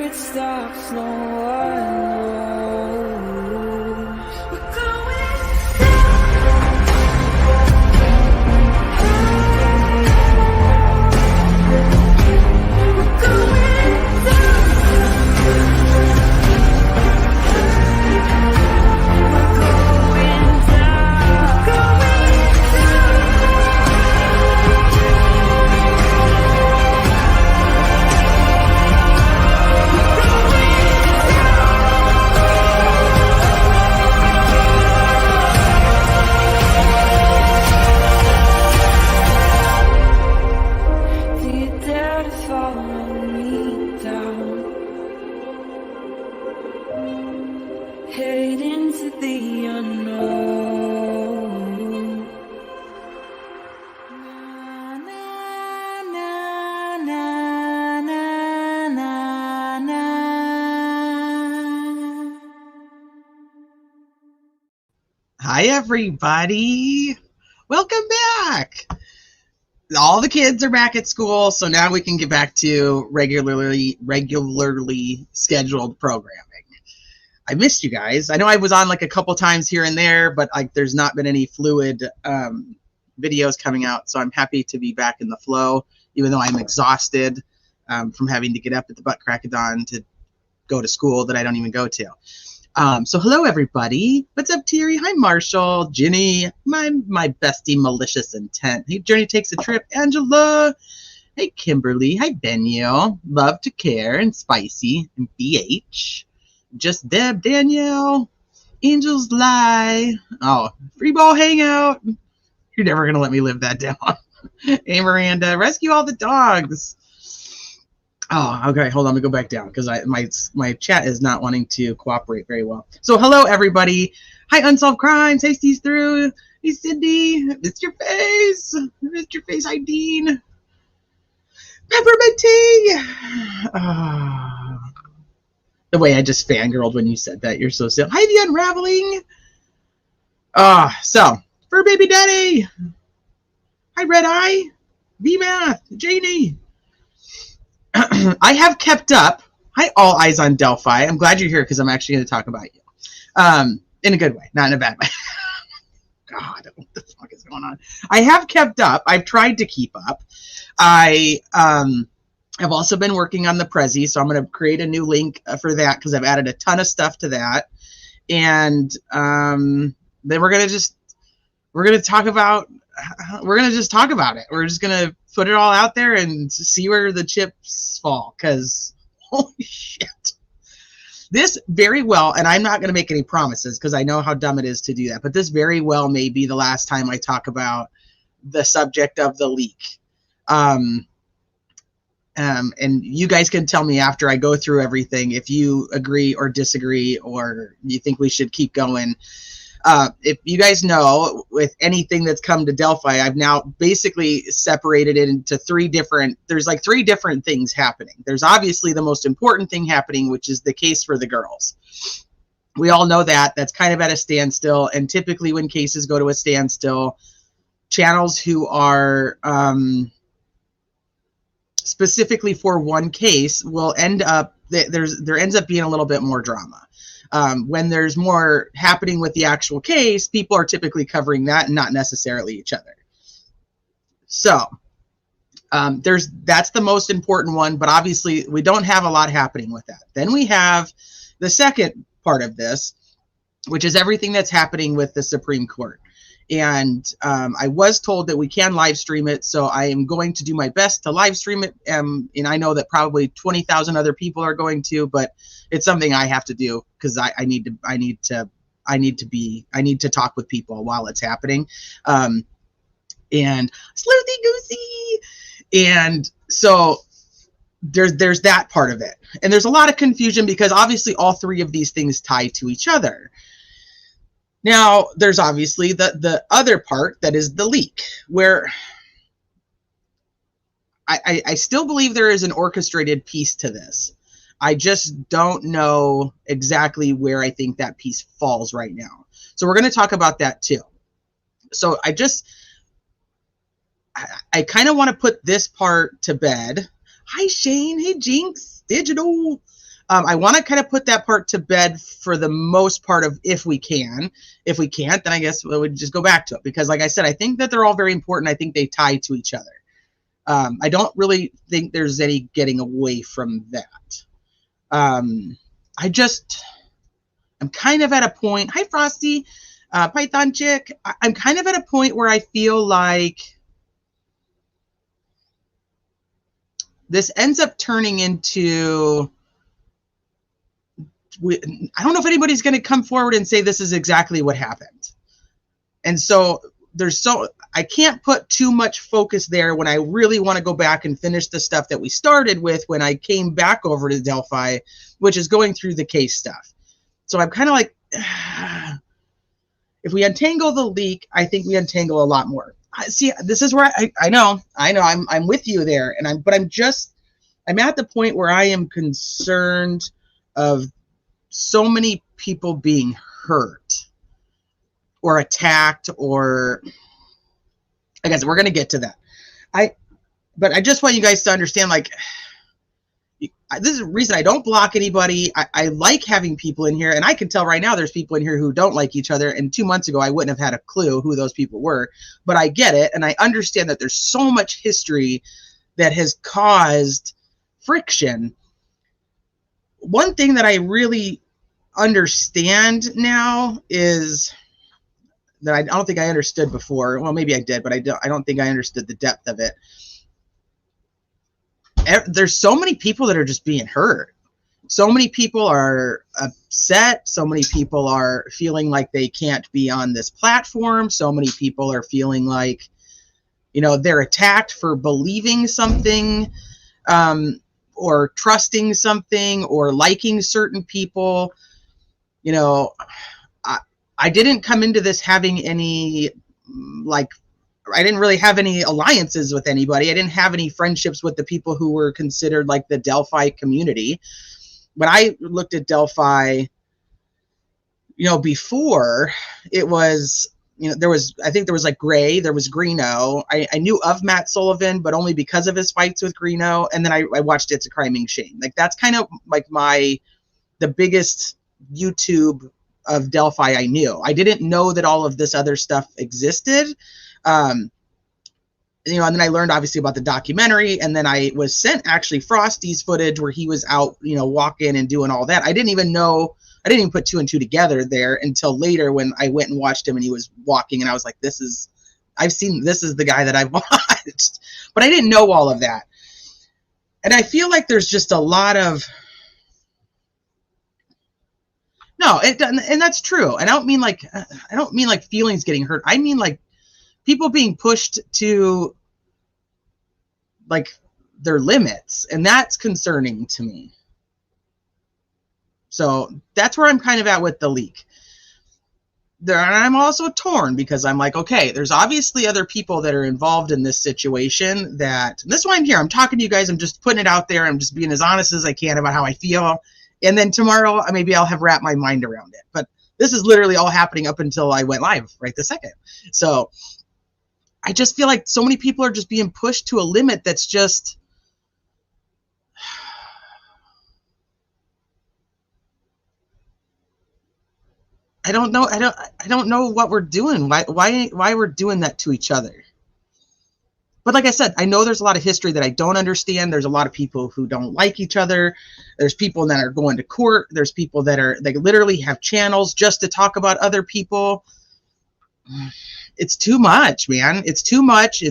it stops, no one knows. We're going head into the unknown. Na, na, na, na, na, na, na. Hi, everybody. Welcome back. All the kids are back at school, so now we can get back to regularly scheduled programming. I missed you guys. I know I was on like a couple times here and there, but like there's not been any fluid videos coming out, so I'm happy to be back in the flow, even though I'm exhausted from having to get up at the butt crack of dawn to go to school that I don't even go to. So hello, everybody. What's up, Terry? Hi, Marshall, Ginny, my bestie, Malicious Intent. Hey, Journey Takes a Trip, Angela. Hey, Kimberly. Hi, Benio. Love to Care and Spicy and BH. Just Deb, Danielle, Angels Lie. Oh, Free Ball Hangout. You're never going to let me live that down. Hey, Miranda. Rescue all the dogs. Oh, okay. Hold on. Let me go back down because my chat is not wanting to cooperate very well. So, hello, everybody. Hi, Unsolved Crimes. Hey, Steve's Through. Hey, Cindy. Missed your face. Missed your face, hi, Dean. Peppermint tea. The way I just fangirled when you said that. You're so silly. Hi, The Unraveling. So, Fur Baby Daddy. Hi, Red Eye. V-Math. Janie. I have kept up. Hi, All Eyes on Delphi. I'm glad you're here because I'm actually going to talk about you. In a good way, not in a bad way. God, what the fuck is going on? I have kept up. I've tried to keep up. I've also been working on the Prezi, so I'm going to create a new link for that because I've added a ton of stuff to that. And then we're going to just talk about it. We're just going to put it all out there and see where the chips fall because holy shit. This very well, and I'm not going to make any promises because I know how dumb it is to do that, but this very well may be the last time I talk about the subject of the leak. And you guys can tell me after I go through everything if you agree or disagree or you think we should keep going. If you guys know, with anything that's come to Delphi, I've now basically separated it into there's like three different things happening. There's obviously the most important thing happening, which is the case for the girls. We all know that. That's kind of at a standstill. And typically when cases go to a standstill, channels who are specifically for one case will end up, there ends up being a little bit more drama. When there's more happening with the actual case, people are typically covering that and not necessarily each other. So that's the most important one, but obviously we don't have a lot happening with that. Then we have the second part of this, which is everything that's happening with the Supreme Court. And I was told that we can live stream it, so I am going to do my best to live stream it. And I know that probably 20,000 other people are going to, but it's something I have to do because I need to talk with people while it's happening. And sleuthy goosey, and so there's that part of it, and there's a lot of confusion because obviously all three of these things tie to each other. Now, there's obviously the other part that is the leak, where I still believe there is an orchestrated piece to this. I just don't know exactly where I think that piece falls right now. So we're going to talk about that too. So I kind of want to put this part to bed. Hi, Shane. Hey, Jinx. Digital. I want to kind of put that part to bed for the most part of if we can. If we can't, then I guess we would just go back to it. Because like I said, I think that they're all very important. I think they tie to each other. I don't really think there's any getting away from that. I'm kind of at a point. Hi, Frosty, Python Chick. I'm kind of at a point where I feel like this ends up turning into. I don't know if anybody's going to come forward and say this is exactly what happened. And so I can't put too much focus there when I really want to go back and finish the stuff that we started with when I came back over to Delphi, which is going through the case stuff. So I'm kind of like, if we untangle the leak, I think we untangle a lot more. See, this is where I know I'm with you there. But I'm at the point where I am concerned of so many people being hurt or attacked, or I guess we're going to get to that. But I just want you guys to understand, like, this is the reason I don't block anybody. I like having people in here, and I can tell right now there's people in here who don't like each other, and 2 months ago I wouldn't have had a clue who those people were, but I get it, and I understand that there's so much history that has caused friction. One thing that I really understand now is that I don't think I understood before. Well, maybe I did, but I don't think I understood the depth of it. There's so many people that are just being hurt. So many people are upset. So many people are feeling like they can't be on this platform. So many people are feeling like, they're attacked for believing something, or trusting something, or liking certain people. I didn't come into this having any, I didn't really have any alliances with anybody. I didn't have any friendships with the people who were considered like the Delphi community. When I looked at Delphi, before it was, I think there was like Gray, there was Greeno. I knew of Matt Sullivan, but only because of his fights with Greeno. And then I watched It's a Criming Shame. Like, that's kind of like the biggest YouTube of Delphi I knew. I didn't know that all of this other stuff existed. And then I learned obviously about the documentary, and then I was sent actually Frosty's footage where he was out, walking and doing all that. I didn't even put 2 and 2 together there until later when I went and watched him and he was walking, and I was like, this is the guy that I've watched. But I didn't know all of that. And I feel like there's just a lot of, no, it doesn't, and that's true. And I don't mean like feelings getting hurt. I mean like people being pushed to like their limits, and that's concerning to me. So that's where I'm kind of at with the leak. And I'm also torn because I'm like, okay, there's obviously other people that are involved in this situation. This is why I'm here. I'm talking to you guys. I'm just putting it out there. I'm just being as honest as I can about how I feel. And then tomorrow, maybe I'll have wrapped my mind around it. But this is literally all happening up until I went live right this second. So I just feel like so many people are just being pushed to a limit that's just, I don't know. I don't know what we're doing. Why we're doing that to each other. But like I said, I know there's a lot of history that I don't understand. There's a lot of people who don't like each other. There's people that are going to court. There's people that literally have channels just to talk about other people. It's too much, man. It's too much.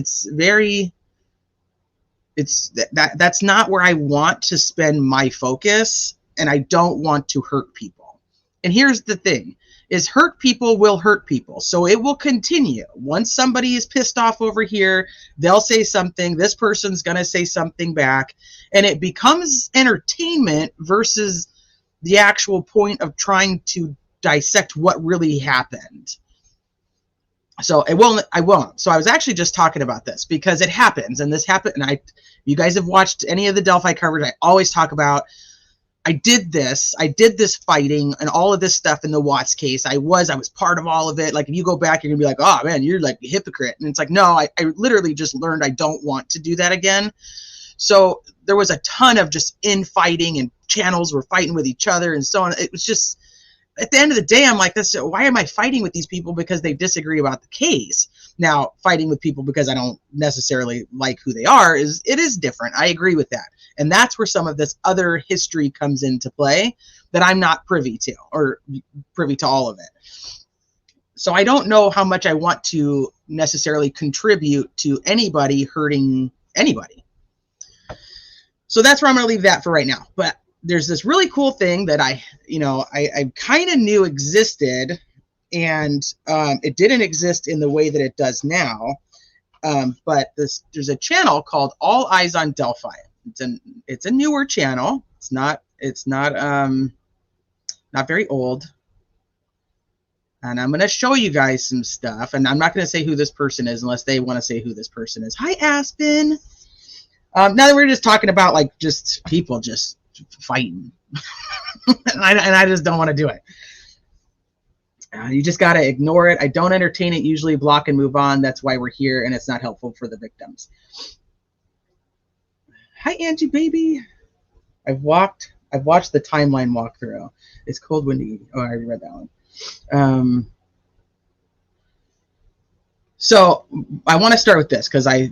That's not where I want to spend my focus, and I don't want to hurt people. And here's the thing. Is hurt people will hurt people. So it will continue. Once somebody is pissed off over here, they'll say something. This person's going to say something back. And it becomes entertainment versus the actual point of trying to dissect what really happened. So I won't. So I was actually just talking about this because it happens. And this happened. And you guys have watched any of the Delphi coverage. I always talk about, I did this fighting and all of this stuff in the Watts case. I was part of all of it. Like, if you go back, you're gonna be like, oh man, you're like a hypocrite. And it's like, no, I literally just learned I don't want to do that again. So there was a ton of just infighting, and channels were fighting with each other and so on. It was just, at the end of the day, I'm like, why am I fighting with these people because they disagree about the case? Now, fighting with people because I don't necessarily like who they are it is different. I agree with that. And that's where some of this other history comes into play that I'm not privy to, or privy to all of it. So I don't know how much I want to necessarily contribute to anybody hurting anybody. So that's where I'm going to leave that for right now. But there's this really cool thing that I kind of knew existed, and it didn't exist in the way that it does now. But there's a channel called All Eyes on Delphi. It's a newer channel. It's not very old. And I'm going to show you guys some stuff. And I'm not going to say who this person is unless they want to say who this person is. Hi, Aspen. Now that we're just talking about like just people just fighting. and I just don't want to do it. You just got to ignore it. I don't entertain it, usually block and move on. That's why we're here, and it's not helpful for the victims. Hi, Angie, baby. I've watched the timeline walkthrough. It's cold, windy. Oh, I already read that one. So I want to start with this because I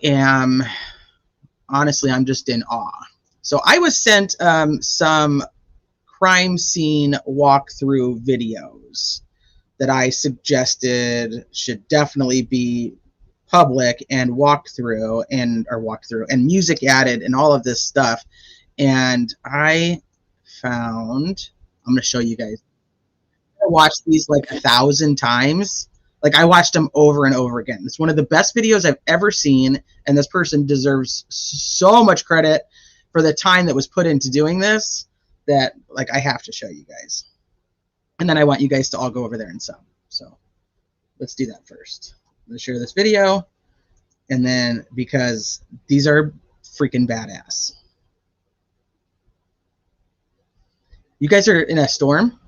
am, honestly, I'm just in awe. So I was sent some crime scene walkthrough videos that I suggested should definitely be public and walked through and music added and all of this stuff. And I found, I'm going to show you guys. I watched these like 1,000 times. Like I watched them over and over again. It's one of the best videos I've ever seen, and this person deserves so much credit for the time that was put into doing this that like I have to show you guys. And then I want you guys to all go over there and sub. So let's do that first. Let's share this video, and then because these are freaking badass. You guys are in a storm.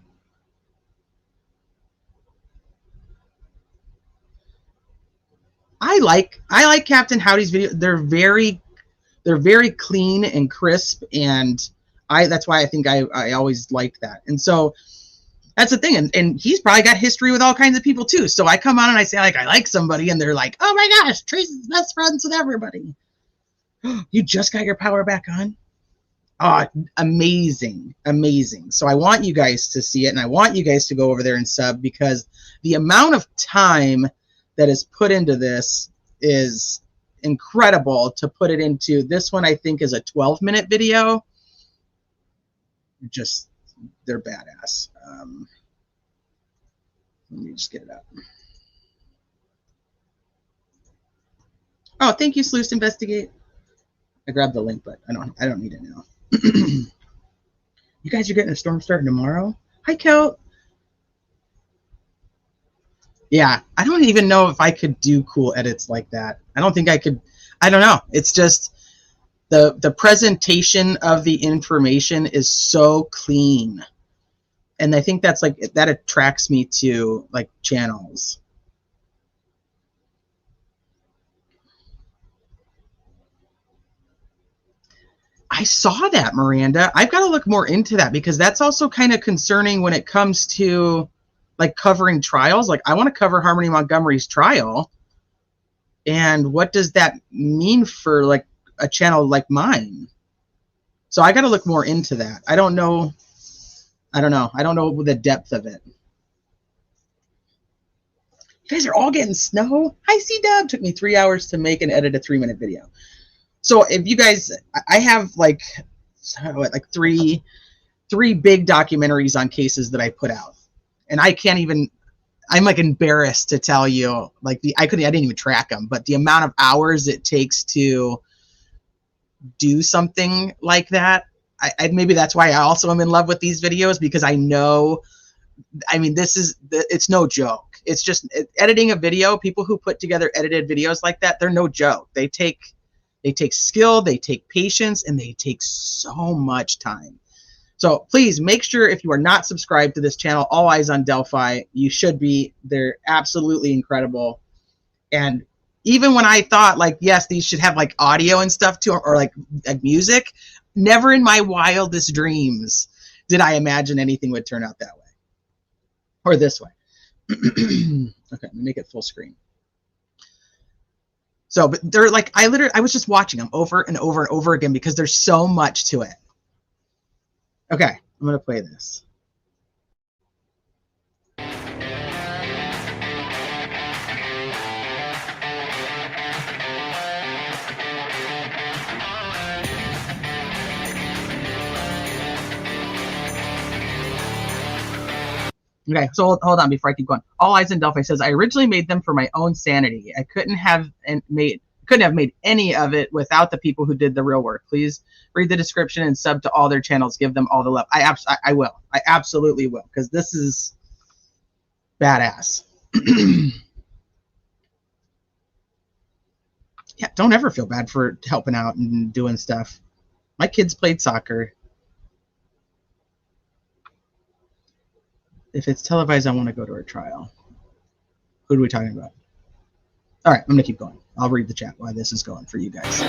I like Captain Howdy's video. They're very clean and crisp, and that's why I think I always liked that. And so that's the thing. And he's probably got history with all kinds of people too. So I come on and I say like I like somebody, and they're like, oh my gosh, Tracy's best friends with everybody. You just got your power back on? Oh, amazing, amazing. So I want you guys to see it, and I want you guys to go over there and sub, because the amount of time that is put into this is incredible. To put it into this one, I think is a 12-minute video. Just, they're badass. Let me just get it up. Oh, thank you, Sleuth Investigate. I grabbed the link, but I don't need it now. You guys are getting a storm starting tomorrow? Hi, Kel. Yeah, I don't even know if I could do cool edits like that. I don't think I could. I don't know. It's just the presentation of the information is so clean. And I think that's like, that attracts me to like channels. I saw that, Miranda. I've got to look more into that, because that's also kind of concerning when it comes to like covering trials. Like I want to cover Harmony Montgomery's trial. And what does that mean for like a channel like mine? So I got to look more into that. I don't know the depth of it. You guys are all getting snow. Hi, C-Dub. Took me 3 hours to make and edit a 3-minute video. So if you guys, I have like three big documentaries on cases that I put out. And I can't even, I'm like embarrassed to tell you, like I didn't even track them, but the amount of hours it takes to do something like that, maybe that's why I also am in love with these videos, because I know, I mean, it's no joke. It's just editing a video. People who put together edited videos like that, they're no joke. They take skill, they take patience, and they take so much time. So please make sure, if you are not subscribed to this channel, All Eyes on Delphi, you should be. They're absolutely incredible. And Even when I thought like, yes, these should have like audio and stuff to, or like music, never in my wildest dreams did I imagine anything would turn out that way or this way. Okay, let me make it full screen. So, but they're like, I was just watching them over and over and over again because there's so much to it. Okay, I'm gonna play this. Okay, so hold on before I keep going. All Eyes in Delphi says, I originally made them for my own sanity. I couldn't have made any of it without the people who did the real work. Please read the description and sub to all their channels. Give them all the love. I will. I absolutely will, because this is badass. Yeah, don't ever feel bad for helping out and doing stuff. My kids played soccer. If it's televised, I want to go to a trial. Who are we talking about? All right, I'm going to keep going. I'll read the chat while this is going for you guys.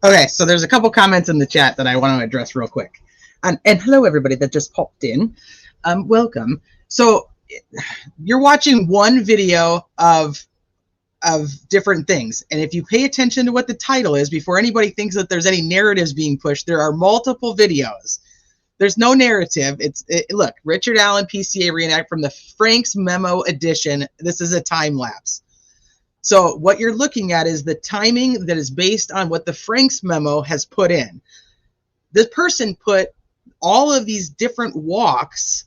Okay, so there's a couple comments in the chat that I want to address real quick. And hello, everybody that just popped in. Welcome. So you're watching one video of different things. And if you pay attention to what the title is, before anybody thinks that there's any narratives being pushed, there are multiple videos. There's no narrative. Look, Richard Allen PCA reenact from the Frank's Memo edition. This is a time lapse. So what you're looking at is the timing that is based on what the Frank's Memo has put in. This person put all of these different walks,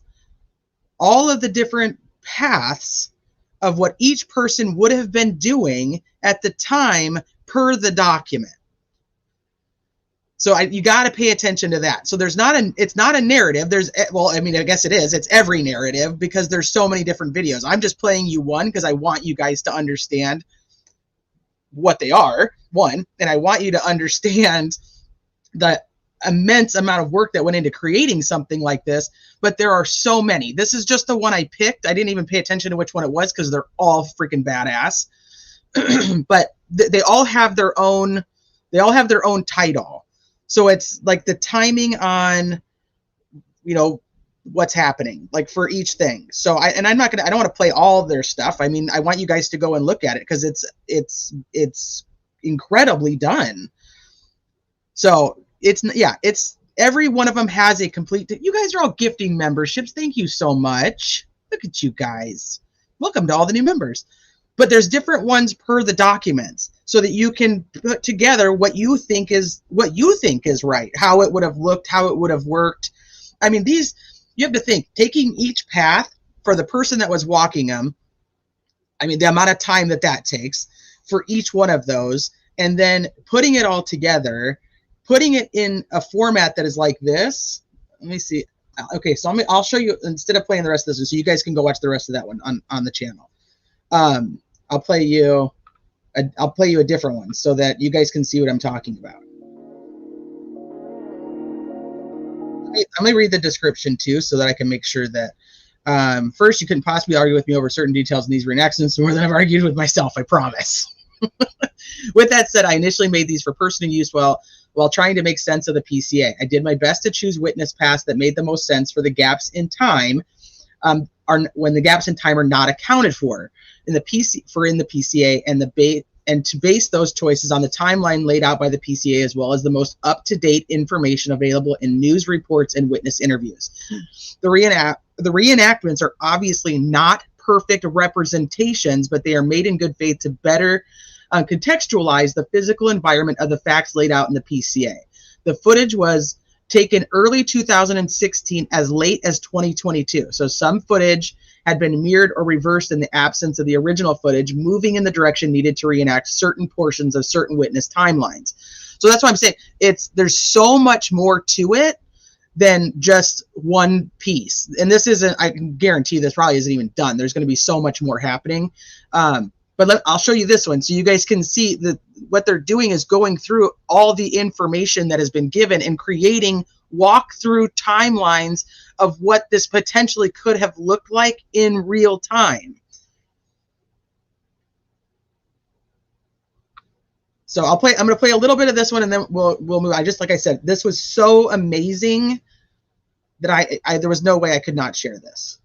all of the different paths of what each person would have been doing at the time per the document. So you got to pay attention to that. So it's not a narrative. Well, I mean, I guess it is. It's every narrative because there's so many different videos. I'm just playing you one because I want you guys to understand what they are, one, and I want you to understand the immense amount of work that went into creating something like this, but there are so many. This is just the one I picked. I didn't even pay attention to which one it was because they're all freaking badass. But they all have their own title. So it's like the timing on, you know, what's happening, like for each thing. So I don't want to play all of their stuff. I mean, I want you guys to go and look at it because it's incredibly done. So it's every one of them has a complete. You guys are all gifting memberships. Thank you so much. Look at you guys. Welcome to all the new members. But there's different ones per the documents so that you can put together what you think is right, how it would have looked, how it would have worked. I mean, you have to think, taking each path for the person that was walking them, I mean, the amount of time that takes for each one of those, and then putting it all together, putting it in a format that is like this. Let me see. Okay, so I'll show you instead of playing the rest of this, so you guys can go watch the rest of that one on the channel. I'll play you a different one so that you guys can see what I'm talking about. I'm going to read the description too so that I can make sure that first, you couldn't possibly argue with me over certain details in these reenactments more than I've argued with myself, I promise. With that said, I initially made these for personal use while trying to make sense of the PCA. I did my best to choose witness paths that made the most sense for the gaps in time when the gaps in time are not accounted for in the PCA, and to base those choices on the timeline laid out by the PCA, as well as the most up-to-date information available in news reports and witness interviews. The reenactments are obviously not perfect representations, but they are made in good faith to better contextualize the physical environment of the facts laid out in the PCA. The footage was taken early 2016 as late as 2022. So some footage had been mirrored or reversed in the absence of the original footage, moving in the direction needed to reenact certain portions of certain witness timelines. So that's why I'm saying there's so much more to it than just one piece. And this isn't, I can guarantee this probably isn't even done. There's going to be so much more happening. But I'll show you this one so you guys can see that what they're doing is going through all the information that has been given and creating walk-through timelines of what this potentially could have looked like in real time. So I'm going to play a little bit of this one and then we'll move. Like I said, this was so amazing that there was no way I could not share this.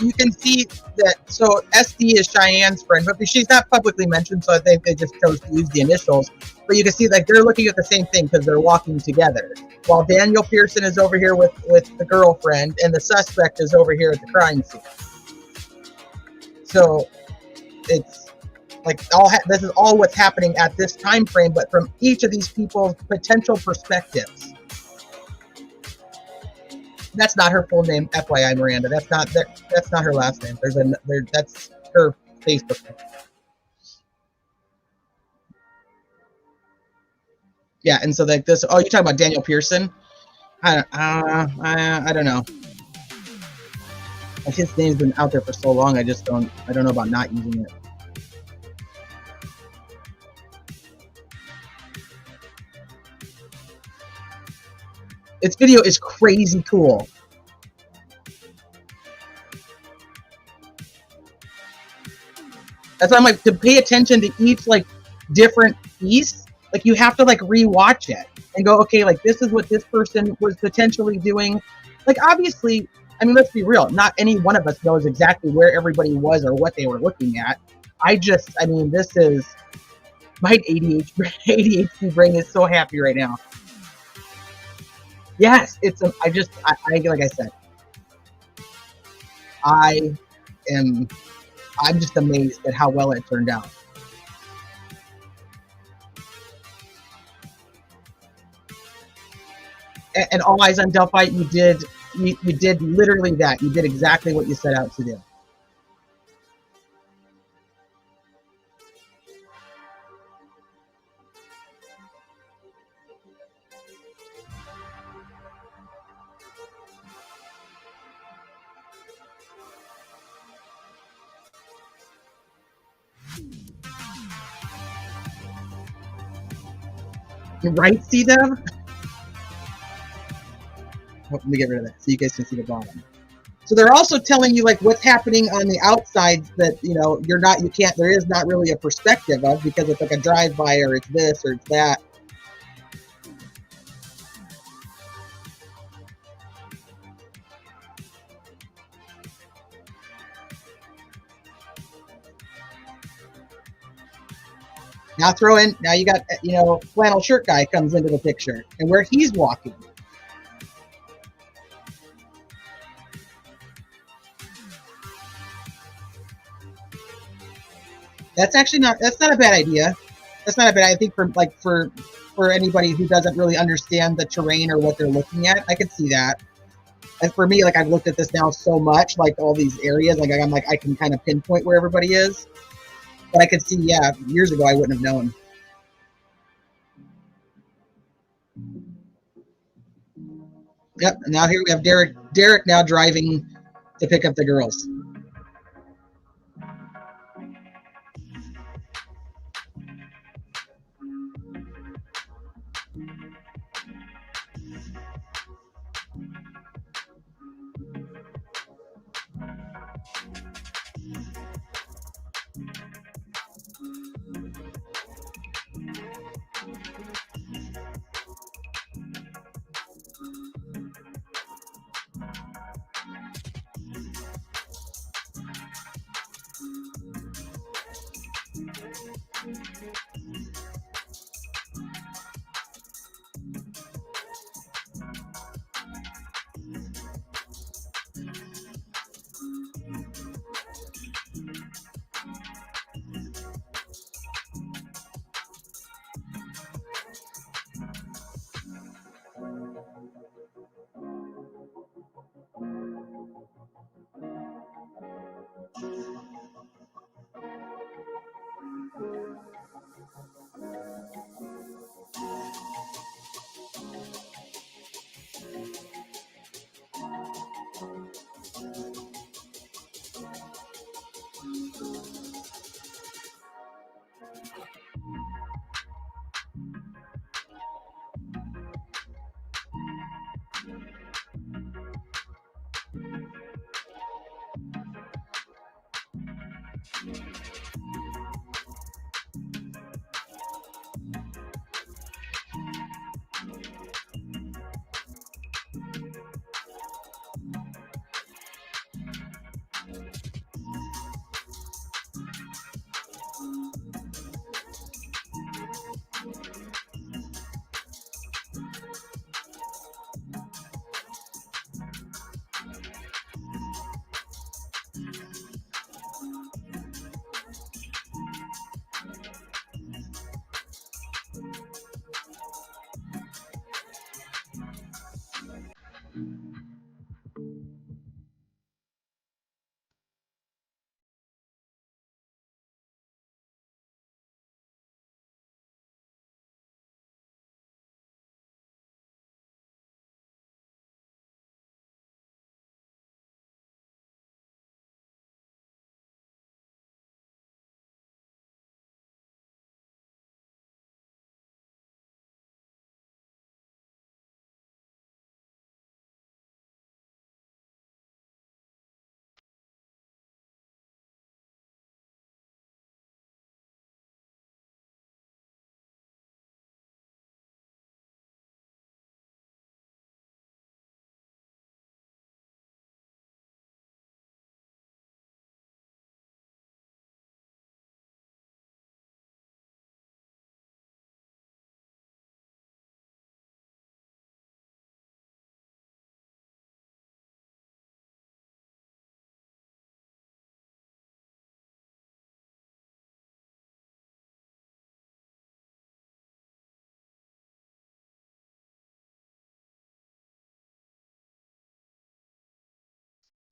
You can see that, so SD is Cheyenne's friend, but she's not publicly mentioned, so I think they just chose to use the initials. But you can see like they're looking at the same thing because they're walking together. While Daniel Pearson is over here with the girlfriend, and the suspect is over here at the crime scene. So it's like this is all what's happening at this time frame, but from each of these people's potential perspectives. That's not her full name, FYI, Miranda. That's not her last name. That's her Facebook name. Yeah, and so like this. Oh, you're talking about Daniel Pearson? I don't know. His name's been out there for so long. I don't know about not using it. Its video is crazy cool. That's why I'm like, to pay attention to each like different piece, like you have to like rewatch it and go, okay, like this is what this person was potentially doing. Like obviously, I mean, let's be real, not any one of us knows exactly where everybody was or what they were looking at. I mean, this is my ADHD brain is so happy right now. Yes, I'm just amazed at how well it turned out. And All Eyes on Delphi, you did literally that. You did exactly what you set out to do. Right, C-Dub? Let me get rid of that so you guys can see the bottom. So they're also telling you like what's happening on the outside that, you know, there is not really a perspective of, because it's like a drive-by or it's this or it's that. Now you got, you know, flannel shirt guy comes into the picture and where he's walking. That's not a bad idea. That's not a bad idea. I think for anybody who doesn't really understand the terrain or what they're looking at, I could see that. And for me, like I've looked at this now so much, like all these areas, like I'm like I can kind of pinpoint where everybody is. But I could see, yeah, years ago I wouldn't have known. Yep, and now here we have Derek now driving to pick up the girls.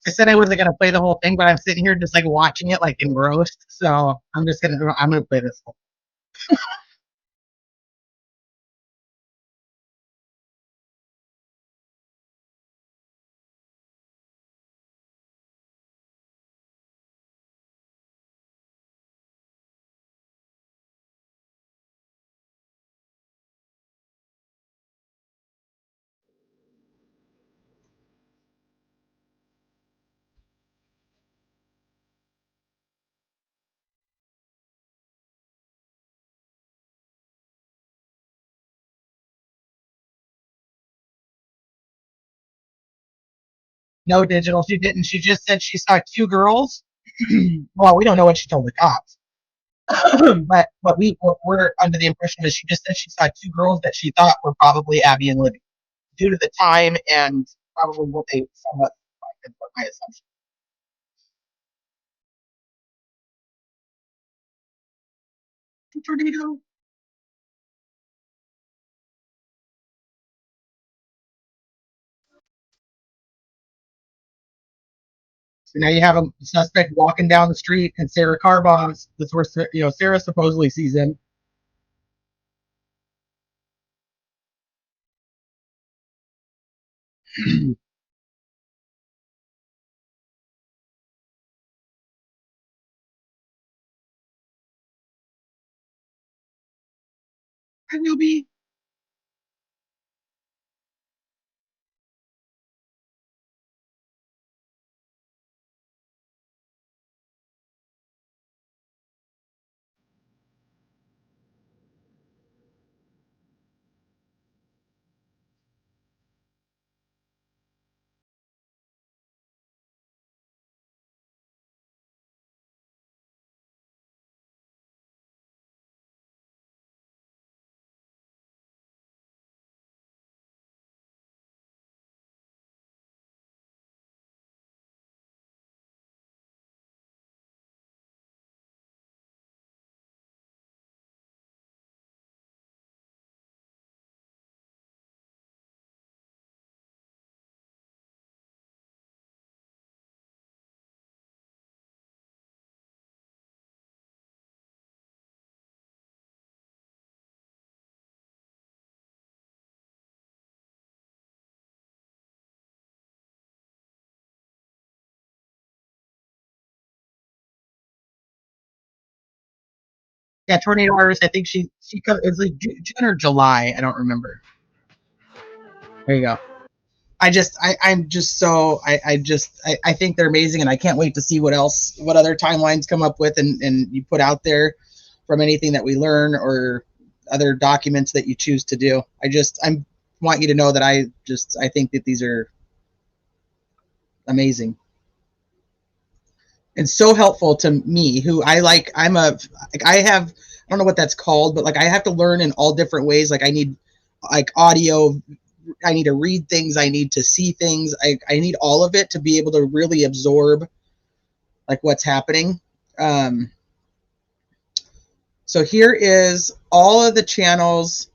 I said I wasn't gonna play the whole thing, but I'm sitting here just like watching it like engrossed. So I'm gonna play this whole. No digital, she didn't. She just said she saw two girls. Well, we don't know what she told the cops, but we're under the impression that she just said she saw two girls that she thought were probably Abby and Libby due to the time and probably what they somewhat my assumption. Tornado. So now you have a suspect walking down the street, and Sarah Carbon's. That's where Sarah supposedly sees him. And you'll be. Yeah, Tornado Iris. I think she it's like June or July. I don't remember. There you go. I'm just so I think they're amazing, and I can't wait to see what other timelines come up with and you put out there from anything that we learn or other documents that you choose to do. I want you to know that I think that these are amazing and so helpful to me who I don't know what that's called, but like I have to learn in all different ways. Like I need like audio, I need to read things, I need to see things, I need all of it to be able to really absorb like what's happening. um, so here is all of the channels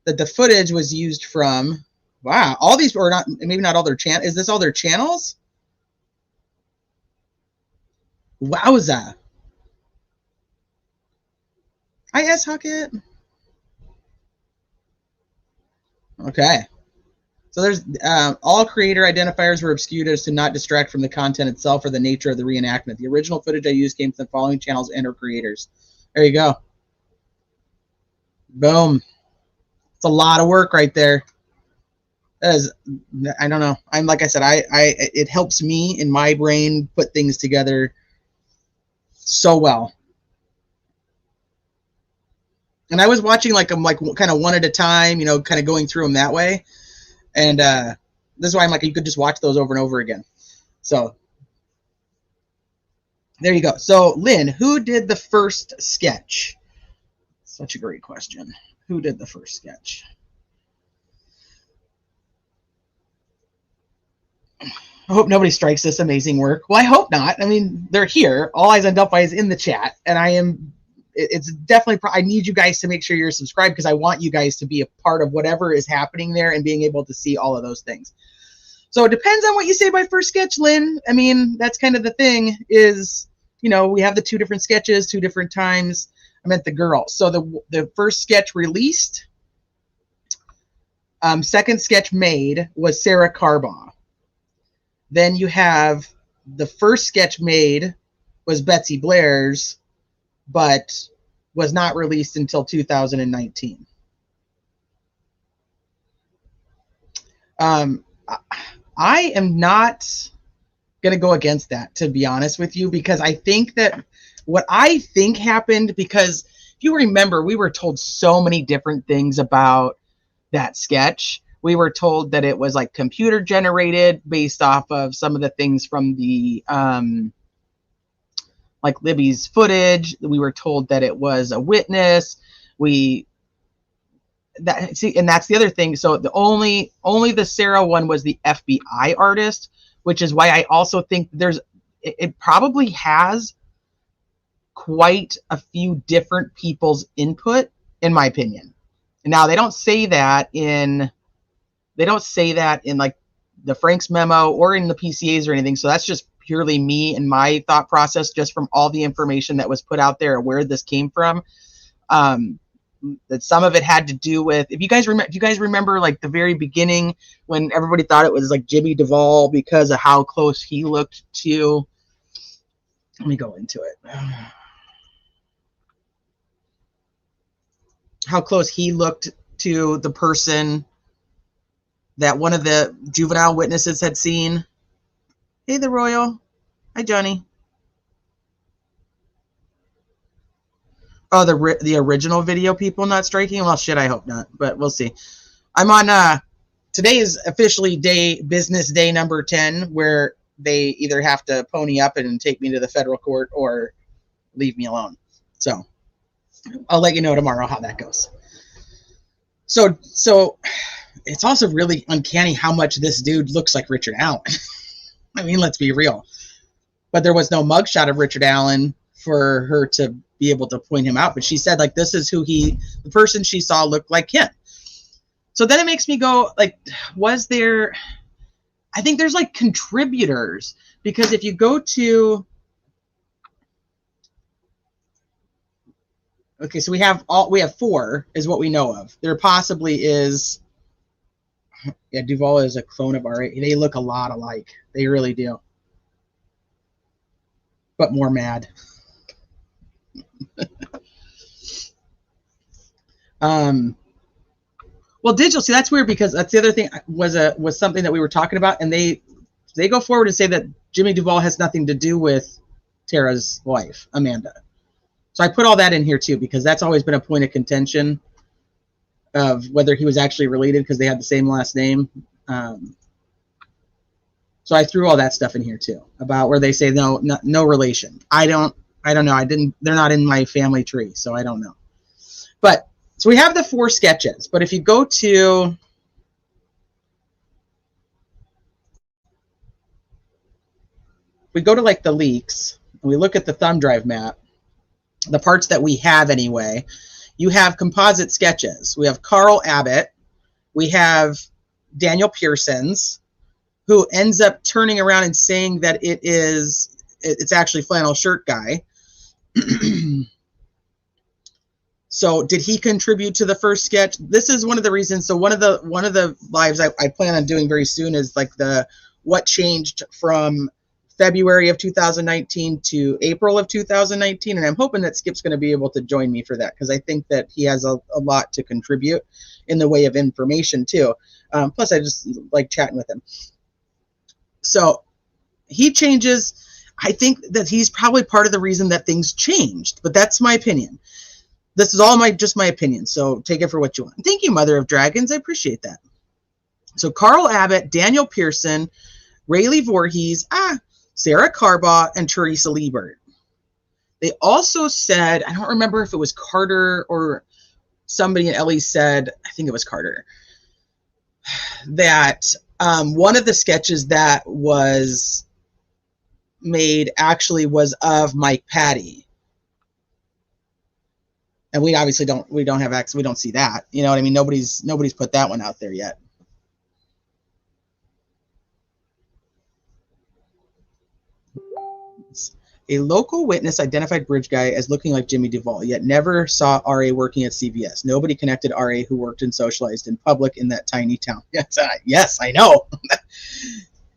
that the footage was used from. Wow, all these are not, maybe not all their channel. Is this all their channels? Wowza. Hi, S. Huckett. Okay. So there's all creator identifiers were obscured as to not distract from the content itself or the nature of the reenactment. The original footage I used came from the following channels and or creators. There you go. Boom. It's a lot of work right there. That is, I don't know. I'm like I said, it helps me in my brain put things together so well. And I was watching like I'm like kind of one at a time, kind of going through them that way. And this is why I'm like, you could just watch those over and over again. So there you go. So Lynn, who did the first sketch? Such a great question. Who did the first sketch? I hope nobody strikes this amazing work. Well, I hope not. I mean, they're here. All Eyes on Delphi is in the chat, and I am. It's definitely. I need you guys to make sure you're subscribed because I want you guys to be a part of whatever is happening there and being able to see all of those things. So it depends on what you say by first sketch, Lynn. I mean, that's kind of the thing is, you know, we have the two different sketches, two different times. I meant the girl. So the first sketch released, second sketch made was Sarah Carbaugh. Then you have the first sketch made was Betsy Blair's, but was not released until 2019. I am not going to go against that, to be honest with you, because I think that what I think happened, because if you remember, we were told so many different things about that sketch. We were told that it was like computer generated based off of some of the things from the like Libby's footage. We were told that it was a witness. And that's the other thing. So the only the Sarah one was the FBI artist, which is why I also think it probably has quite a few different people's input, in my opinion. Now they don't say that in like the Frank's memo or in the PCAs or anything. So that's just purely me and my thought process, just from all the information that was put out there, where this came from. That some of it had to do with, if you guys remember like the very beginning when everybody thought it was like Jimmy Duvall because of how close he looked to, let me go into it. How close he looked to the person that one of the juvenile witnesses had seen. Hey, the Royal. Hi, Johnny. Oh, the original video people not striking? Well, shit, I hope not, but we'll see. I'm on, today is officially business day number 10, where they either have to pony up and take me to the federal court or leave me alone. So I'll let you know tomorrow how that goes. So it's also really uncanny how much this dude looks like Richard Allen. I mean, let's be real. But there was no mugshot of Richard Allen for her to be able to point him out. But she said, like, this is who the person she saw looked like him. So then it makes me go, like, I think there's like contributors, because if you go to, okay, so we have 4 is what we know of. There possibly is, yeah, Duvall is a clone of R8. They look a lot alike. They really do. But more mad. Well, digital, see, that's weird, because that's the other thing was something that we were talking about, and they go forward and say that Jimmy Duvall has nothing to do with Tara's wife, Amanda. So I put all that in here too, because that's always been a point of contention of whether he was actually related, because they had the same last name. So I threw all that stuff in here too, about where they say no relation. I don't know. They're not in my family tree, so I don't know. But so we have the 4 sketches, but if you go to, we go to like the leaks and we look at the thumb drive map, the parts that we have anyway, you have composite sketches. We have Carl Abbott, we have Daniel Pearson's, who ends up turning around and saying that it's actually Flannel Shirt Guy. So did he contribute to the first sketch? This is one of the reasons. So one of the lives I plan on doing very soon is like what changed from February of 2019 to April of 2019, and I'm hoping that Skip's going to be able to join me for that, because I think that he has a lot to contribute in the way of information too. Plus, I just like chatting with him. So he changes. I think that he's probably part of the reason that things changed, but that's my opinion. This is all just my opinion, so take it for what you want. Thank you, Mother of Dragons. I appreciate that. So Carl Abbott, Daniel Pearson, Rayleigh Voorhees, Sarah Carbaugh, and Teresa Liebert. They also said, I don't remember if it was Carter or somebody in Ellie said, I think it was Carter, that one of the sketches that was made actually was of Mike Patty. And we obviously don't have access. We don't see that. You know what I mean? Nobody's put that one out there yet. A local witness identified Bridge Guy as looking like Jimmy Duvall, yet never saw R.A. working at CVS. Nobody connected R.A. who worked and socialized in public in that tiny town. Yes, I know.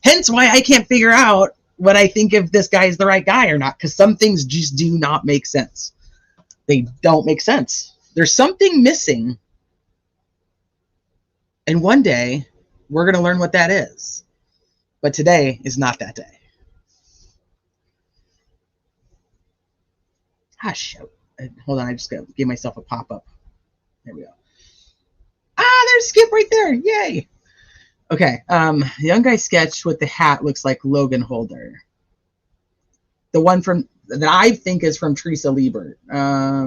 Hence why I can't figure out what I think if this guy is the right guy or not, because some things just do not make sense. They don't make sense. There's something missing. And one day, we're going to learn what that is. But today is not that day. Hush. Hold on, I just got to give myself a pop-up. There we go. There's Skip right there. Yay. Okay, the young guy sketch with the hat looks like Logan Holder. The one from that I think is from Teresa Liebert. I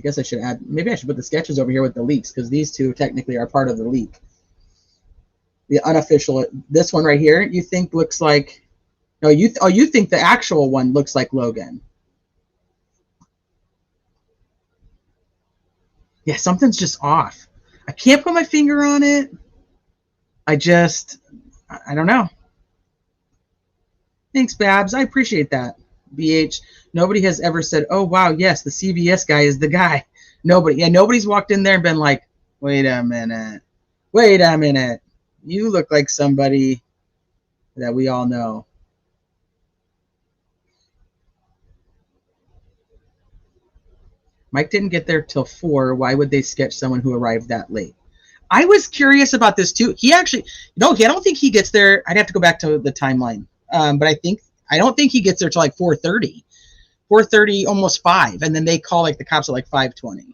guess I should add, maybe I should put the sketches over here with the leaks, because these two technically are part of the leak. The unofficial, this one right here, you think looks like, no, you think the actual one looks like Logan. Yeah, something's just off. I can't put my finger on it. I don't know. Thanks, Babs. I appreciate that. BH, nobody has ever said, oh, wow, yes, the CVS guy is the guy. Nobody. Yeah, nobody's walked in there and been like, wait a minute. Wait a minute. You look like somebody that we all know. Mike didn't get there till 4. Why would they sketch someone who arrived that late? I was curious about this too. He actually, no, I don't think he gets there. I'd have to go back to the timeline. But I don't think he gets there till like 4:30. 4:30, almost 5. And then they call like the cops at like 5:20.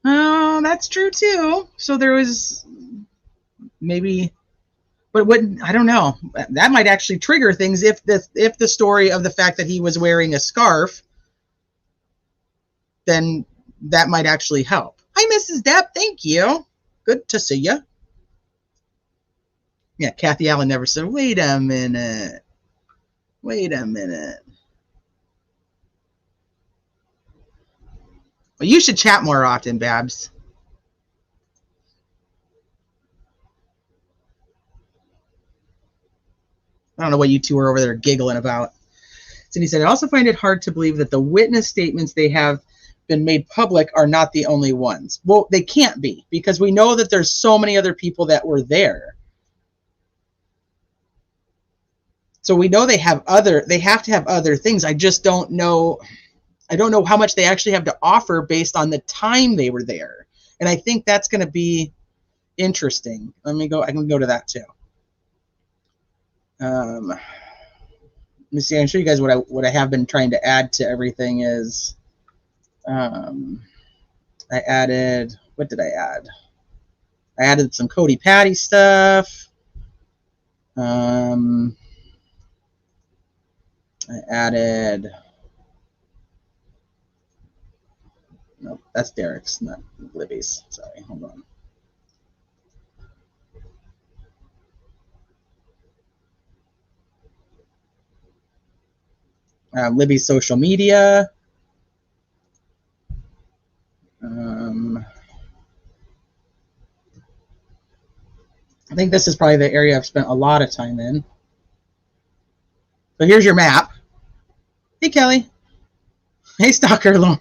Oh, that's true too. So there was maybe, but I don't know. That might actually trigger things if the story of the fact that he was wearing a scarf, then that might actually help. Hi, Mrs. Depp. Thank you. Good to see you. Yeah, Kathy Allen never said, wait a minute. Wait a minute. Well, you should chat more often, Babs. I don't know what you two are over there giggling about. Cindy said, I also find it hard to believe that the witness statements they have been made public are not the only ones. Well, they can't be, because we know that there's so many other people that were there. So we know they have to have other things. I just don't know. I don't know how much they actually have to offer based on the time they were there. And I think that's going to be interesting. Let me go. I can go to that too. Let me see. I can show you guys what I have been trying to add to everything is. I added. What did I add? I added some Cody Patty stuff. I added. No, that's Derek's, not Libby's. Sorry, hold on. Libby's social media. I think this is probably the area I've spent a lot of time in. So here's your map. Hey, Kelly. Hey, Stalker Alone.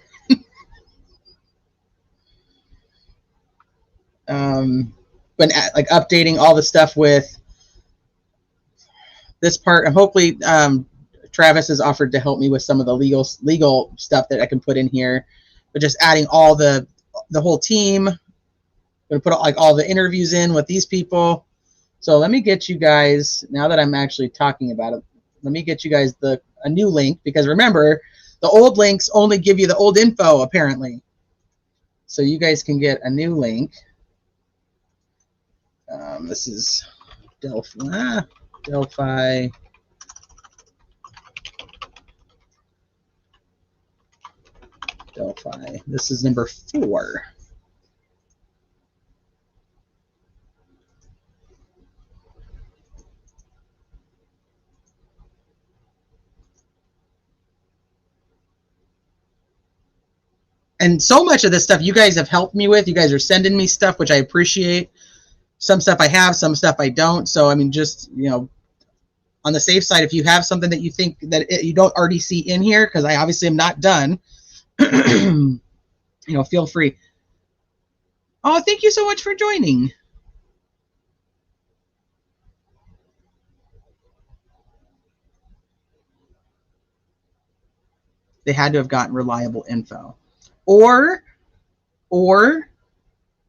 Been like updating all the stuff with this part, and hopefully Travis has offered to help me with some of the legal stuff that I can put in here. But just adding all the whole team. I'm gonna put like all the interviews in with these people. So let me get you guys, now that I'm actually talking about it, let me get you guys a new link, because remember, the old links only give you the old info, apparently. So you guys can get a new link. This is Delphi. This is number 4. And so much of this stuff you guys have helped me with. You guys are sending me stuff, which I appreciate. Some stuff I have, some stuff I don't. So, I mean, just, you know, on the safe side, if you have something that you think that you don't already see in here, because I obviously am not done, you know, feel free. Oh, thank you so much for joining. They had to have gotten reliable info. Or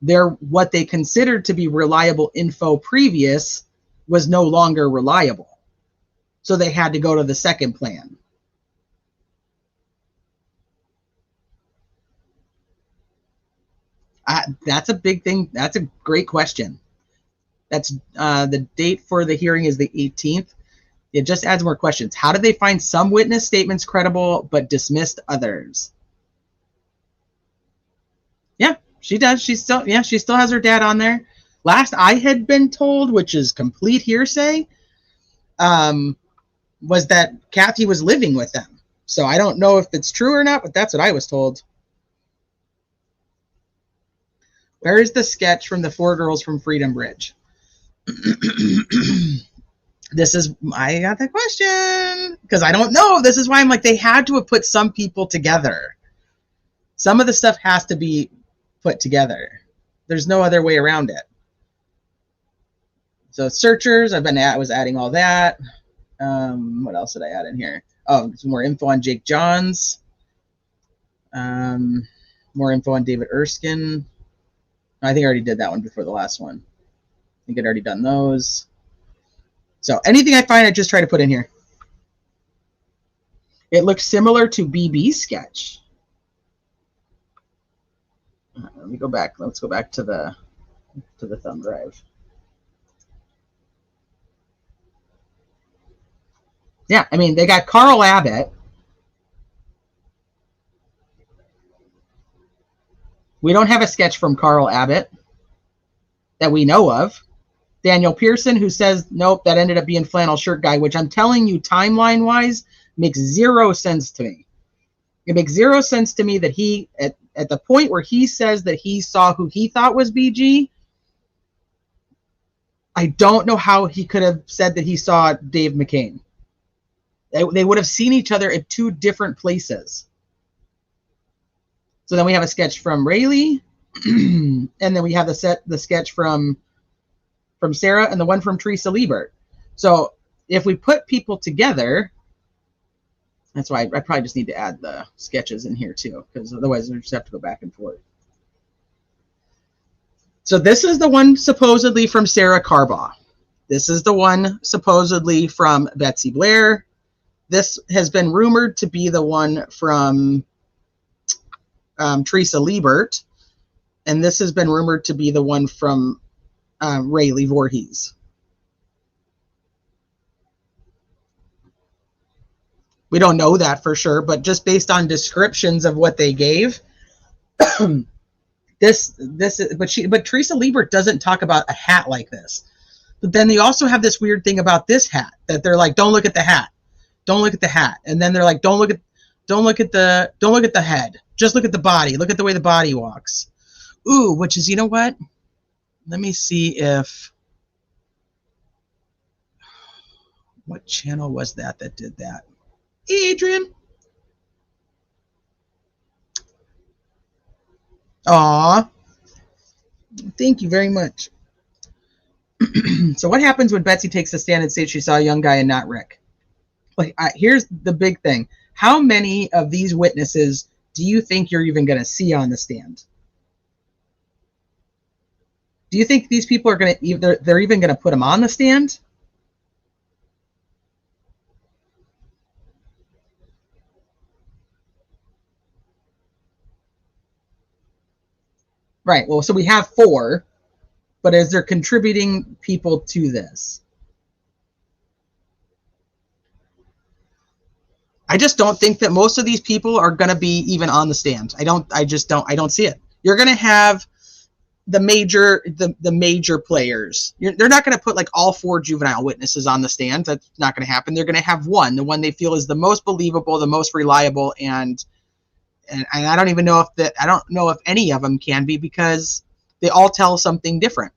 their what they considered to be reliable info previous was no longer reliable. So they had to go to the second plan. That's a big thing. That's a great question. That's the date for the hearing is the 18th. It just adds more questions. How did they find some witness statements credible but dismissed others? Yeah, she does. She still has her dad on there. Last I had been told, which is complete hearsay, was that Kathy was living with them. So I don't know if it's true or not, but that's what I was told. Where is the sketch from the 4 girls from Freedom Bridge? I got the question because I don't know. This is why I'm like, they had to have put some people together. Some of the stuff has to be put together. There's no other way around it. So searchers, I was adding all that. What else did I add in here? Oh, some more info on Jake Johns. More info on David Erskine. I think I already did that one before the last one. I think I'd already done those. So anything I find, I just try to put in here. It looks similar to BB's sketch. Let me go back. Let's go back to the thumb drive. Yeah, I mean, they got Carl Abbott. We don't have a sketch from Carl Abbott that we know of. Daniel Pearson, who says, nope, that ended up being Flannel Shirt Guy, which I'm telling you, timeline-wise, makes zero sense to me. It makes zero sense to me that he, at the point where he says that he saw who he thought was BG, I don't know how he could have said that he saw Dave McCain. They would have seen each other at 2 different places. So then we have a sketch from Rayleigh, and then we have the sketch from Sarah and the one from Teresa Liebert. So if we put people together, that's why I probably just need to add the sketches in here too, because otherwise we just have to go back and forth. So this is the one supposedly from Sarah Carbaugh. This is the one supposedly from Betsy Blair. This has been rumored to be the one from Teresa Liebert. And this has been rumored to be the one from Rayleigh Voorhees. We don't know that for sure, but just based on descriptions of what they gave, but Teresa Liebert doesn't talk about a hat like this. But then they also have this weird thing about this hat that they're like, don't look at the hat, don't look at the hat, and then they're like, don't look at the head, just look at the body, look at the way the body walks. Ooh, which is, you know what? Let me see what channel was that did that? Adrian. Aw. Thank you very much. So what happens when Betsy takes the stand and says she saw a young guy and not Rick? Like, here's the big thing. How many of these witnesses do you think you're even going to see on the stand? Do you think these people are going to, they're even going to put them on the stand? Right. Well, so we have 4, but is there contributing people to this? I just don't think that most of these people are going to be even on the stand. I don't see it. You're going to have the major players. They're not going to put like all 4 juvenile witnesses on the stand. That's not going to happen. They're going to have one, the one they feel is the most believable, the most reliable, and and I don't even know if that, I don't know if any of them can be, because they all tell something different.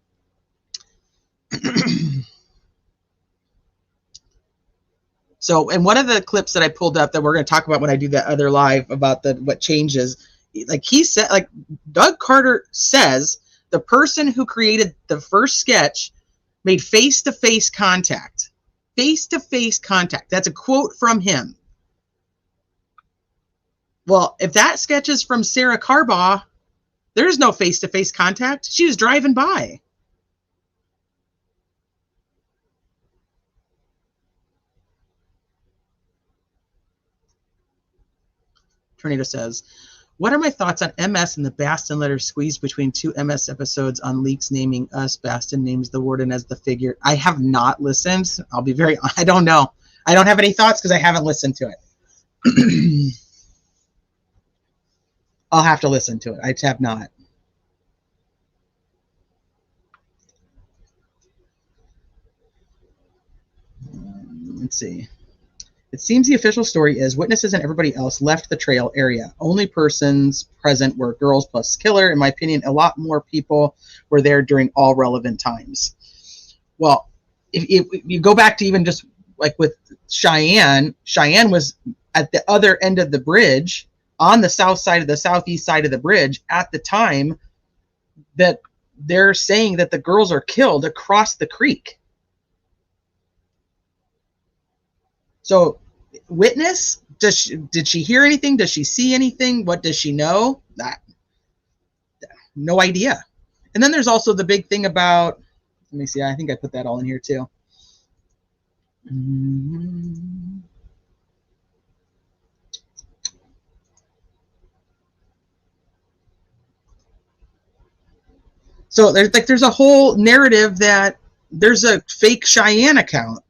So, and one of the clips that I pulled up that we're going to talk about when I do that other live about what changes, like he said, like Doug Carter says, the person who created the first sketch made face-to-face contact. Face-to-face contact. That's a quote from him. Well, if that sketch is from Sarah Carbaugh, there's no face-to-face contact. She was driving by. Tornado says, what are my thoughts on MS and the Baston letter squeezed between two MS episodes on leaks naming us? Baston names the warden as the figure. I have not listened. I'll be very, I don't know. I don't have any thoughts because I haven't listened to it. I'll have to listen to it. I have not. Let's see. It seems the official story is witnesses and everybody else left the trail area. Only persons present were girls plus killer. In my opinion, a lot more people were there during all relevant times. Well, if you go back to even just like with Cheyenne was at the other end of the bridge on the south side of the southeast side of the bridge at the time that they're saying that the girls are killed across the creek. So, witness, did she hear anything? Does she see anything? What does she know? No idea. And then there's also the big thing about, let me see, I think I put that all in here too. So there's a whole narrative that there's a fake Cheyenne account.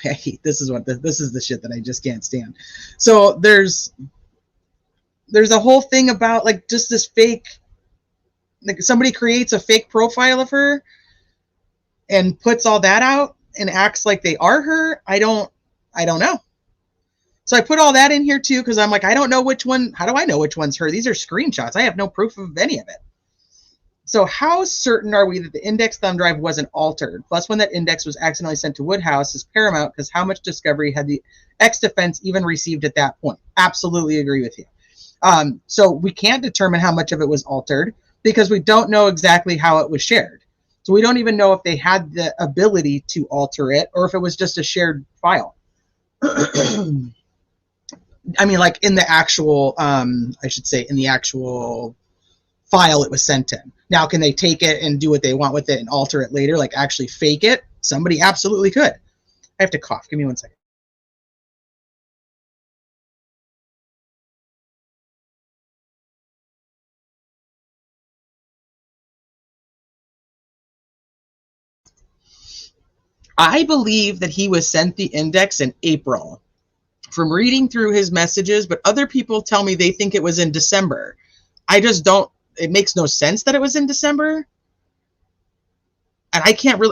I hate this is the shit that I just can't stand. So there's a whole thing about like just this fake, like somebody creates a fake profile of her and puts all that out and acts like they are her. I don't know. So I put all that in here too because I'm like, I don't know which one. How do I know which one's her? These are screenshots. I have no proof of any of it. So how certain are we that the index thumb drive wasn't altered? Plus, when that index was accidentally sent to Woodhouse is paramount because how much discovery had the ex-defense even received at that point? Absolutely agree with you. So we can't determine how much of it was altered because we don't know exactly how it was shared. So we don't even know if they had the ability to alter it or if it was just a shared file. I mean, like in the actual, I should say, in the actual file it was sent in. Now, can they take it and do what they want with it and alter it later, like actually fake it? Somebody absolutely could. I have to cough. Give me 1 second. I believe that he was sent the index in April from reading through his messages, but other people tell me they think it was in December. I just don't, it makes no sense that it was in December. And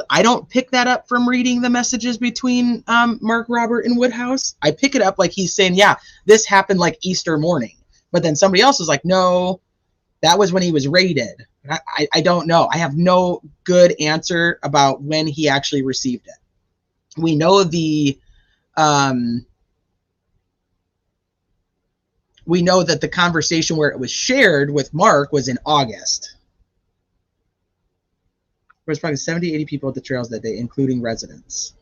I don't pick that up from reading the messages between Mark, Robert, and Woodhouse. I pick it up like he's saying, yeah, this happened like Easter morning. But then somebody else is like, no, that was when he was raided. I don't know. I have no good answer about when he actually received it. We know we know that the conversation where it was shared with Mark was in August. There was probably 70, 80 people at the trails that day, including residents.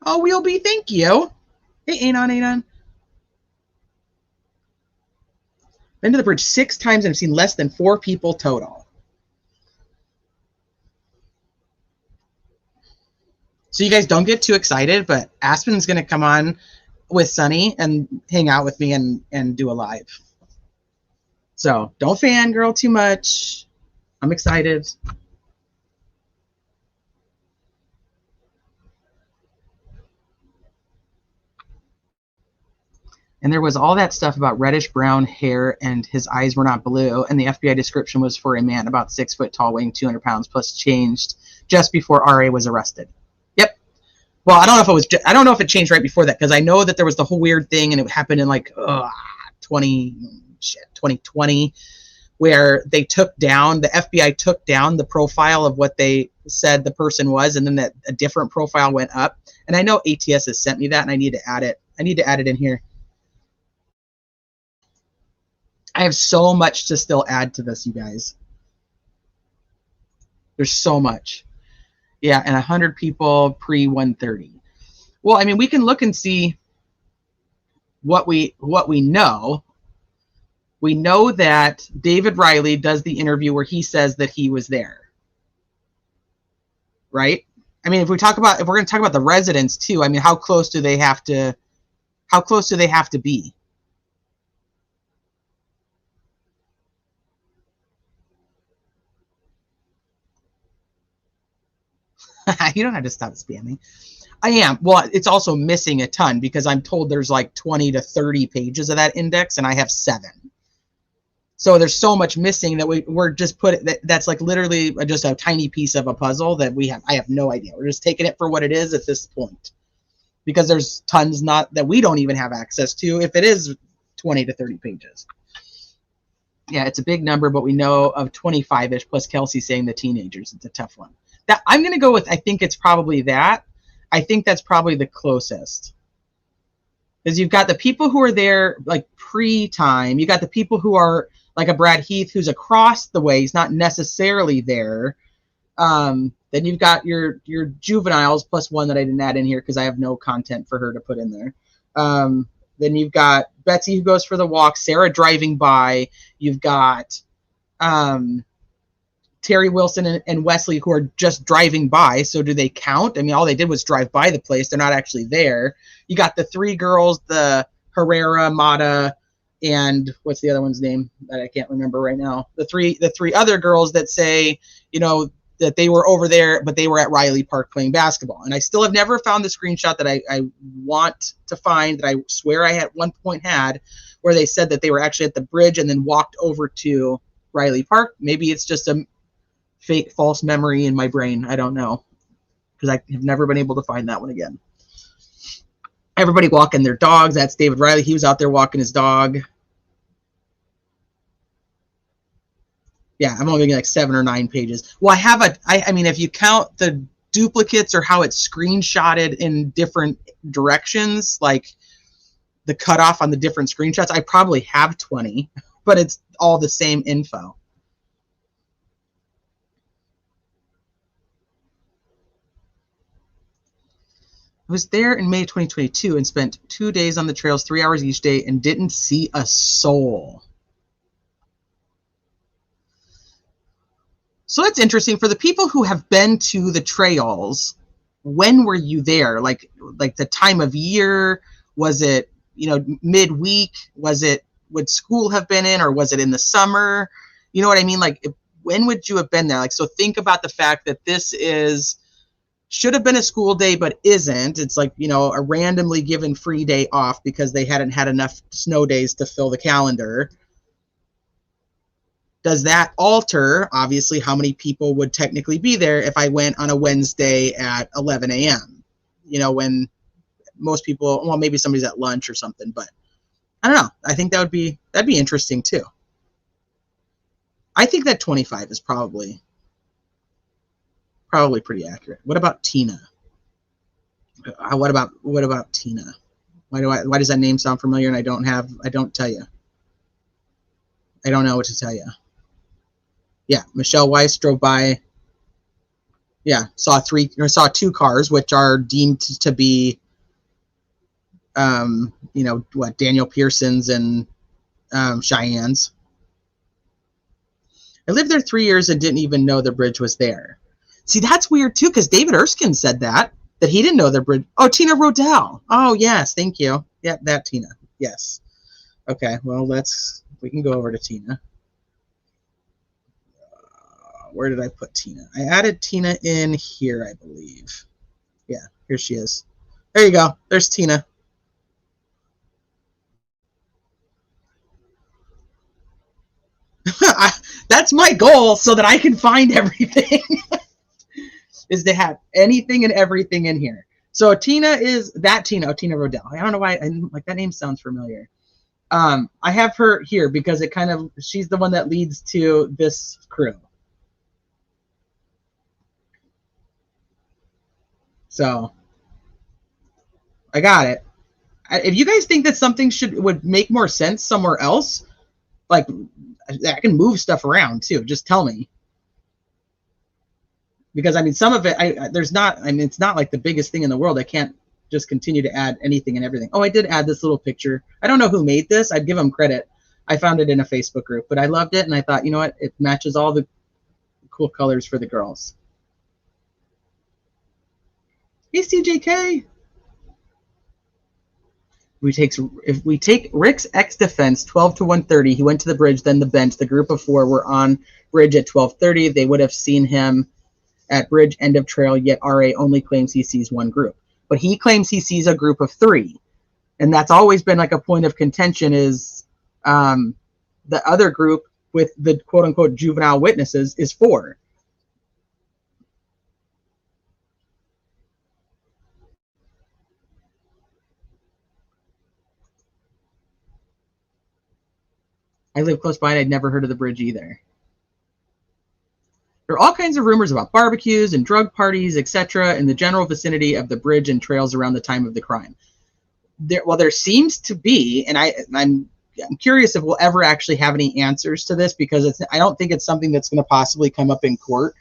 Oh, Wheelby, thank you. Hey, Anon. Been to the bridge 6 times and I've seen less than 4 people total. So you guys don't get too excited, but Aspen's going to come on with Sunny and hang out with me and do a live. So don't fangirl too much. I'm excited. And there was all that stuff about reddish brown hair and his eyes were not blue. And the FBI description was for a man about 6 foot tall, weighing 200 pounds, plus changed just before RA was arrested. Yep. Well, I don't know if it was. I don't know if it changed right before that, because I know that there was the whole weird thing, and it happened in like 2020, where they took down, the FBI took down the profile of what they said the person was, and then that a different profile went up. And I know ATS has sent me that, and I need to add it. I need to add it in here. I have so much to still add to this, you guys. There's so much. Yeah, and 100 people pre-130. Well, I mean, we can look and see what we know. We know that David Riley does the interview where he says that he was there. Right? I mean, if we're going to talk about the residents too, I mean, how close do they have to be? You don't have to stop spamming. I am. Well, it's also missing a ton because I'm told there's like 20 to 30 pages of that index, and I have 7. So there's so much missing that we're just that's like literally just a tiny piece of a puzzle that I have no idea. We're just taking it for what it is at this point, because there's tons that we don't even have access to if it is 20 to 30 pages. Yeah, it's a big number, but we know of 25-ish, plus Kelsey saying the teenagers. It's a tough one. That I'm going to go with, I think it's probably that. I think that's probably the closest. Because you've got the people who are there like pre-time. You got the people who are like a Brad Heath who's across the way. He's not necessarily there. Then you've got your juveniles plus one that I didn't add in here because I have no content for her to put in there. Then you've got Betsy who goes for the walk, Sarah driving by. You've got Terry Wilson and Wesley who are just driving by. So do they count? I mean, all they did was drive by the place. They're not actually there. You got the 3 girls, the Herrera, Mata, and what's the other one's name that I can't remember right now? The three other girls that say, you know, that they were over there, but they were at Riley Park playing basketball. And I still have never found the screenshot that I want to find, that I swear I at one point had, where they said that they were actually at the bridge and then walked over to Riley Park. Maybe it's just a fake false memory in my brain. I don't know, because I have never been able to find that one again. Everybody walking their dogs. That's David Riley. He was out there walking his dog. Yeah, I'm only getting like 7 or 9 pages. Well, I mean, if you count the duplicates or how it's screenshotted in different directions, like the cutoff on the different screenshots, I probably have 20, but it's all the same info. I was there in May 2022 and spent 2 days on the trails, 3 hours each day, and didn't see a soul. So that's interesting. For the people who have been to the trails, when were you there? Like the time of year? Was it, you know, midweek? Would school have been in, or was it in the summer? You know what I mean? Like, when would you have been there? Like, so think about the fact that this should have been a school day, but isn't. It's like, you know, a randomly given free day off because they hadn't had enough snow days to fill the calendar. Does that alter, obviously, how many people would technically be there if I went on a Wednesday at 11 a.m.? You know, when most people, well, maybe somebody's at lunch or something, but I don't know. I think that'd be interesting too. I think that 25 is probably pretty accurate. What about Tina? What about Tina? Why does that name sound familiar? And I don't tell you. I don't know what to tell you. Yeah, Michelle Weiss drove by. Yeah, saw 2 cars, which are deemed to be, you know, what, Daniel Pearson's and Cheyenne's. I lived there 3 years and didn't even know the bridge was there. See, that's weird too, because David Erskine said that he didn't know the bridge. Oh, Tina Rodell. Oh, yes, thank you. Yeah, that Tina. Yes. Okay, well, we can go over to Tina. Where did I put Tina? I added Tina in here, I believe. Yeah, here she is. There you go. There's Tina. That's my goal, so that I can find everything. Is to have anything and everything in here. So Tina is that Tina, Tina Rodell. I don't know why, like that name sounds familiar. I have her here because it kind of, she's the one that leads to this crew. So I got it. If you guys think that something would make more sense somewhere else, like I can move stuff around too. Just tell me. Because I mean, some of it, there's not. I mean, it's not like the biggest thing in the world. I can't just continue to add anything and everything. Oh, I did add this little picture. I don't know who made this. I'd give them credit. I found it in a Facebook group, but I loved it, and I thought, you know what? It matches all the cool colors for the girls. Hey, CJK. If we take Rick's ex-defense 12 to 1:30, he went to the bridge, then the bench. The group of 4 were on bridge at 12:30. They would have seen him at bridge end of trail, yet RA only claims he sees one group. But he claims he sees a group of 3. And that's always been like a point of contention is the other group with the quote-unquote juvenile witnesses is 4. I live close by and I'd never heard of the bridge either. There are all kinds of rumors about barbecues and drug parties, etc., in the general vicinity of the bridge and trails around the time of the crime. There seems to be, and I'm curious if we'll ever actually have any answers to this, because I don't think it's something that's going to possibly come up in court,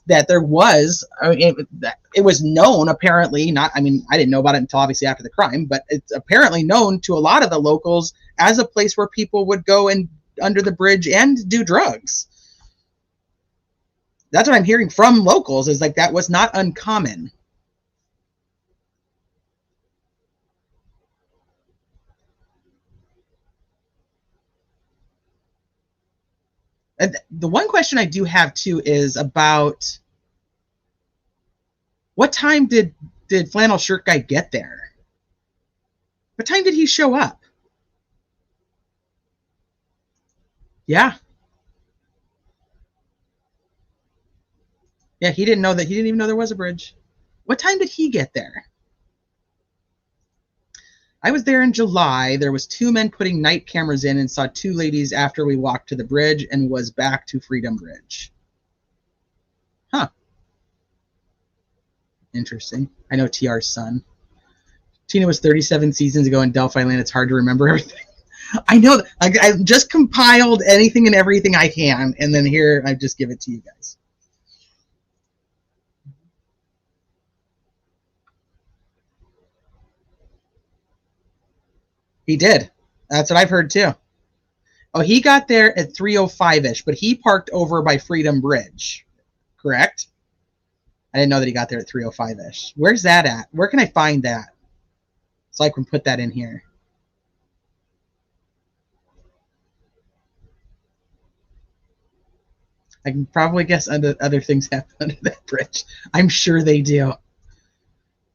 that there was, it was known apparently, not, I mean, I didn't know about it until obviously after the crime, but it's apparently known to a lot of the locals as a place where people would go and under the bridge and do drugs. That's what I'm hearing from locals, is like that was not uncommon. And the one question I do have too is about what time did Flannel Shirt Guy get there? What time did he show up? Yeah. Yeah, he didn't know that. He didn't even know there was a bridge. What time did he get there? I was there in July. There was 2 men putting night cameras in and saw 2 ladies after we walked to the bridge and was back to Freedom Bridge. Huh. Interesting. I know TR's son. Tina was 37 seasons ago in Delphi Land. It's hard to remember everything. I know that. I just compiled anything and everything I can, and then here I just give it to you guys. He did. That's what I've heard too. Oh, he got there at 3:05-ish, but he parked over by Freedom Bridge. Correct? I didn't know that he got there at 3:05-ish. Where's that at? Where can I find that? So I can put that in here. I can probably guess other things happen under that bridge. I'm sure they do.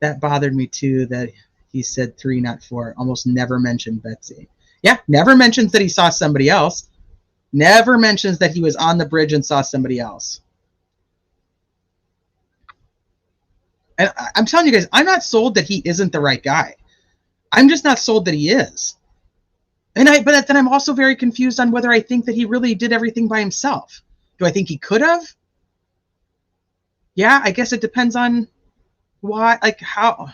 That bothered me too, that he said 3, not 4. Almost never mentioned Betsy. Yeah, never mentions that he saw somebody else. Never mentions that he was on the bridge and saw somebody else. And I'm telling you guys, I'm not sold that he isn't the right guy. I'm just not sold that he is. But then I'm also very confused on whether I think that he really did everything by himself. Do I think he could have? Yeah, I guess it depends on why, like how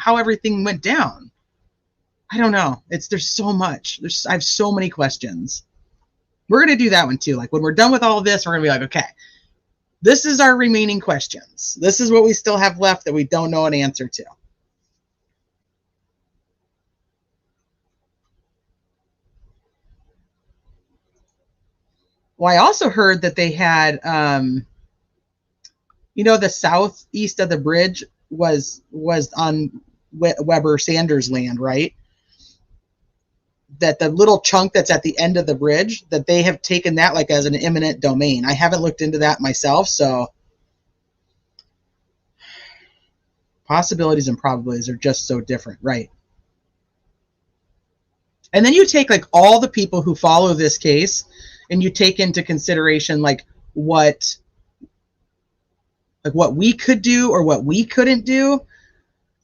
everything went down. I don't know. There's so much. I have so many questions. We're gonna do that one too. Like when we're done with all of this, we're gonna be like, okay, this is our remaining questions. This is what we still have left that we don't know an answer to. Well, I also heard that they had, the southeast of the bridge was on Weber Sanders land, right? That the little chunk that's at the end of the bridge, that they have taken that like as an eminent domain. I haven't looked into that myself, so possibilities and probabilities are just so different, right? And then you take like all the people who follow this case and you take into consideration like what we could do or what we couldn't do.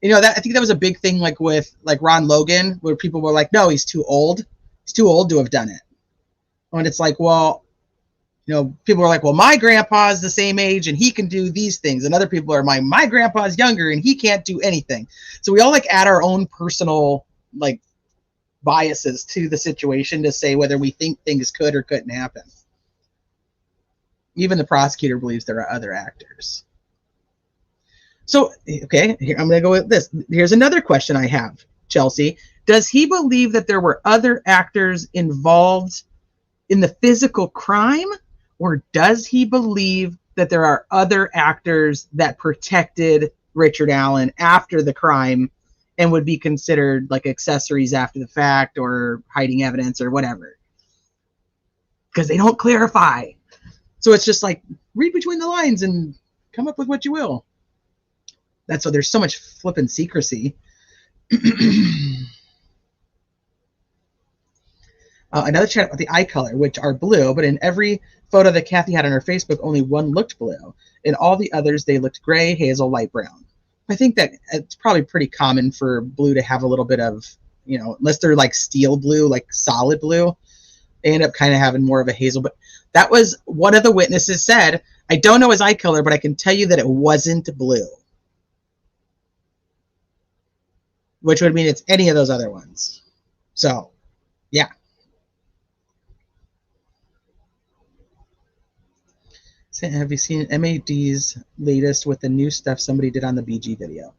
You know, that I think that was a big thing, like with like Ron Logan, where people were like, no, he's too old. He's too old to have done it. And it's like, well, you know, people are like, well, my grandpa's the same age and he can do these things. And other people are like, my grandpa's younger and he can't do anything. So we all like add our own personal like biases to the situation to say whether we think things could or couldn't happen. Even the prosecutor believes there are other actors. So, okay, here, I'm going to go with this. Here's another question I have, Chelsea. Does he believe that there were other actors involved in the physical crime, or does he believe that there are other actors that protected Richard Allen after the crime and would be considered like accessories after the fact or hiding evidence or whatever? Because they don't clarify. So it's just like, read between the lines and come up with what you will. That's why there's so much flippin' secrecy. Another chat about the eye color, which are blue, but in every photo that Kathy had on her Facebook, only one looked blue. In all the others, they looked gray, hazel, light brown. I think that it's probably pretty common for blue to have a little bit of, you know, unless they're like steel blue, like solid blue, they end up kind of having more of a hazel. But that was one of the witnesses said, I don't know his eye color, but I can tell you that it wasn't blue. Which would mean it's any of those other ones. So, yeah. Have you seen MAD's latest with the new stuff somebody did on the BG video?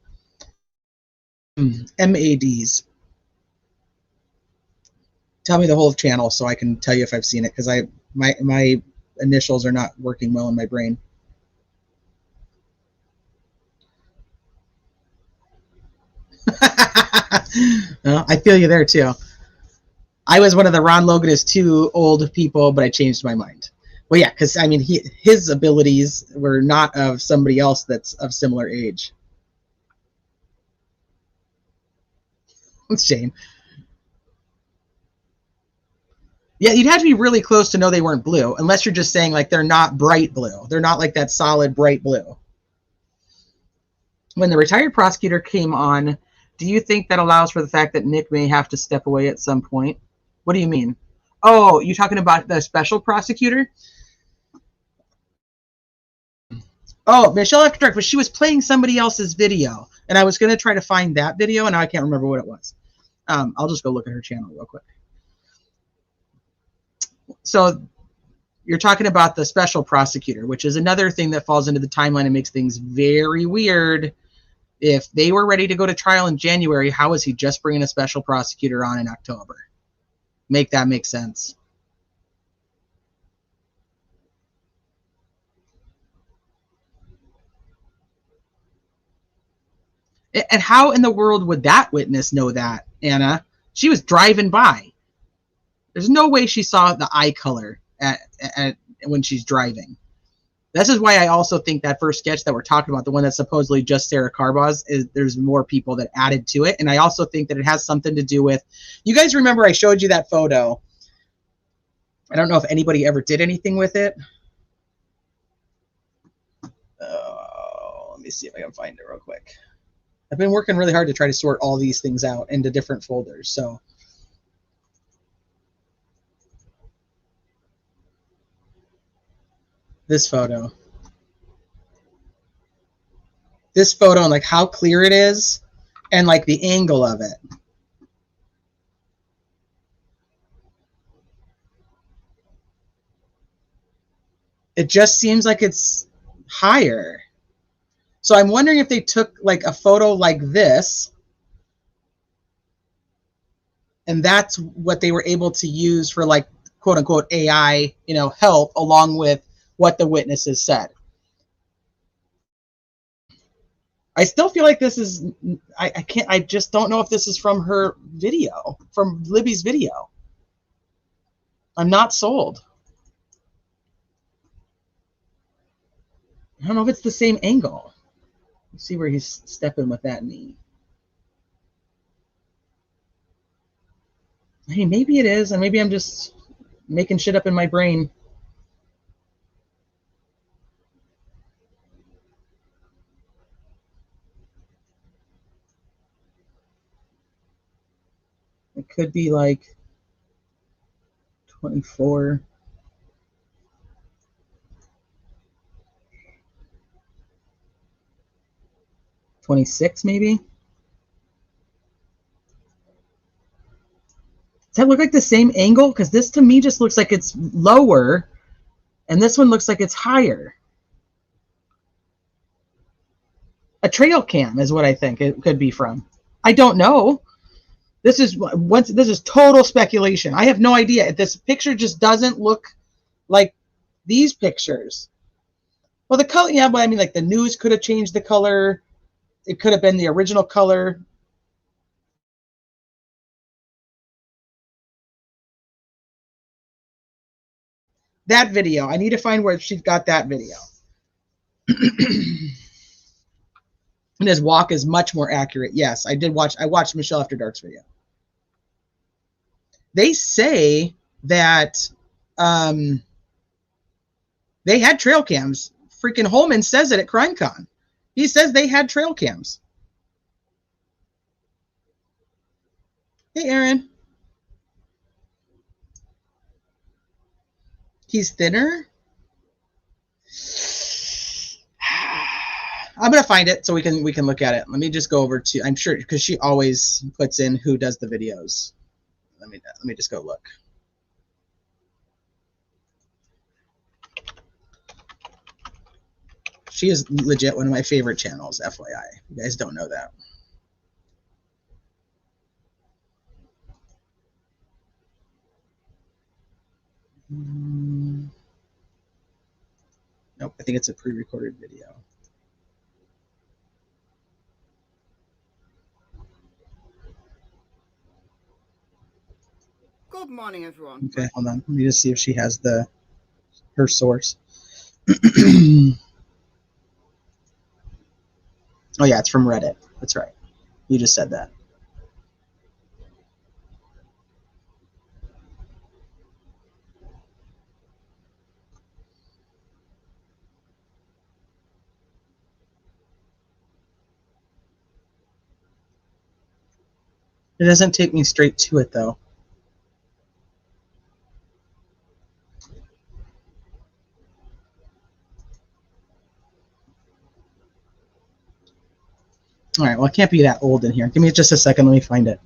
MAD's. Tell me the whole channel so I can tell you if I've seen it, because my initials are not working well in my brain. I feel you there too. I was one of the Ron Logan is too old people, but I changed my mind. Well, yeah, because I mean, his abilities were not of somebody else that's of similar age. It's a shame. Yeah, you'd have to be really close to know they weren't blue, unless you're just saying like they're not bright blue. They're not like that solid bright blue. When the retired prosecutor came on, do you think that allows for the fact that Nick may have to step away at some point? What do you mean? Oh, you're talking about the special prosecutor? Oh, Michelle After Dark, but she was playing somebody else's video, and I was going to try to find that video, and now I can't remember what it was. I'll just go look at her channel real quick. So you're talking about the special prosecutor, which is another thing that falls into the timeline and makes things very weird. If they were ready to go to trial in January, how is he just bringing a special prosecutor on in October? Make that make sense. And how in the world would that witness know that, Anna? She was driving by. There's no way she saw the eye color when she's driving. This is why I also think that first sketch that we're talking about, the one that's supposedly just Sarah Carbaugh's, is there's more people that added to it. And I also think that it has something to do with, you guys remember I showed you that photo. I don't know if anybody ever did anything with it. Let me see if I can find it real quick. I've been working really hard to try to sort all these things out into different folders. So this photo and like how clear it is and like the angle of it. It just seems like it's higher. So I'm wondering if they took like a photo like this, and that's what they were able to use for like quote unquote AI, you know, help along with what the witnesses said. I still feel like this is, I just don't know if this is from her video, from Libby's video. I'm not sold. I don't know if it's the same angle. Let's see where he's stepping with that knee. Hey, maybe it is, and maybe I'm just making shit up in my brain. It could be like 24. 26 maybe. Does that look like the same angle? Because this to me just looks like it's lower, and this one looks like it's higher. A trail cam is what I think it could be from. I don't know. This is total speculation. I have no idea. This picture just doesn't look like these pictures. Well, the color, yeah, but I mean, like the news could have changed the color. It could have been the original color. That video. I need to find where she's got that video. And his walk is much more accurate. Yes, I watched Michelle After Dark's video. They say that they had trail cams. Freaking Holman says it at CrimeCon. He says they had trail cams. Hey, Aaron. He's thinner. I'm gonna find it so we can look at it. Let me just go over to. I'm sure because she always puts in who does the videos. Let me just go look. She is legit one of my favorite channels, FYI. You guys don't know that. Nope, I think it's a pre-recorded video. Good morning, everyone. Okay, hold on. Let me just see if she has her source. Oh yeah, it's from Reddit. That's right. You just said that. It doesn't take me straight to it though. All right, well, it can't be that old in here. Give me just a second. Let me find it.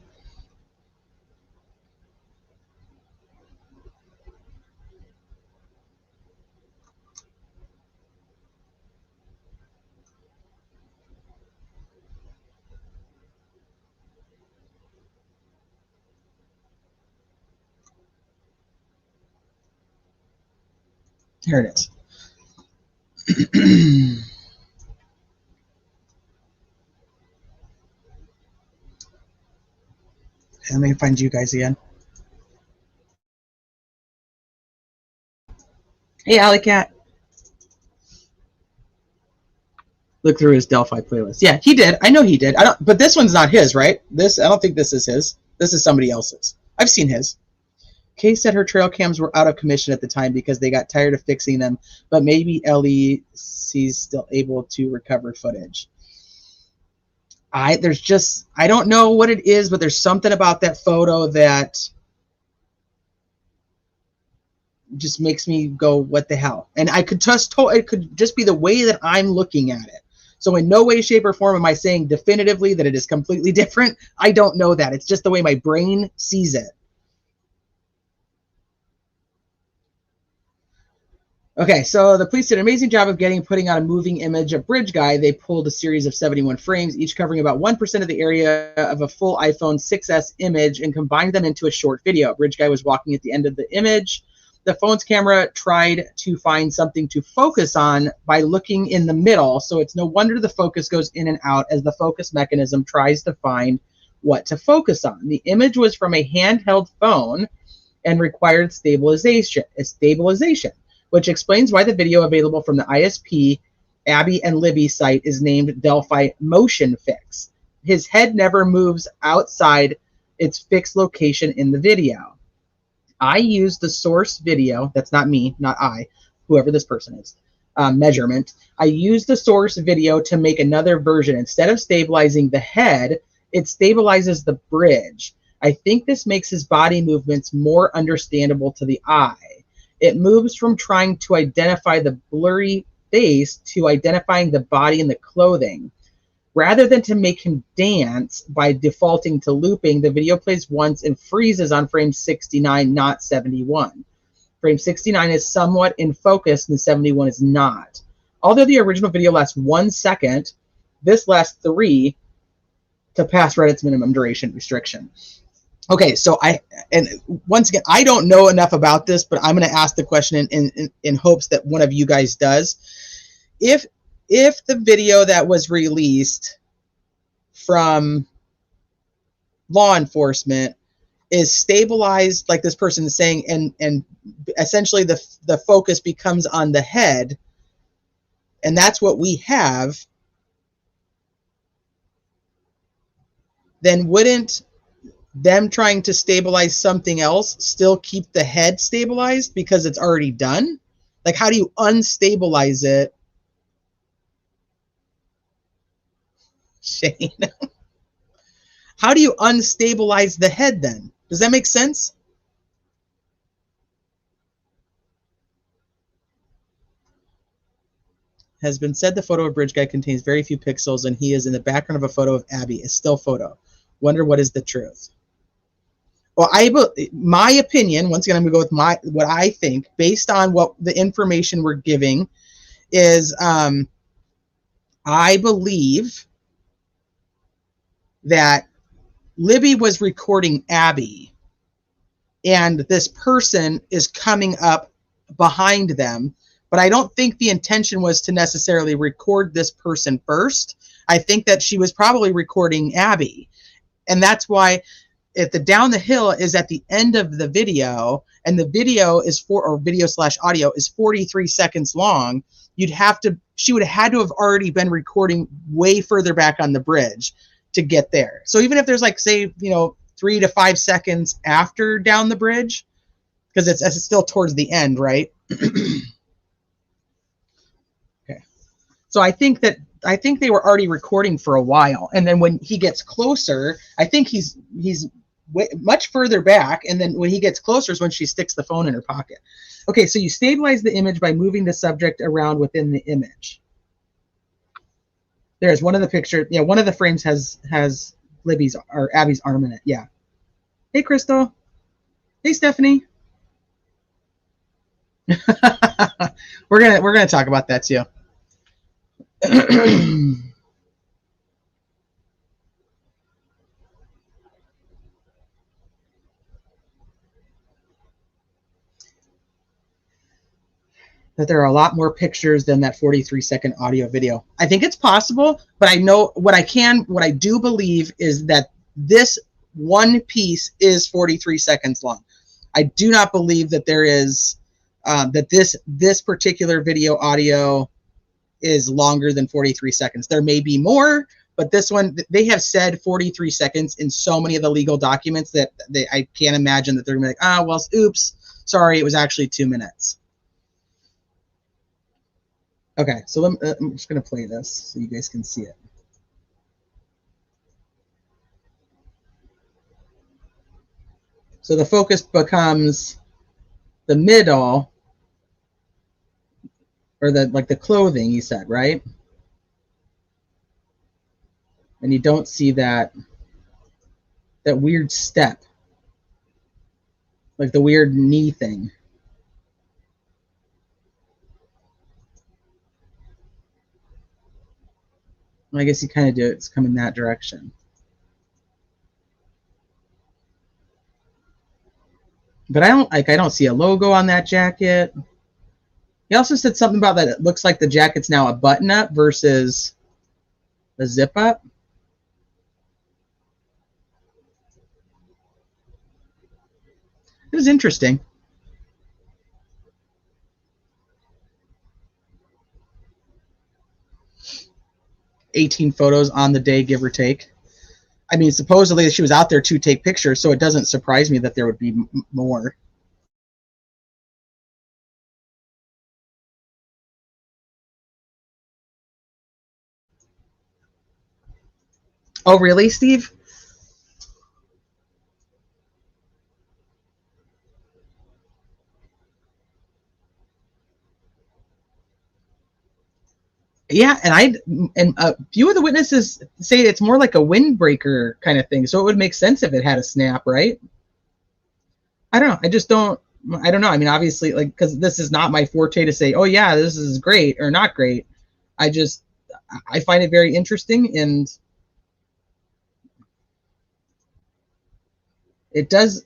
Here it is. Let me find you guys again. Hey, Alley Cat. Look through his Delphi playlist. Yeah, he did. I know he did. But this one's not his, right? I don't think this is his. This is somebody else's. I've seen his. Kay said her trail cams were out of commission at the time because they got tired of fixing them, but maybe LEC's still able to recover footage. I don't know what it is, but there's something about that photo that just makes me go, what the hell? And it could just be the way that I'm looking at it. So in no way, shape, or form am I saying definitively that it is completely different. I don't know that. It's just the way my brain sees it. Okay, so the police did an amazing job of putting out a moving image of Bridge Guy. They pulled a series of 71 frames, each covering about 1% of the area of a full iPhone 6S image, and combined them into a short video. Bridge Guy was walking at the end of the image. The phone's camera tried to find something to focus on by looking in the middle, so it's no wonder the focus goes in and out as the focus mechanism tries to find what to focus on. The image was from a handheld phone and required stabilization, which explains why the video available from the ISP, Abby and Libby site is named Delphi Motion Fix. His head never moves outside its fixed location in the video. I used the source video, that's not me, not I, whoever this person is, measurement. I used the source video to make another version. Instead of stabilizing the head, it stabilizes the bridge. I think this makes his body movements more understandable to the eye. It moves from trying to identify the blurry face to identifying the body and the clothing. Rather than to make him dance by defaulting to looping, the video plays once and freezes on frame 69, not 71. Frame 69 is somewhat in focus and 71 is not. Although the original video lasts 1 second, this lasts 3 to pass Reddit's minimum duration restriction. Okay, so once again, I don't know enough about this, but I'm going to ask the question in hopes that one of you guys does. If the video that was released from law enforcement is stabilized, like this person is saying, and essentially the focus becomes on the head, and that's what we have, then wouldn't them trying to stabilize something else still keep the head stabilized because it's already done? Like, how do you unstabilize it? Shane. How do you unstabilize the head then? Does that make sense? Has been said the photo of Bridge Guy contains very few pixels and he is in the background of a photo of Abby, a still photo. Wonder what is the truth. Well, my opinion, once again, I'm going to go with what I think, based on what the information we're giving, is I believe that Libby was recording Abby, and this person is coming up behind them, but I don't think the intention was to necessarily record this person first. I think that she was probably recording Abby, and that's why if the down the hill is at the end of the video, and the video is video/audio is 43 seconds long, she would have had to have already been recording way further back on the bridge to get there. So even if there's like, say, 3 to 5 seconds after down the bridge, because it's still towards the end, right? Okay. So I think they were already recording for a while, and then when he gets closer, I think he's much further back, and then when he gets closer is when she sticks the phone in her pocket. Okay, so you stabilize the image by moving the subject around within the image. There's one of the pictures. Yeah, one of the frames has Libby's or Abby's arm in it. Yeah. Hey, Crystal. Hey, Stephanie. we're gonna talk about that too. That there are a lot more pictures than that 43-second audio video. I think it's possible, but I know what I do believe is that this one piece is 43 seconds long. I do not believe that there is that this particular video audio is longer than 43 seconds. There may be more, but this one, they have said 43 seconds in so many of the legal documents that I can't imagine that they're gonna be like, well, oops, sorry, it was actually 2 minutes. Okay, so I'm just going to play this so you guys can see it. So the focus becomes the middle, or the clothing, you said, right? And you don't see that weird step, like the weird knee thing. I guess you kind of do it. It's coming that direction. But I don't see a logo on that jacket. He also said something about that. It looks like the jacket's now a button up versus a zip up. It was interesting. $18 photos on the day, give or take. I mean, supposedly she was out there to take pictures, so it doesn't surprise me that there would be more. Oh, really, Steve? Yeah, and a few of the witnesses say it's more like a windbreaker kind of thing. So it would make sense if it had a snap, right? I don't know. I don't know. I mean, obviously, like, because this is not my forte to say, oh yeah, this is great or not great. I find it very interesting, and it does.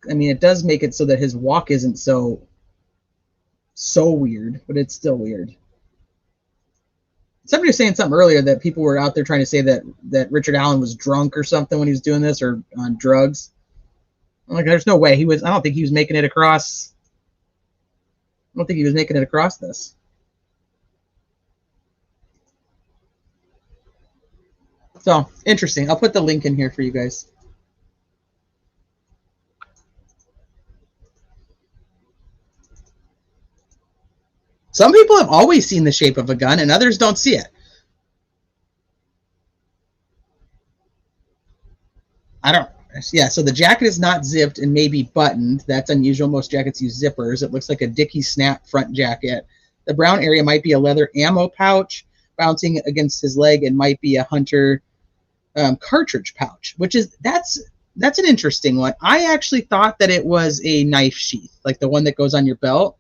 I mean, it does make it so that his walk isn't so weird, but it's still weird. Somebody was saying something earlier that people were out there trying to say that Richard Allen was drunk or something when he was doing this, or on drugs. I'm like, there's no way he was. I don't think he was making it across. I don't think he was making it across this. So interesting. I'll put the link in here for you guys. Some people have always seen the shape of a gun, and others don't see it. I don't. Yeah, so the jacket is not zipped and maybe buttoned. That's unusual. Most jackets use zippers. It looks like a Dickie snap front jacket. The brown area might be a leather ammo pouch bouncing against his leg, and might be a hunter cartridge pouch, which is that's an interesting one. I actually thought that it was a knife sheath, like the one that goes on your belt.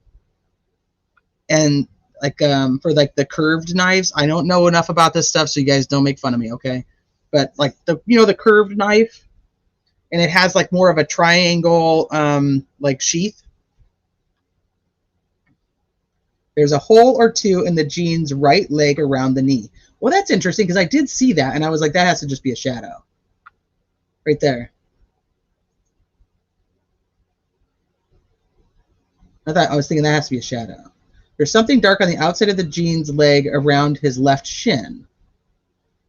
And like for like the curved knives, I don't know enough about this stuff, so you guys don't make fun of me, okay? But like the curved knife, and it has like more of a triangle like sheath. There's a hole or two in the jean's right leg around the knee. Well, that's interesting because I did see that, and I was like, that has to just be a shadow. Right there. I was thinking that has to be a shadow. There's something dark on the outside of the jean's leg around his left shin.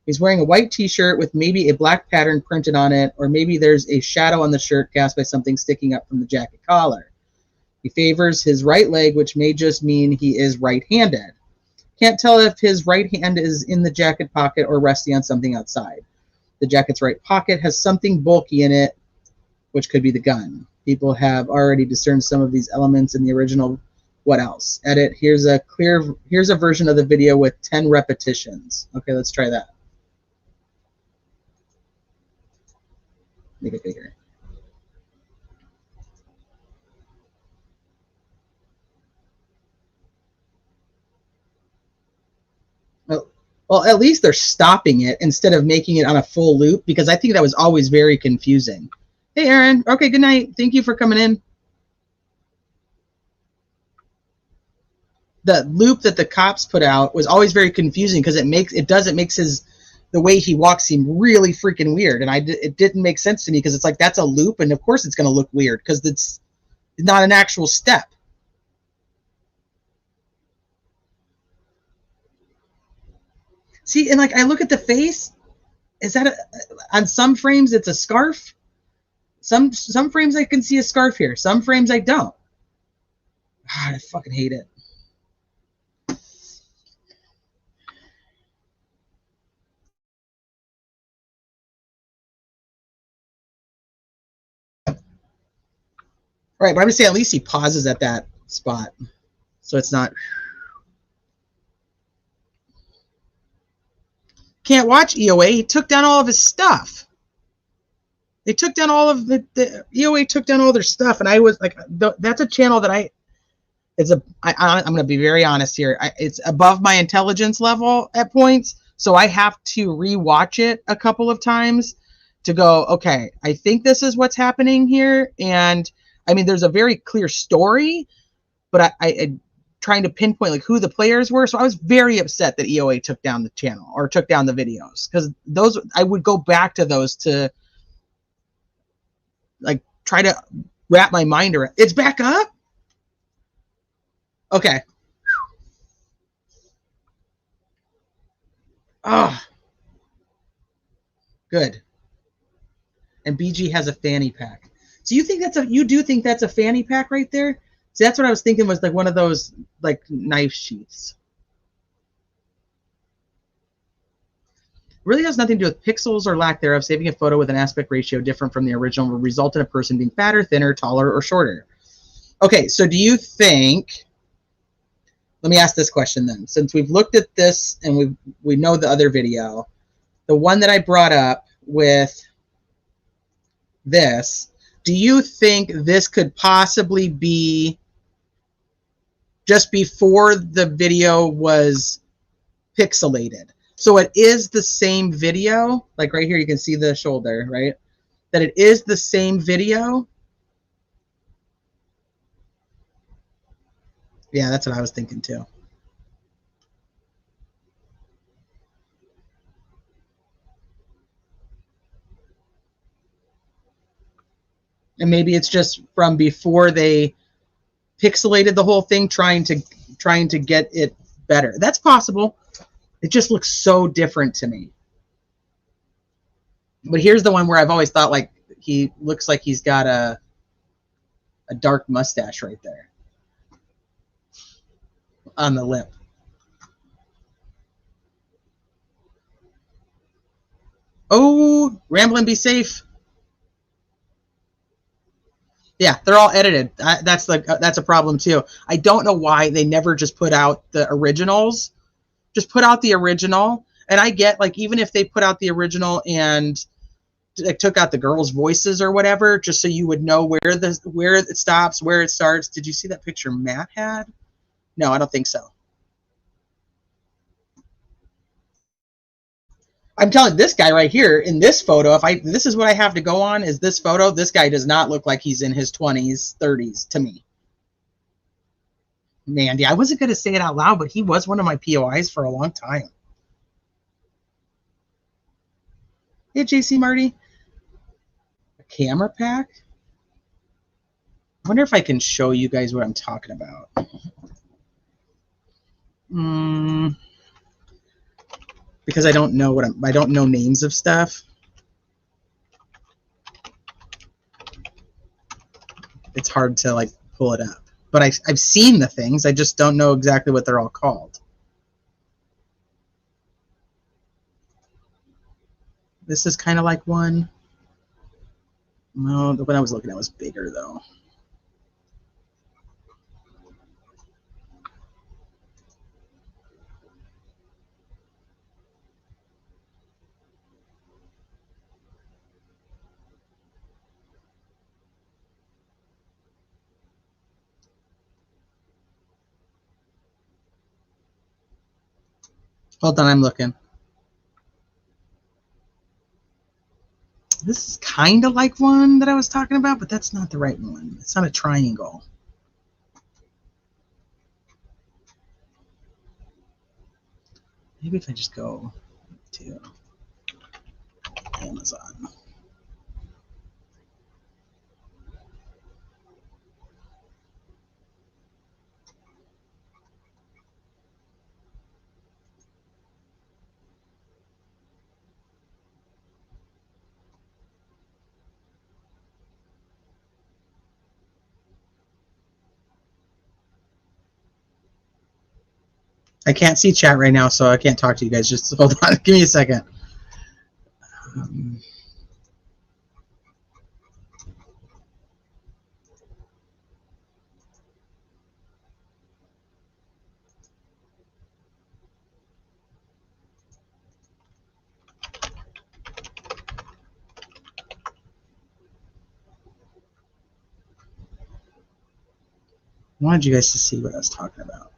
He's wearing a white t-shirt with maybe a black pattern printed on it, or maybe there's a shadow on the shirt cast by something sticking up from the jacket collar. He favors his right leg, which may just mean he is right-handed. Can't tell if his right hand is in the jacket pocket or resting on something outside. The jacket's right pocket has something bulky in it, which could be the gun. People have already discerned some of these elements in the original. What else? Edit. Here's a version of the video with 10 repetitions. Okay, let's try that. Make it bigger. Well, at least they're stopping it instead of making it on a full loop, because I think that was always very confusing. Hey, Aaron. Okay, good night. Thank you for coming in. The loop that the cops put out was always very confusing because it makes the way he walks seem really freaking weird, and it didn't make sense to me because it's like that's a loop, and of course it's going to look weird because it's not an actual step. See, and like I look at the face, is that on some frames it's a scarf? Some frames I can see a scarf here. Some frames I don't. God, I fucking hate it. Right, but I'm just saying at least he pauses at that spot, so it's not. Can't watch EOA. He took down all of his stuff. They took down all of the EOA took down all their stuff, and I was like, that's a channel that I'm going to be very honest here. It's above my intelligence level at points, so I have to rewatch it a couple of times to go, okay, I think this is what's happening here, and I mean, there's a very clear story, but I trying to pinpoint like who the players were. So I was very upset that EOA took down the channel or took down the videos, because those I would go back to those to like try to wrap my mind around. It's back up. Okay. Oh, good. And BG has a fanny pack. So you do think that's a fanny pack right there? See, that's what I was thinking was like one of those like knife sheaths. Really has nothing to do with pixels or lack thereof. Saving a photo with an aspect ratio different from the original will result in a person being fatter, thinner, taller, or shorter. Okay, so do you think Let me ask this question then. Since we've looked at this and we know the other video, the one that I brought up with this, do you think this could possibly be just before the video was pixelated? So it is the same video, like right here you can see the shoulder, right? That it is the same video. Yeah, that's what I was thinking too. And maybe it's just from before they pixelated the whole thing, trying to get it better. That's possible. It just looks so different to me. But here's the one where I've always thought like he looks like he's got a dark mustache right there on the lip. Oh, Ramblin', be safe. Yeah, they're all edited. That's a problem too. I don't know why they never just put out the originals. Just put out the original. And I get like even if they put out the original and like took out the girls' voices or whatever, just so you would know where it stops, where it starts. Did you see that picture Matt had? No, I don't think so. I'm telling this guy right here in this photo, this is what I have to go on is this photo. This guy does not look like he's in his 20s, 30s to me. Mandy, I wasn't going to say it out loud, but he was one of my POIs for a long time. Hey, JC Marty. A camera pack? I wonder if I can show you guys what I'm talking about. Because I don't know I don't know names of stuff. It's hard to like pull it up. But I've seen the things. I just don't know exactly what they're all called. This is kind of like one. No, the one I was looking at was bigger though. Hold on, I'm looking. This is kind of like one that I was talking about, but that's not the right one. It's not a triangle. Maybe if I just go to Amazon. I can't see chat right now, so I can't talk to you guys. Just hold on. Give me a second. I wanted you guys to see what I was talking about.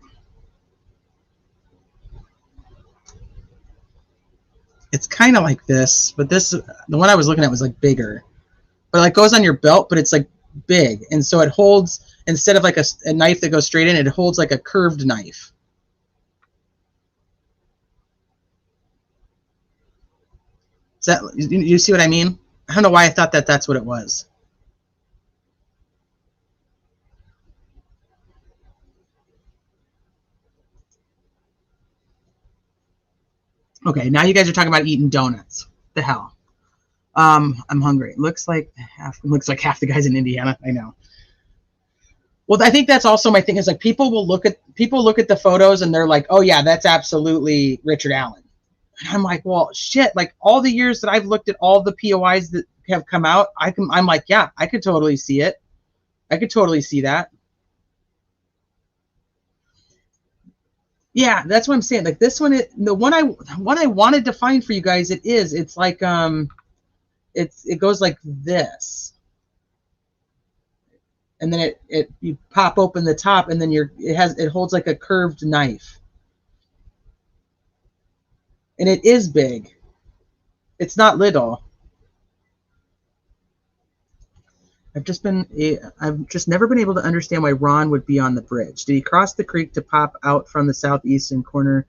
It's kind of like this, but the one I was looking at was like bigger. But like goes on your belt, but it's like big. And so it holds, instead of like a knife that goes straight in, it holds like a curved knife. Is that, you see what I mean? I don't know why I thought that's what it was. Okay, now you guys are talking about eating donuts. The hell. I'm hungry. Looks like half the guys in Indiana. I know. Well, I think that's also my thing is like people look at the photos and they're like, oh yeah, that's absolutely Richard Allen. And I'm like, well, shit. Like all the years that I've looked at all the POIs that have come out, I'm like, yeah, I could totally see it. I could totally see that. Yeah, that's what I'm saying. Like this one, the one I wanted to find for you guys, it's like it goes like this, and then you pop open the top, and then it holds like a curved knife, and it is big. It's not little. I've just never been able to understand why Ron would be on the bridge. Did he cross the creek to pop out from the southeastern corner?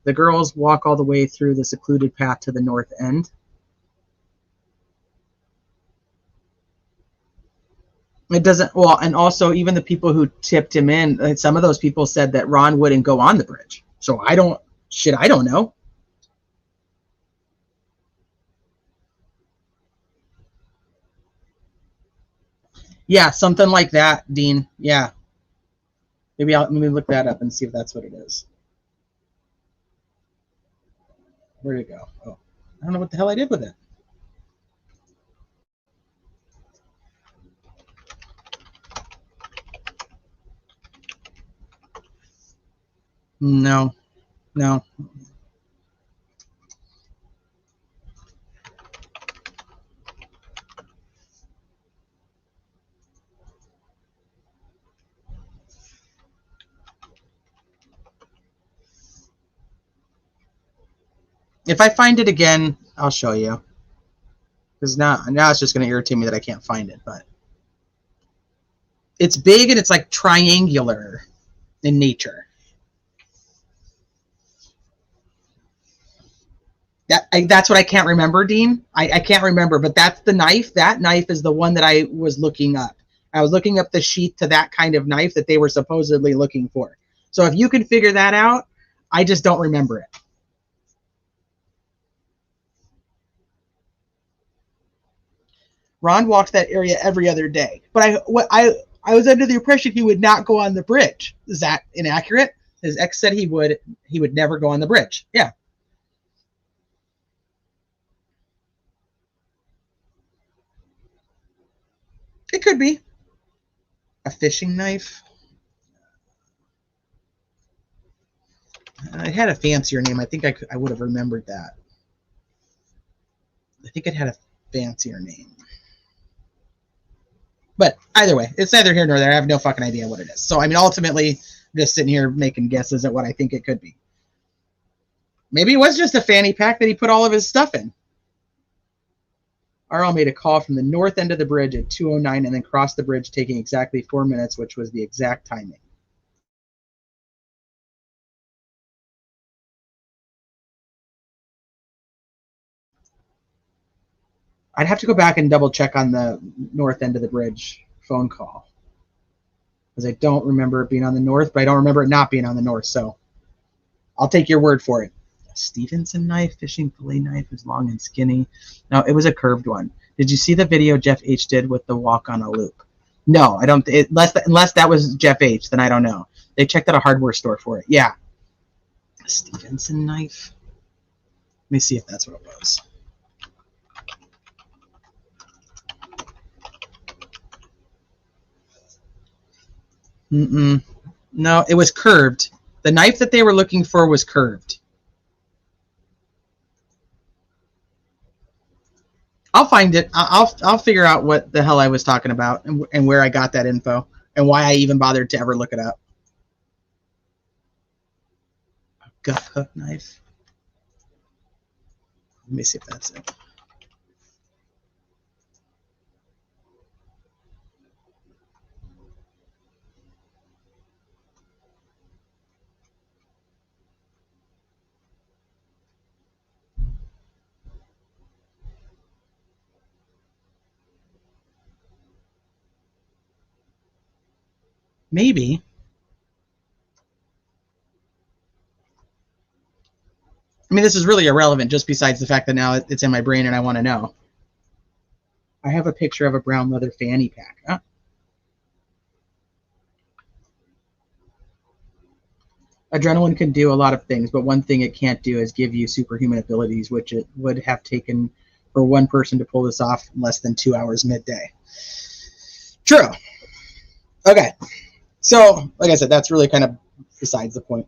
The girls walk all the way through the secluded path to the north end. It doesn't, well, and also even the people who tipped him in, some of those people said that Ron wouldn't go on the bridge. So I don't know. Yeah, something like that, Dean. Yeah. Let me look that up and see if that's what it is. Where'd it go? Oh, I don't know what the hell I did with it. No. If I find it again, I'll show you. Because now it's just going to irritate me that I can't find it. But it's big and it's like triangular in nature. That's what I can't remember, Dean. I can't remember, but that's the knife. That knife is the one that I was looking up. I was looking up the sheath to that kind of knife that they were supposedly looking for. So if you can figure that out, I just don't remember it. Ron walks that area every other day, but I was under the impression he would not go on the bridge. Is that inaccurate? His ex said he would never go on the bridge. Yeah. It could be a fishing knife. It had a fancier name. I think I would have remembered that. I think it had a fancier name. But either way, it's neither here nor there. I have no fucking idea what it is. So, I mean, ultimately, I'm just sitting here making guesses at what I think it could be. Maybe it was just a fanny pack that he put all of his stuff in. RL made a call from the north end of the bridge at 2:09 and then crossed the bridge, taking exactly 4 minutes, which was the exact timing. I'd have to go back and double check on the north end of the bridge phone call, because I don't remember it being on the north, but I don't remember it not being on the north. So I'll take your word for it. A Stevenson knife, fishing fillet knife, is long and skinny. No, it was a curved one. Did you see the video Jeff H did with the walk on a loop? No, I don't. Unless that was Jeff H, then I don't know. They checked out a hardware store for it. Yeah. A Stevenson knife. Let me see if that's what it was. No, it was curved. The knife that they were looking for was curved. I'll find it. I'll figure out what the hell I was talking about and where I got that info and why I even bothered to ever look it up. A gut hook knife. Let me see if that's it. Maybe. I mean, this is really irrelevant, just besides the fact that now it's in my brain and I want to know. I have a picture of a brown leather fanny pack. Huh? Adrenaline can do a lot of things, but one thing it can't do is give you superhuman abilities, which it would have taken for one person to pull this off in less than 2 hours midday. True. Okay. So, like I said, that's really kind of besides the point.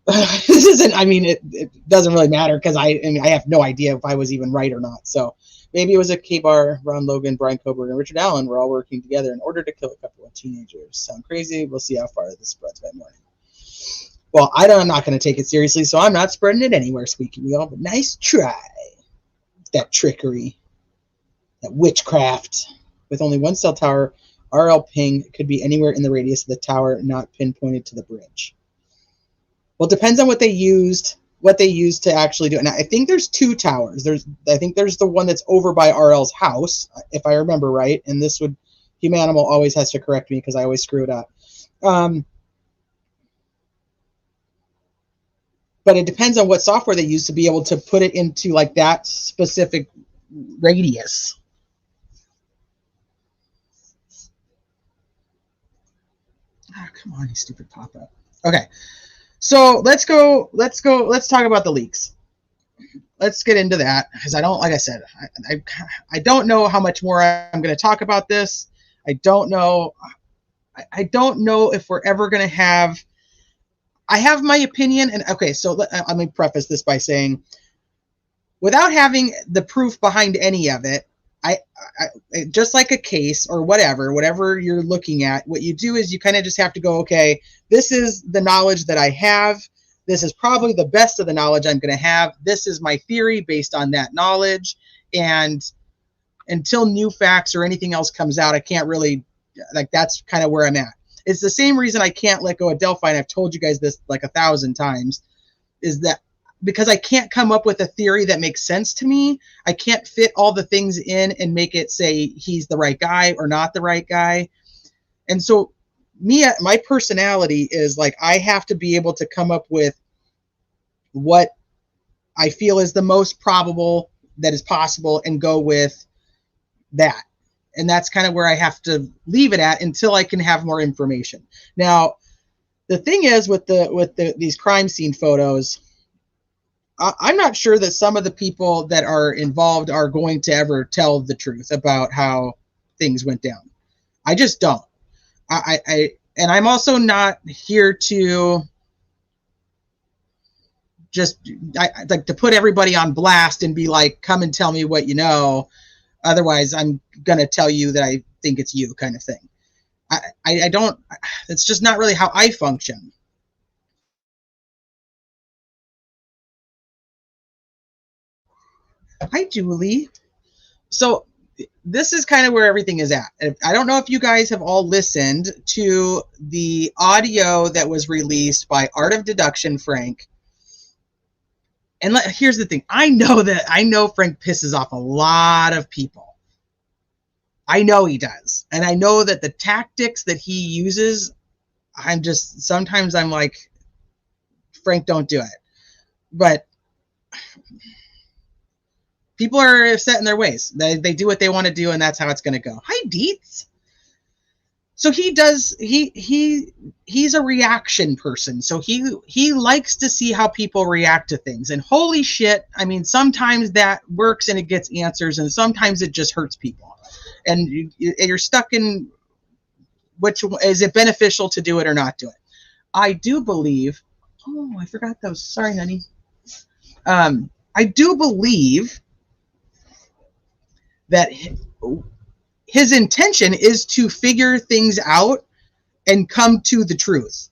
This isn't, I mean, it doesn't really matter because I mean, I have no idea if I was even right or not. So maybe it was a K-Bar, Ron Logan, Brian Coburn, and Richard Allen were all working together in order to kill a couple of teenagers. Sound crazy? We'll see how far this spreads by morning. Well, I'm not going to take it seriously, so I'm not spreading it anywhere, Squeaky Wheel, but nice try. That trickery, that witchcraft. With only one cell tower, RL ping could be anywhere in the radius of the tower, not pinpointed to the bridge. Well, it depends on what they used to actually do it. Now, I think there's 2 towers. I think there's the one that's over by RL's house, if I remember right. And this would, Humanimal always has to correct me because I always screw it up. But it depends on what software they use to be able to put it into like that specific radius. Oh, come on, you stupid pop-up. Okay. So let's talk about the leaks. Let's get into that because I don't, like I said, I don't know how much more I'm going to talk about this. I don't know if we're ever going to have. I have my opinion, and okay, so let me preface this by saying, without having the proof behind any of it, I just like a case or whatever you're looking at, what you do is you kind of just have to go, okay, this is the knowledge that I have. This is probably the best of the knowledge I'm going to have. This is my theory based on that knowledge. And until new facts or anything else comes out, I can't really, like, that's kind of where I'm at. It's the same reason I can't let go of Delphi, and I've told you guys this like 1,000 times, is that because I can't come up with a theory that makes sense to me. I can't fit all the things in and make it say he's the right guy or not the right guy. And so my personality is like, I have to be able to come up with what I feel is the most probable that is possible and go with that. And that's kind of where I have to leave it at until I can have more information. Now, the thing is with these crime scene photos, I'm not sure that some of the people that are involved are going to ever tell the truth about how things went down. I just don't. And I'm also not here to just like to put everybody on blast and be like, come and tell me what you know. Otherwise, I'm going to tell you that I think it's you, kind of thing. I don't, it's just not really how I function. Hi, Julie. So this is kind of where everything is at. I don't know if you guys have all listened to the audio that was released by Art of Deduction, Frank. And here's the thing. I know Frank pisses off a lot of people. I know he does. And I know that the tactics that he uses, sometimes I'm like, Frank, don't do it. But people are set in their ways. They do what they want to do, and that's how it's going to go. Hi, Deets. So he's a reaction person. So he likes to see how people react to things. And holy shit, I mean, sometimes that works and it gets answers, and sometimes it just hurts people. And you're stuck in which is it beneficial to do it or not do it. I do believe. Oh, I forgot those. Sorry, honey. I do believe that his intention is to figure things out and come to the truth.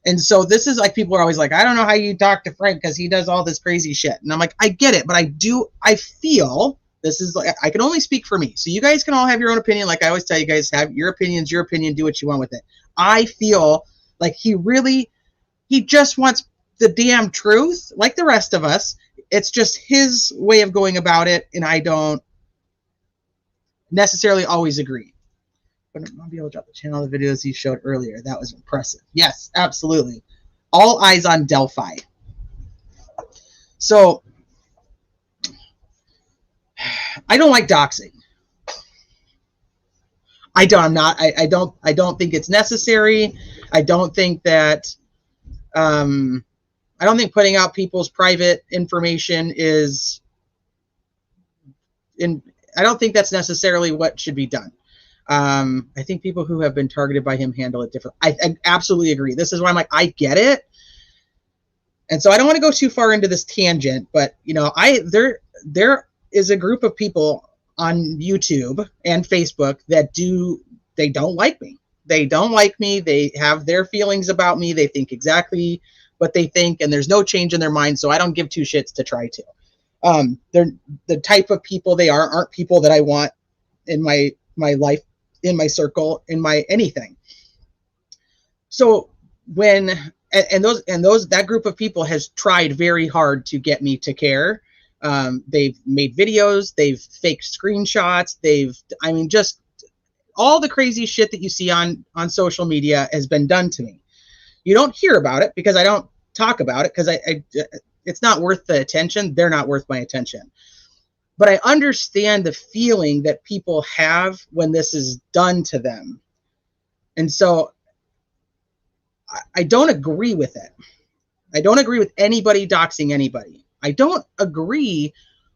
And so this is like, people are always like, I don't know how you talk to Frank because he does all this crazy shit. And I'm like, I get it, but I feel this is like, I can only speak for me. So you guys can all have your own opinion. Like I always tell you guys, have your opinion, do what you want with it. I feel like he just wants the damn truth like the rest of us. It's just his way of going about it. And I don't necessarily always agree. But I'll be able to drop the channel of the videos he showed earlier. That was impressive. Yes, absolutely. All eyes on Delphi. So I don't like doxing. I don't think it's necessary. I don't think that I don't think putting out people's private information I don't think that's necessarily what should be done. I think people who have been targeted by him handle it differently. I absolutely agree. This is why I'm like, I get it. And so I don't want to go too far into this tangent, but you know, there is a group of people on YouTube and Facebook that they don't like me. They don't like me. They have their feelings about me. They think exactly what they think, and there's no change in their mind. So I don't give two shits to try to. They're the type of people they aren't people that I want in my life, in my circle, in my anything. So when that group of people has tried very hard to get me to care. They've made videos, they've faked screenshots, just all the crazy shit that you see on social media has been done to me. You don't hear about it because I don't talk about it, because it's not worth the attention. They're not worth my attention. But I understand the feeling that people have when this is done to them. And so I don't agree with it. I don't agree with anybody doxing anybody. I don't agree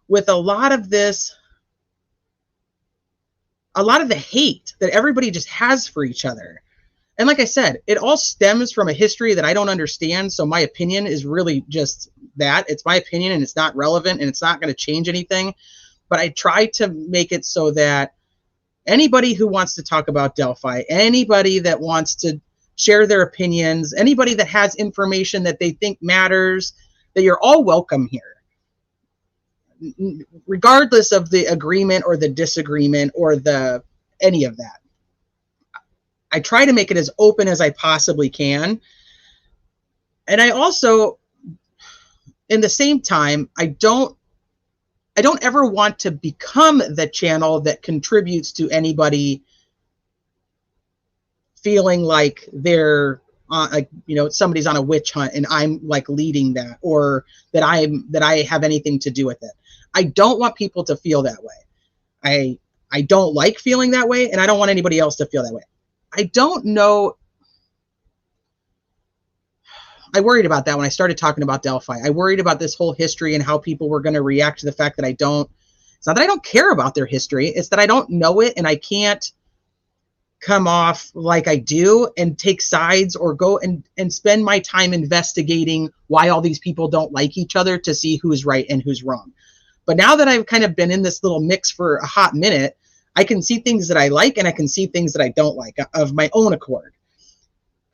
with a lot of the hate that everybody just has for each other. And like I said, it all stems from a history that I don't understand. So my opinion is really just that. It's my opinion, and it's not relevant, and it's not going to change anything. But I try to make it so that anybody who wants to talk about Delphi, anybody that wants to share their opinions, anybody that has information that they think matters, that you're all welcome here, regardless of the agreement or the disagreement or any of that. I try to make it as open as I possibly can. And I also, in the same time, I don't ever want to become the channel that contributes to anybody feeling like they're somebody's on a witch hunt and I'm like leading that, or that I have anything to do with it. I don't want people to feel that way. I don't like feeling that way, and I don't want anybody else to feel that way. I don't know. I worried about that when I started talking about Delphi. I worried about this whole history and how people were going to react to the fact that it's not that I don't care about their history. It's that I don't know it, and I can't come off like I do and take sides or go and spend my time investigating why all these people don't like each other to see who's right and who's wrong. But now that I've kind of been in this little mix for a hot minute, I can see things that I like and I can see things that I don't like of my own accord.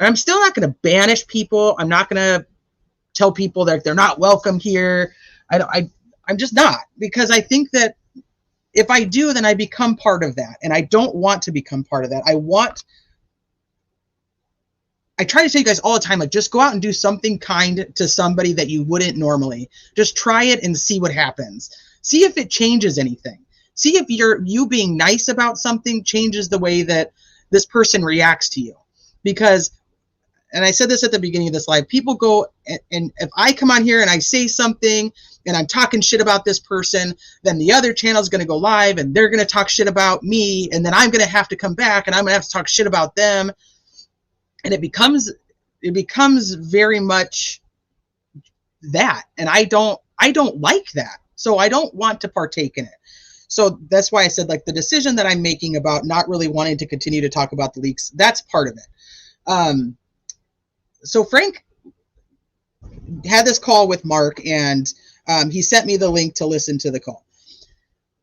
And I'm still not going to banish people. I'm not going to tell people that they're not welcome here. I'm just not, because I think that if I do, then I become part of that. And I don't want to become part of that. I try to tell you guys all the time, like, just go out and do something kind to somebody that you wouldn't normally. Just try it and see what happens. See if it changes anything. See if you being nice about something changes the way that this person reacts to you. Because, and I said this at the beginning of this live, people go, and if I come on here and I say something and I'm talking shit about this person, then the other channel is going to go live and they're going to talk shit about me, and then I'm going to have to come back and I'm going to have to talk shit about them. And it becomes very much that. And I don't like that. So I don't want to partake in it. So that's why I said, like, the decision that I'm making about not really wanting to continue to talk about the leaks, that's part of it. So Frank had this call with Mark, and he sent me the link to listen to the call.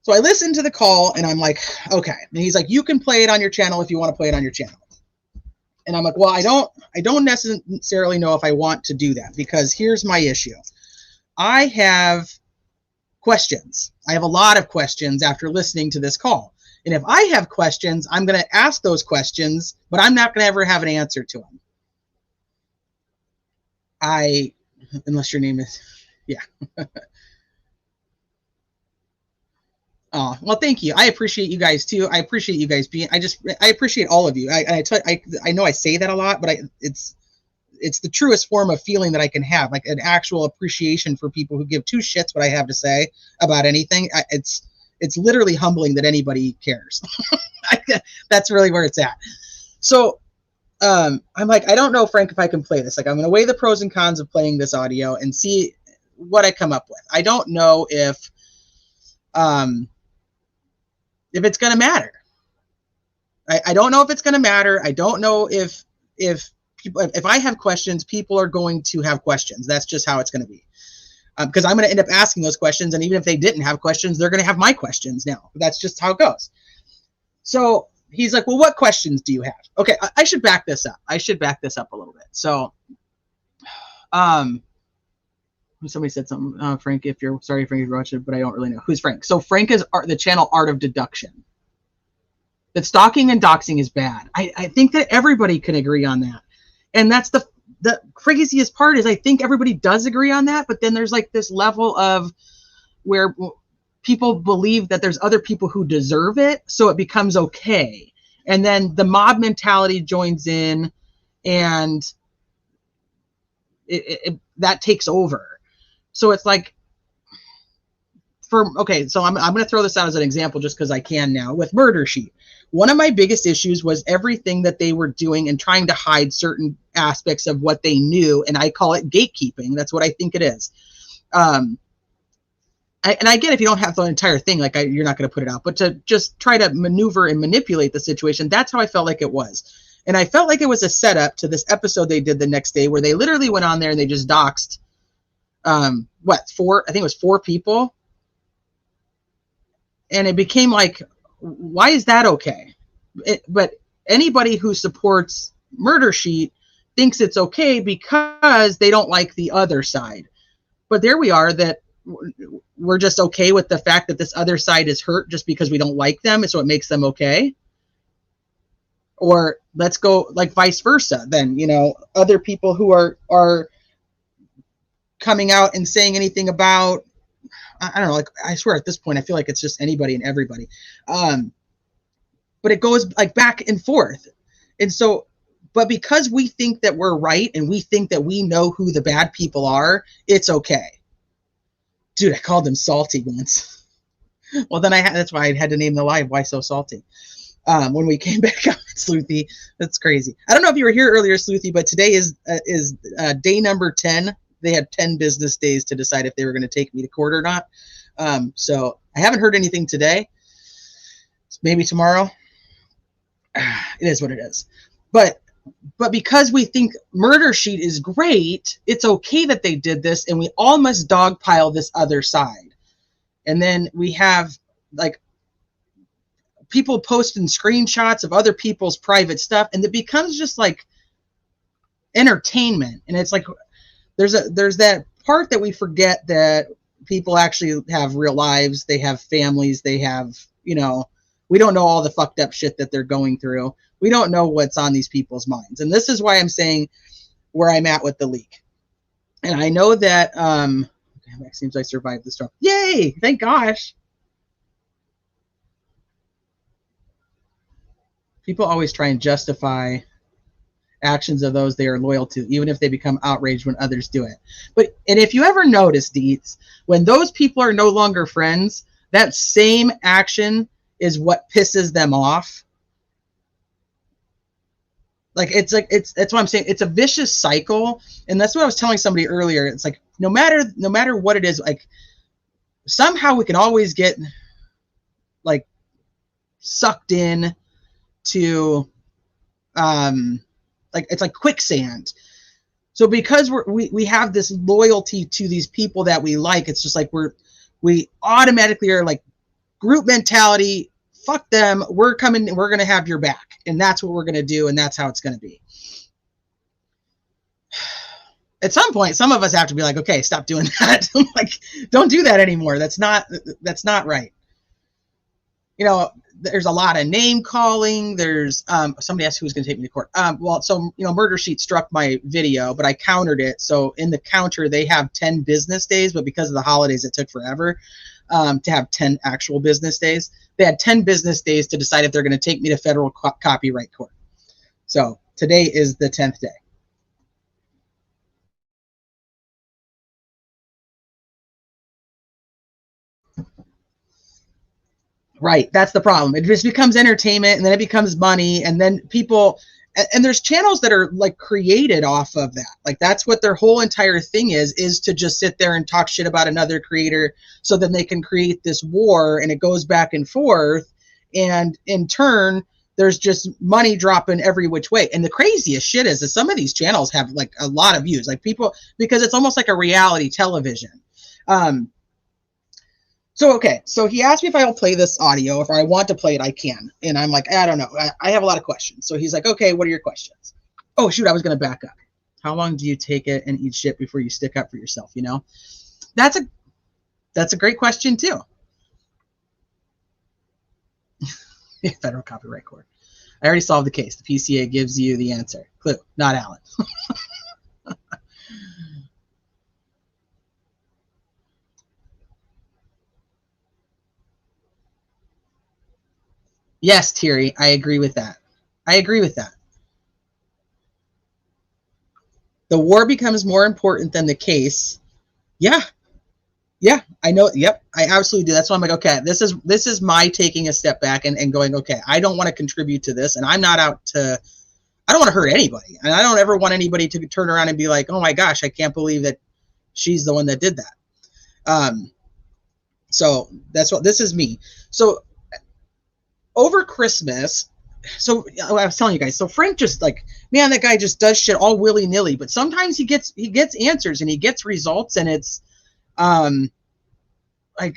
So I listened to the call, and I'm like, okay. And he's like, you can play it on your channel if you want to play it on your channel. And I'm like, well, I don't necessarily know if I want to do that, because here's my issue. I have questions. I have a lot of questions after listening to this call. And if I have questions, I'm going to ask those questions, but I'm not going to ever have an answer to them. Unless your name is, yeah. Oh, well, thank you. I appreciate you guys too. I appreciate you guys being, I appreciate all of you. I know I say that a lot, but it's the truest form of feeling that I can have, like an actual appreciation for people who give two shits what I have to say about anything. It's literally humbling that anybody cares. That's really where it's at. So, I'm like, I don't know, Frank, if I can play this. Like, I'm going to weigh the pros and cons of playing this audio and see what I come up with. I don't know if it's going to matter. I don't know if it's going to matter. I don't know if people, if I have questions, people are going to have questions. That's just how it's going to be. Because I'm going to end up asking those questions, and even if they didn't have questions, they're going to have my questions now. That's just how it goes. So he's like, well, what questions do you have? Okay, I should back this up. I should back this up a little bit. So, somebody said something, Frank, if you're, sorry, Frank, if you're watching, but I don't really know. Who's Frank? So Frank is the channel Art of Deduction. That stalking and doxing is bad. I think that everybody can agree on that. And that's the craziest part is I think everybody does agree on that, but then there's like this level of where people believe that there's other people who deserve it, so it becomes okay. And then the mob mentality joins in, and that takes over. So it's like, okay, so I'm going to throw this out as an example just because I can now. With Murder Sheet, one of my biggest issues was everything that they were doing and trying to hide certain aspects of what they knew, and I call it gatekeeping. That's what I think it is. And I get if you don't have the entire thing, like you're not going to put it out, but to just try to maneuver and manipulate the situation, that's how I felt like it was. And I felt like it was a setup to this episode they did the next day where they literally went on there and they just doxed, I think it was 4 people. And it became like, why is that okay? But anybody who supports Murder Sheet thinks it's okay because they don't like the other side. But there we are, that we're just okay with the fact that this other side is hurt just because we don't like them, and so it makes them okay. Or let's go like vice versa. Then, other people who are coming out and saying anything about, I don't know, like I swear at this point I feel like it's just anybody and everybody. But it goes like back and forth. And so, but because we think that we're right and we think that we know who the bad people are, it's okay. Dude, I called him salty once. Well, then that's why I had to name the live Why So Salty. When we came back up, Sleuthy, that's crazy. I don't know if you were here earlier, Sleuthy, but today is day number 10. They had 10 business days to decide if they were going to take me to court or not. So I haven't heard anything today. Maybe tomorrow. It is what it is. But because we think Murder Sheet is great, it's okay that they did this, and we all must dogpile this other side. And then we have like people posting screenshots of other people's private stuff, and it becomes just like entertainment. And it's like there's that part that we forget that people actually have real lives, they have families, they have, we don't know all the fucked up shit that they're going through. We don't know what's on these people's minds. And this is why I'm saying where I'm at with the leak. And I know that it seems I survived the storm. Yay! Thank gosh. People always try and justify actions of those they are loyal to, even if they become outraged when others do it. And if you ever notice, Deets, when those people are no longer friends, that same action is what pisses them off. That's what I'm saying. It's a vicious cycle, and that's what I was telling somebody earlier. It's like no matter what it is, like somehow we can always get like sucked in to like it's like quicksand. So because we have this loyalty to these people that we like, it's just like we automatically are like group mentality. Fuck them. We're coming. We're gonna have your back, and that's what we're gonna do, and that's how it's gonna be. At some point, some of us have to be like, okay, stop doing that. Like, don't do that anymore. That's not right. There's a lot of name calling. There's somebody asked who was going to take me to court. Murder Sheet struck my video, but I countered it. So in the counter, they have 10 business days, but because of the holidays, it took forever to have 10 actual business days. They had 10 business days to decide if they're going to take me to federal copyright court. So today is the 10th day. Right, that's the problem. It just becomes entertainment, and then it becomes money, and then people, and there's channels that are like created off of that. Like that's what their whole entire thing is to just sit there and talk shit about another creator, so then they can create this war, and it goes back and forth, and in turn, there's just money dropping every which way. And the craziest shit is that some of these channels have like a lot of views, like people, because it's almost like a reality television. So he asked me if I'll play this audio. If I want to play it, I can. And I'm like, I don't know. I have a lot of questions. So he's like, okay, what are your questions? Oh, shoot, I was going to back up. How long do you take it and eat shit before you stick up for yourself, you know? That's a great question, too. Federal Copyright Court. I already solved the case. The PCA gives you the answer. Clue, not Alan. Yes, Thierry, I agree with that. I agree with that. The war becomes more important than the case. Yeah. Yeah, I know. Yep, I absolutely do. That's why I'm like, okay, this is my taking a step back and going, okay, I don't want to contribute to this, and I'm not out to, I don't want to hurt anybody, and I don't ever want anybody to turn around and be like, oh my gosh, I can't believe that she's the one that did that. So that's what, this is me. So over Christmas, so I was telling you guys, so Frank just like, man, that guy just does shit all willy-nilly, but sometimes he gets answers and he gets results, and it's like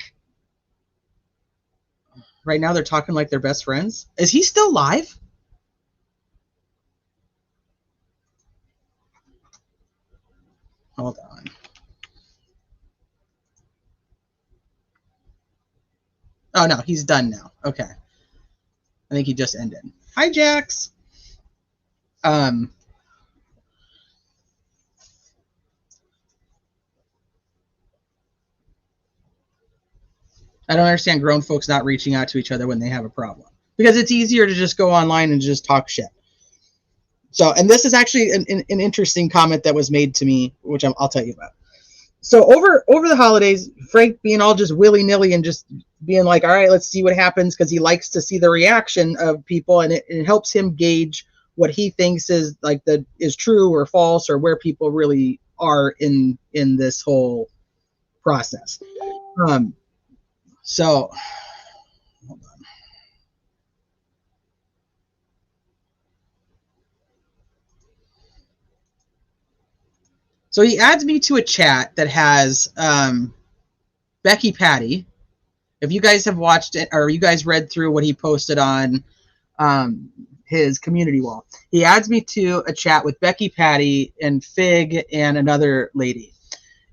right now they're talking like they're best friends. Is he still live? Hold on. Oh no, he's done now. Okay. I think he just ended. Hi, Jax. I don't understand grown folks not reaching out to each other when they have a problem, because it's easier to just go online and just talk shit. So, and this is actually an interesting comment that was made to me, which I'll tell you about. So over the holidays, Frank being all just willy-nilly and just being like, all right, let's see what happens, because he likes to see the reaction of people, and it helps him gauge what he thinks is like is true or false, or where people really are in this whole process. So hold on. So he adds me to a chat that has Becky Patty. If you guys have watched it, or you guys read through what he posted on his community wall, he adds me to a chat with Becky Patty and Fig and another lady.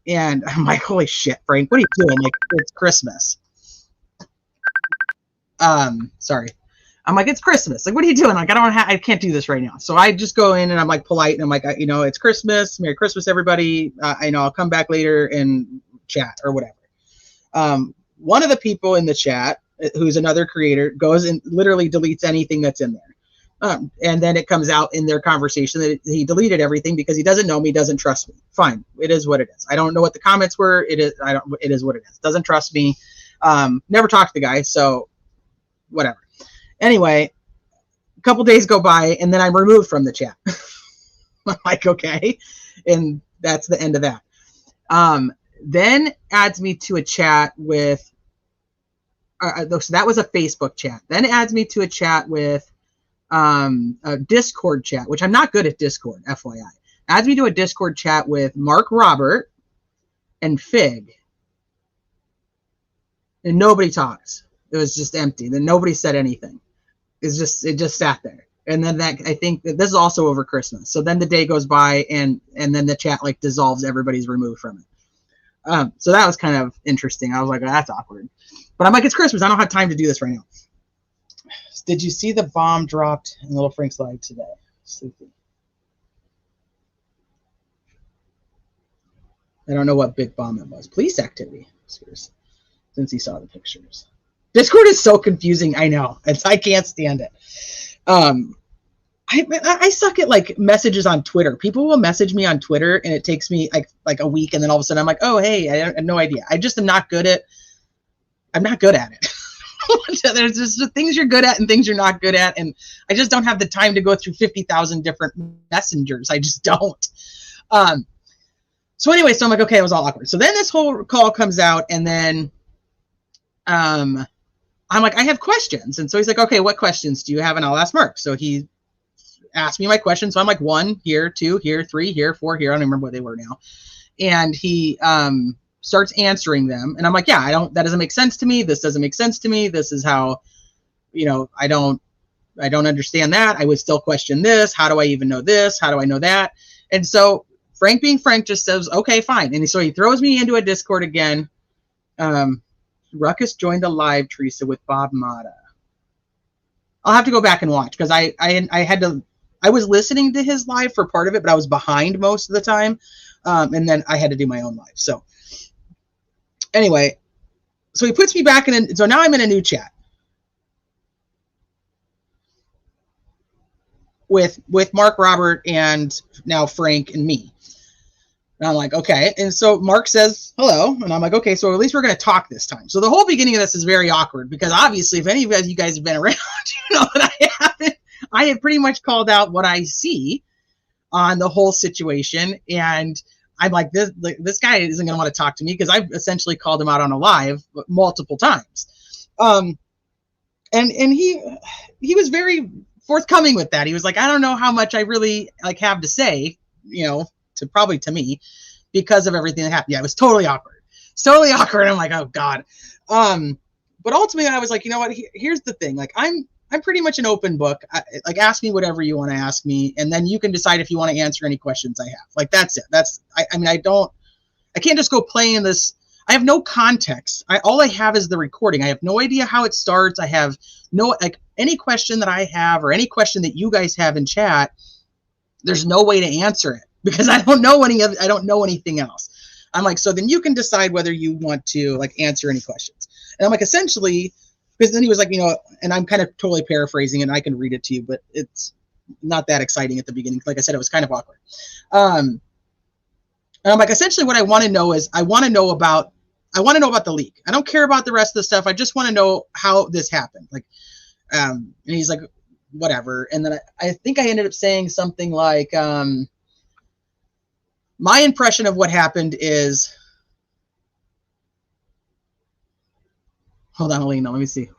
And I'm like, holy shit, Frank, what are you doing? Like, it's Christmas. Sorry. I'm like, it's Christmas. Like, what are you doing? Like, I can't do this right now. So I just go in and I'm like polite, and I'm like, you know, it's Christmas. Merry Christmas, everybody. I know I'll come back later and chat or whatever. One of the people in the chat, who's another creator, goes and literally deletes anything that's in there. And then it comes out in their conversation that he deleted everything because he doesn't know me, doesn't trust me. Fine. It is what it is. I don't know what the comments were. It is what it is. Doesn't trust me. Never talked to the guy. So whatever. Anyway, a couple days go by, and then I'm removed from the chat. I'm like, okay. And that's the end of that. Then adds me to a chat with, so that was a Facebook chat. Then adds me to a chat with a Discord chat, which I'm not good at Discord, FYI. Adds me to a Discord chat with Mark Robert and Fig. And nobody talks. It was just empty. Then nobody said anything. It just sat there. And then I think that this is also over Christmas. So then the day goes by, and then the chat like dissolves. Everybody's removed from it. So that was kind of interesting. I was like, oh, that's awkward. But I'm like, it's Christmas. I don't have time to do this right now. Did you see the bomb dropped in Little Frank's live today? Sleepy. I don't know what big bomb it was. Police activity. Seriously. Since he saw the pictures. Discord is so confusing. I know. I can't stand it. I suck at like messages on Twitter. People will message me on Twitter, and it takes me like a week, and then all of a sudden I'm like, oh hey, I have no idea. I just am not good at. I'm not good at it. There's just things you're good at and things you're not good at, and I just don't have the time to go through 50,000 different messengers. I just don't. So anyway, so I'm like, okay, it was all awkward. So then this whole call comes out, and then I'm like, I have questions. And so he's like, okay, what questions do you have? And I'll ask Mark. So he asked me my questions. So I'm like, 1 here, 2 here, 3 here, 4 here. I don't remember what they were now. And he starts answering them. And I'm like, yeah, that doesn't make sense to me. This doesn't make sense to me. This is how, I don't understand that. I would still question this. How do I even know this? How do I know that? And so Frank being Frank just says, okay, fine. And so he throws me into a Discord again. Ruckus joined the live, Teresa, with Bob Mata. I'll have to go back and watch because I was listening to his live for part of it, but I was behind most of the time. And then I had to do my own live. So anyway, so he puts me back in. So now I'm in a new chat with Mark, Robert, and now Frank and me. And I'm like, okay. And so Mark says hello. And I'm like, okay, so at least we're going to talk this time. So the whole beginning of this is very awkward because obviously if any of you guys have been around, you know that I have pretty much called out what I see on the whole situation. And I'm like, this guy isn't going to want to talk to me because I've essentially called him out on a live multiple times. And he was very forthcoming with that. He was like, I don't know how much I really have to say, to me because of everything that happened. Yeah, it was totally awkward. It's totally awkward. I'm like, oh God. But ultimately I was like, you know what, here's the thing. Like I'm pretty much an open book. Ask me whatever you want to ask me. And then you can decide if you want to answer any questions I have. Like, that's it. I can't just go play in this. I have no context. All I have is the recording. I have no idea how it starts. I have no, any question that I have or any question that you guys have in chat, there's no way to answer it because I don't know anything else. I'm like, so then you can decide whether you want to answer any questions. And I'm like, essentially, because then he was like, and I'm kind of totally paraphrasing and I can read it to you, but it's not that exciting at the beginning. Like I said, it was kind of awkward. And I'm like, essentially what I want to know is I want to know about the leak. I don't care about the rest of the stuff. I just want to know how this happened. And he's like, whatever. And then I think I ended up saying something like, my impression of what happened is, hold on, Alina, let me see.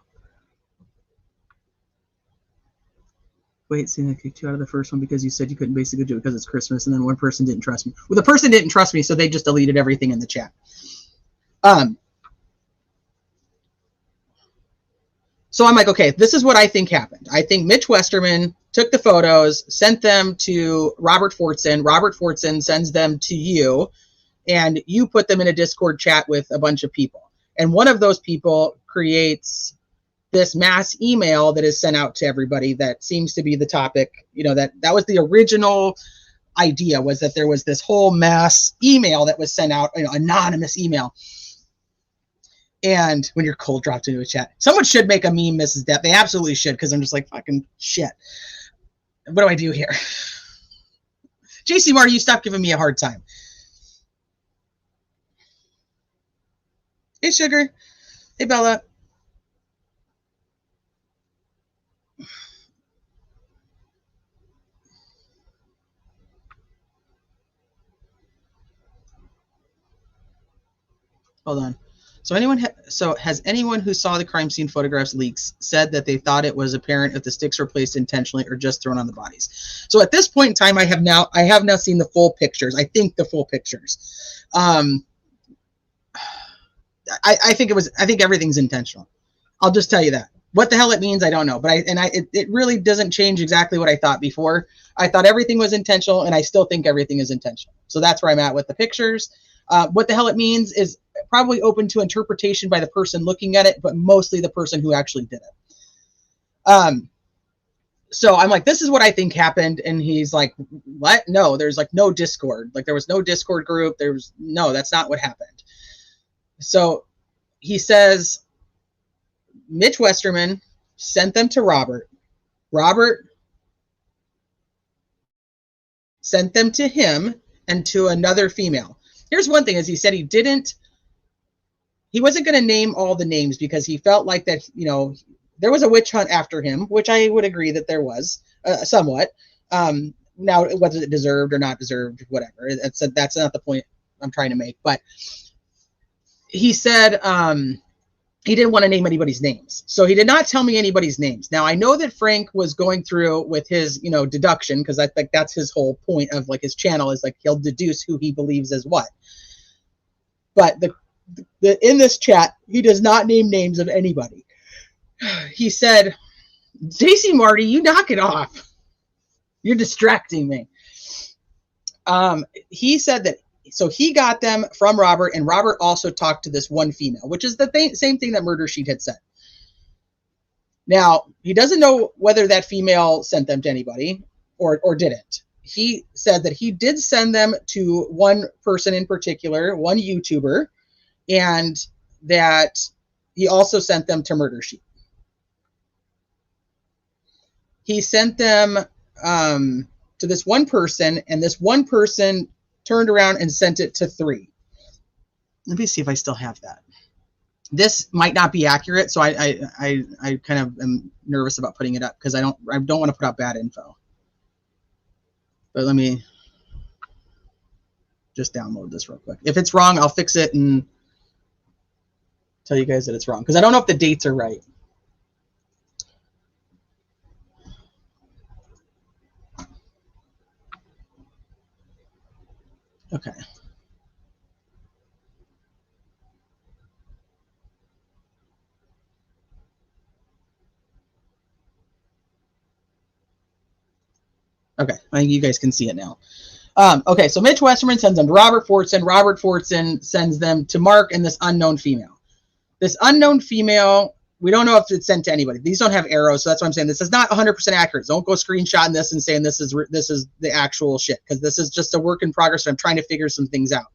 Wait, see, I kicked you out of the first one because you said you couldn't basically do it because it's Christmas, and then one person didn't trust me. Well, the person didn't trust me, so they just deleted everything in the chat. So I'm like, okay, this is what I think happened. I think Mitch Westerman took the photos, sent them to Robert Fortson. Robert Fortson sends them to you, and you put them in a Discord chat with a bunch of people. And one of those people creates this mass email that is sent out to everybody that seems to be the topic. That was the original idea, was that there was this whole mass email that was sent out, anonymous email. And when your cold dropped into a chat, someone should make a meme, Mrs. Depp. They absolutely should, because I'm just like, fucking shit. What do I do here? JC Marty, you stop giving me a hard time. Hey, Sugar. Hey, Bella. Hold on. So has anyone who saw the crime scene photographs leaks said that they thought it was apparent if the sticks were placed intentionally or just thrown on the bodies? So at this point in time, I have now seen the full pictures. I think the full pictures. I think everything's intentional. I'll just tell you that. What the hell it means, I don't know. But it really doesn't change exactly what I thought before. I thought everything was intentional, and I still think everything is intentional. So that's where I'm at with the pictures. What the hell it means is probably open to interpretation by the person looking at it, but mostly the person who actually did it. So I'm like, this is what I think happened. And he's like, what? No, there's no Discord. There was no Discord group. No, that's not what happened. So he says, Mitch Westerman sent them to Robert. Robert sent them to him and to another female. Here's one thing, is he said he wasn't going to name all the names because he felt like that, there was a witch hunt after him, which I would agree that there was somewhat. Now, whether it deserved or not deserved, whatever, that's not the point I'm trying to make. But he said he didn't want to name anybody's names. So he did not tell me anybody's names. Now, I know that Frank was going through with his, deduction, because I think that's his whole point of like his channel is like he'll deduce who he believes is what. But in this chat, he does not name names of anybody. He said, Stacey Marty, you knock it off. You're distracting me. He said that, so he got them from Robert, and Robert also talked to this one female, which is the same thing that Murder Sheet had said. Now, he doesn't know whether that female sent them to anybody or didn't. He said that he did send them to one person in particular, one YouTuber, and that he also sent them to Murder Sheet. He sent them to this one person, and this one person turned around and sent it to 3. Let me see if I still have that. This might not be accurate, so I kind of am nervous about putting it up because I don't want to put out bad info. But let me just download this real quick. If it's wrong, I'll fix it and tell you guys that it's wrong because I don't know if the dates are right. Okay. Okay, I think you guys can see it now. Okay, so Mitch Westerman sends them to Robert Fortson. Robert Fortson sends them to Mark and this unknown female. This unknown female, we don't know if it's sent to anybody. These don't have arrows, so that's what I'm saying. This is not 100% accurate. Don't go screenshotting this and saying this is the actual shit, because this is just a work in progress. I'm trying to figure some things out.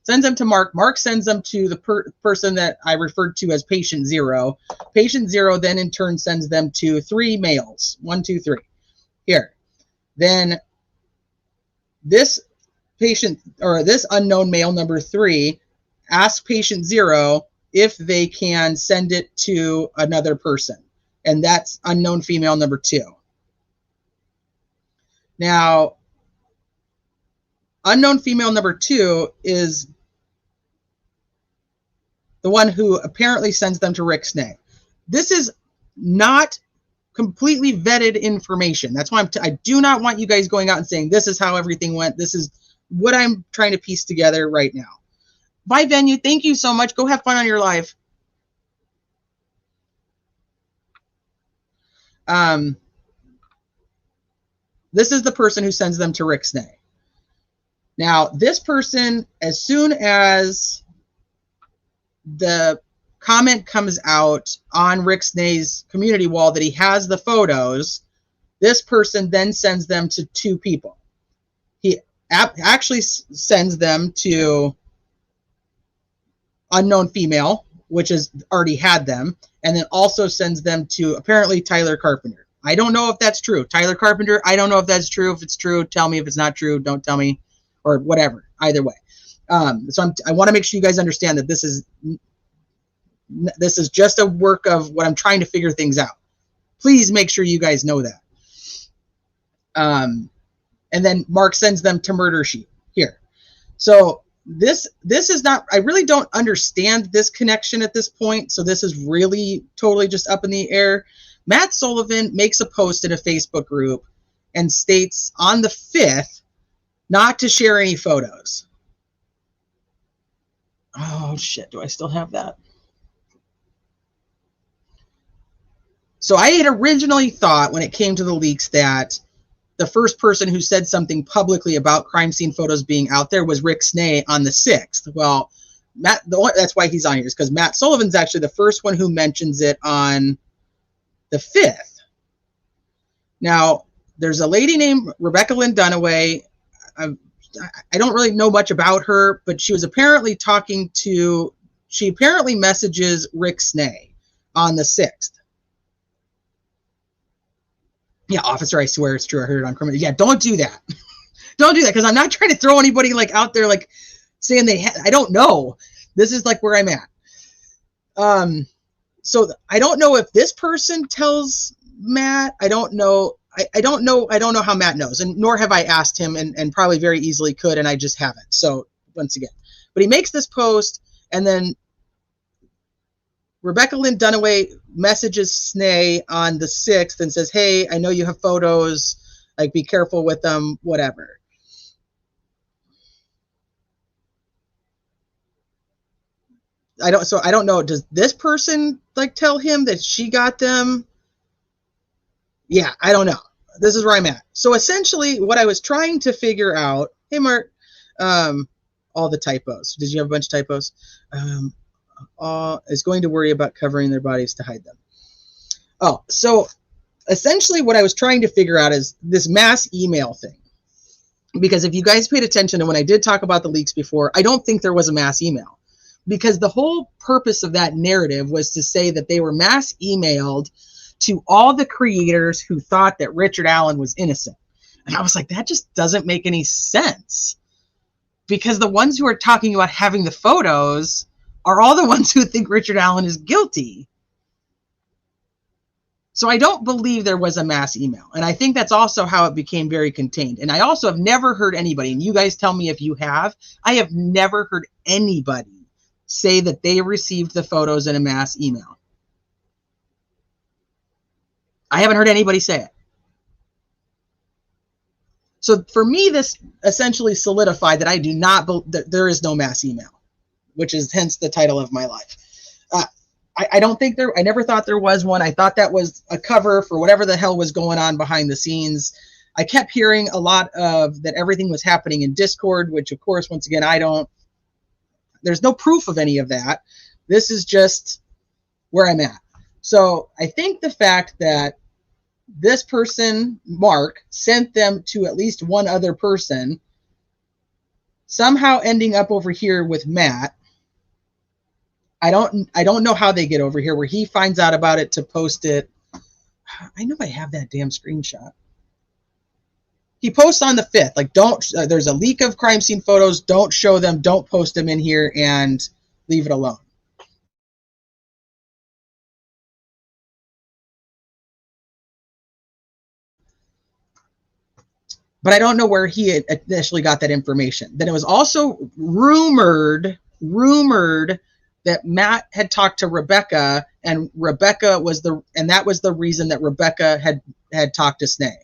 Sends them to Mark. Mark sends them to the person that I referred to as Patient Zero. Patient Zero then in turn sends them to 3 males. 1, 2, 3. Here. Then this patient, or this unknown male number 3, asks Patient Zero if they can send it to another person, and that's unknown female number 2. Now, unknown female number 2 is the one who apparently sends them to Rick Snay. This is not completely vetted information. That's why I do not want you guys going out and saying this is how everything went. This is what I'm trying to piece together right now. Bye, Venue. Thank you so much. Go have fun on your live. This is the person who sends them to Rick Snay. Now, this person, as soon as the comment comes out on Rick Snay's community wall that he has the photos, this person then sends them to 2 people. He actually sends them to unknown female, which has already had them, and then also sends them to apparently Tyler Carpenter. I don't know if that's true. Tyler Carpenter, I don't know if that's true. If it's true, tell me. If it's not true, don't tell me, or whatever. Either way. So I want to make sure you guys understand that this is just a work of what I'm trying to figure things out. Please make sure you guys know that. And then Mark sends them to Murder Sheet here. So this is not, I really don't understand this connection at this point. So this is really totally just up in the air. Matt Sullivan makes a post in a Facebook group and states on the 5th not to share any photos. Oh shit, do I still have that? So I had originally thought when it came to the leaks that the first person who said something publicly about crime scene photos being out there was Rick Snay on the 6th. Well, that's why he's on here, is because Matt Sullivan's actually the first one who mentions it on the 5th. Now, there's a lady named Rebecca Lynn Dunaway. I don't really know much about her, but she was apparently she apparently messages Rick Snay on the 6th. Yeah, officer, I swear it's true. I heard it on criminal. Yeah, don't do that. Don't do that, because I'm not trying to throw anybody like out there like saying I don't know. This is like where I'm at. So I don't know if this person tells Matt. I don't know. I don't know how Matt knows, and nor have I asked him, and probably very easily could, and I just haven't. So once again, but he makes this post, and then Rebecca Lynn Dunaway messages Snay on the 6th and says, hey, I know you have photos, like be careful with them, whatever. I don't know. Does this person like tell him that she got them? Yeah, I don't know. This is where I'm at. So essentially what I was trying to figure out, hey Mark, all the typos. Did you have a bunch of typos? Is going to worry about covering their bodies to hide them. Oh, so essentially what I was trying to figure out is this mass email thing. Because if you guys paid attention to when I did talk about the leaks before, I don't think there was a mass email. Because the whole purpose of that narrative was to say that they were mass emailed to all the creators who thought that Richard Allen was innocent. And I was like, that just doesn't make any sense. Because the ones who are talking about having the photos are all the ones who think Richard Allen is guilty. So I don't believe there was a mass email. And I think that's also how it became very contained. And I also have never heard anybody, and you guys tell me if you have, I have never heard anybody say that they received the photos in a mass email. I haven't heard anybody say it. So for me, this essentially solidified that I do not that there is no mass email, which is hence the title of my life. I don't think I never thought there was one. I thought that was a cover for whatever the hell was going on behind the scenes. I kept hearing a lot of that everything was happening in Discord, which of course, once again, there's no proof of any of that. This is just where I'm at. So I think the fact that this person, Mark, sent them to at least one other person, somehow ending up over here with Matt. I don't know how they get over here, where he finds out about it to post it. I know I have that damn screenshot. He posts on the 5th, like, there's a leak of crime scene photos. Don't show them. Don't post them in here and leave it alone. But I don't know where he initially got that information. Then it was also rumored that Matt had talked to Rebecca, and that was the reason that Rebecca had talked to Snay.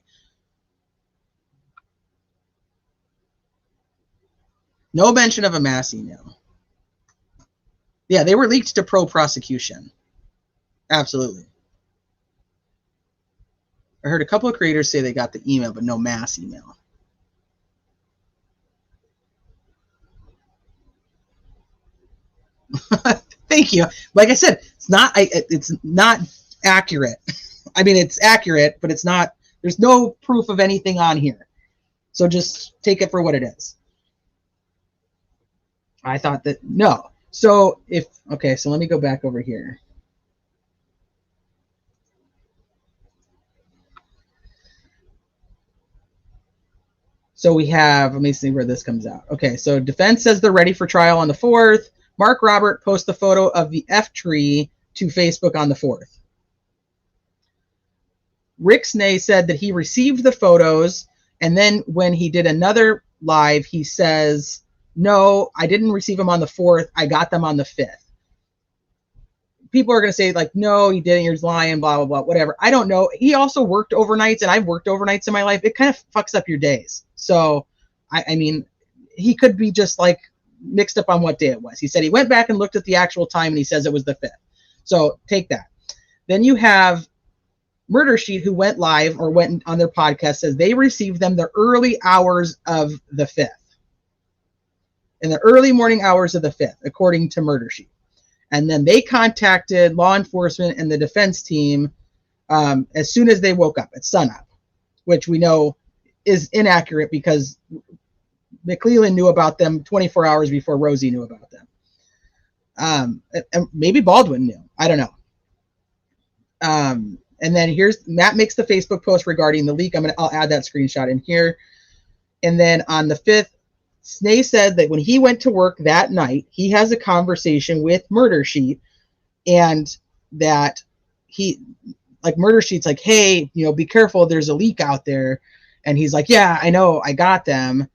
No mention of a mass email. Yeah, they were leaked to pro-prosecution. Absolutely. I heard a couple of creators say they got the email, but no mass email. Thank you. Like I said, it's not accurate. I mean, it's accurate, but it's not. There's no proof of anything on here. So just take it for what it is. I thought that no. So so let me go back over here. So we have, let me see where this comes out. Okay, so defense says they're ready for trial on the 4th. Mark Robert posts the photo of the F tree to Facebook on the 4th. Rick Snay said that he received the photos, and then when he did another live, he says, no, I didn't receive them on the 4th. I got them on the 5th. People are going to say, like, no, he didn't. You're lying, blah, blah, blah, whatever. I don't know. He also worked overnights, and I've worked overnights in my life. It kind of fucks up your days. So, I mean, he could be just, like, mixed up on what day it was. He said he went back and looked at the actual time, and he says it was the 5th. So, take that. Then you have Murder Sheet, who went live or went on their podcast, says they received them the early hours of the 5th. In the early morning hours of the 5th, according to Murder Sheet. And then they contacted law enforcement and the defense team as soon as they woke up at sunup, which we know is inaccurate because McClellan knew about them 24 hours before Rosie knew about them. And maybe Baldwin knew. I don't know. And then Matt makes the Facebook post regarding the leak. I'll add that screenshot in here. And then on the 5th, Snay said that when he went to work that night, he has a conversation with Murder Sheet, and that Murder Sheet's like, hey, be careful, there's a leak out there. And he's like, yeah, I know, I got them.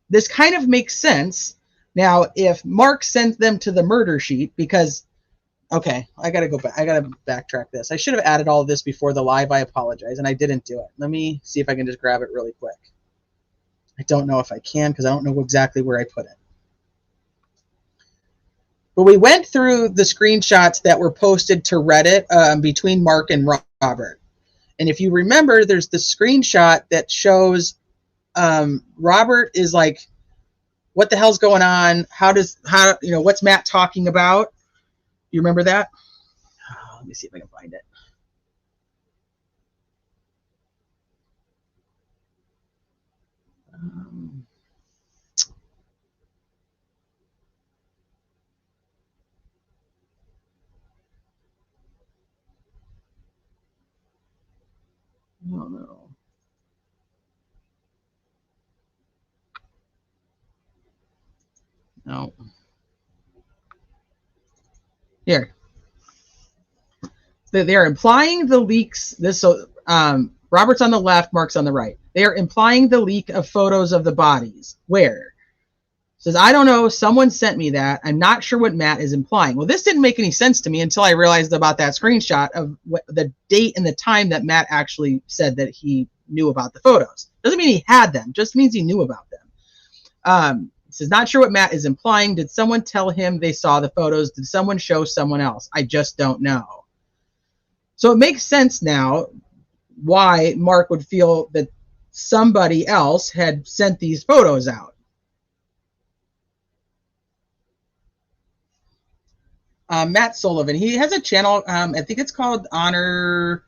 This kind of makes sense Now, if Mark sends them to the murder sheet, because, okay, I gotta go back. I gotta backtrack this. I should have added all of this before the live. I apologize, and I didn't do it. Let me see if I can just grab it really quick. I don't know if I can because I don't know exactly where I put it. But we went through the screenshots that were posted to Reddit between Mark and Robert. And if you remember, there's the screenshot that shows Robert is like, what the hell's going on? What's Matt talking about? You remember that? Let me see if I can find it. Oh no. No. Here. They are implying the leaks. Robert's on the left, Mark's on the right. They are implying the leak of photos of the bodies. Where? Says, I don't know. Someone sent me that. I'm not sure what Matt is implying. Well, this didn't make any sense to me until I realized about that screenshot of the date and the time that Matt actually said that he knew about the photos. Doesn't mean he had them. Just means he knew about them. He says, not sure what Matt is implying. Did someone tell him they saw the photos? Did someone show someone else? I just don't know. So it makes sense now why Mark would feel that somebody else had sent these photos out. Matt Sullivan, he has a channel, I think it's called Honor.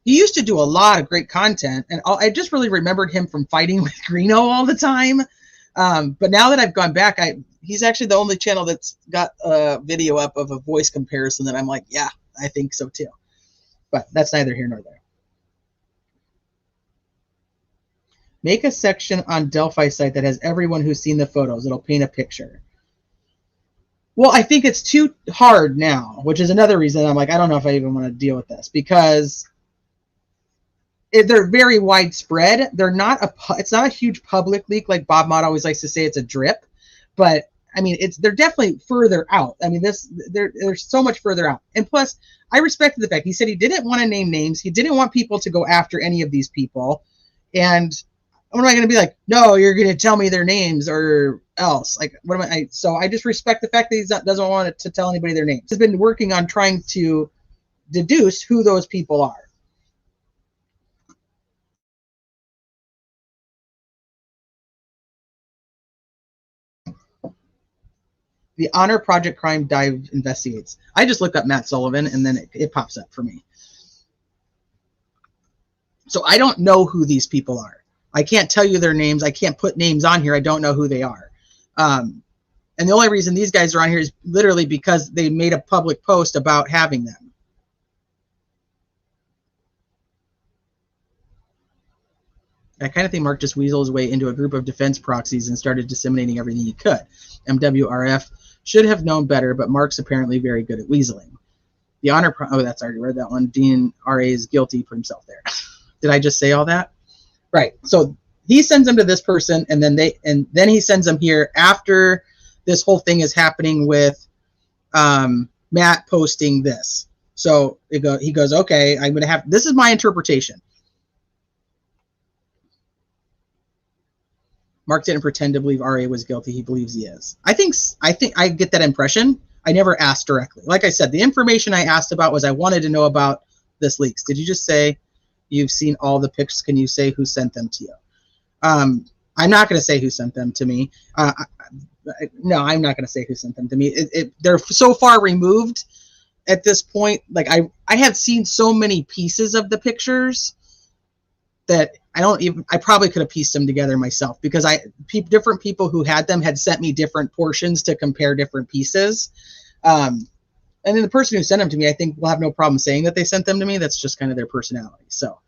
He used to do a lot of great content, and I just really remembered him from fighting with Greeno all the time. But now that I've gone back, he's actually the only channel that's got a video up of a voice comparison that I'm like, yeah, I think so too. But that's neither here nor there. Make a section on Delphi site that has everyone who's seen the photos. It'll paint a picture. Well, I think it's too hard now, which is another reason I'm like, I don't know if I even want to deal with this, because they're very widespread. It's not a huge public leak like Bob Mott always likes to say. It's a drip, but I mean, they're definitely further out. I mean, they're so much further out. And plus, I respected the fact he said he didn't want to name names. He didn't want people to go after any of these people. And what am I going to be like? No, you're going to tell me their names or else. Like, what am I? So I just respect the fact that he doesn't want to tell anybody their names. He's been working on trying to deduce who those people are. The Honor Project Crime Dive investigates. I just looked up Matt Sullivan, and then it pops up for me. So I don't know who these people are. I can't tell you their names. I can't put names on here. I don't know who they are. And the only reason these guys are on here is literally because they made a public post about having them. I kind of think Mark just weaseled his way into a group of defense proxies and started disseminating everything he could. MWRF should have known better, but Mark's apparently very good at weaseling. The Honor that's already read that one. Dean RA is guilty, put himself there. Did I just say all that? Right. So he sends them to this person, and then he sends them here after this whole thing is happening with Matt posting this. So he goes, okay, I'm gonna have. This is my interpretation. Mark didn't pretend to believe RA was guilty. He believes he is. I think I get that impression. I never asked directly. Like I said, the information I asked about was I wanted to know about this leaks. Did you just say you've seen all the pics? Can you say who sent them to you? I'm not going to say who sent them to me. No, I'm not going to say who sent them to me. They're so far removed at this point. Like I have seen so many pieces of the pictures that I probably could have pieced them together myself, because different people who had them had sent me different portions to compare different pieces. And then the person who sent them to me, I think, will have no problem saying that they sent them to me. That's just kind of their personality. So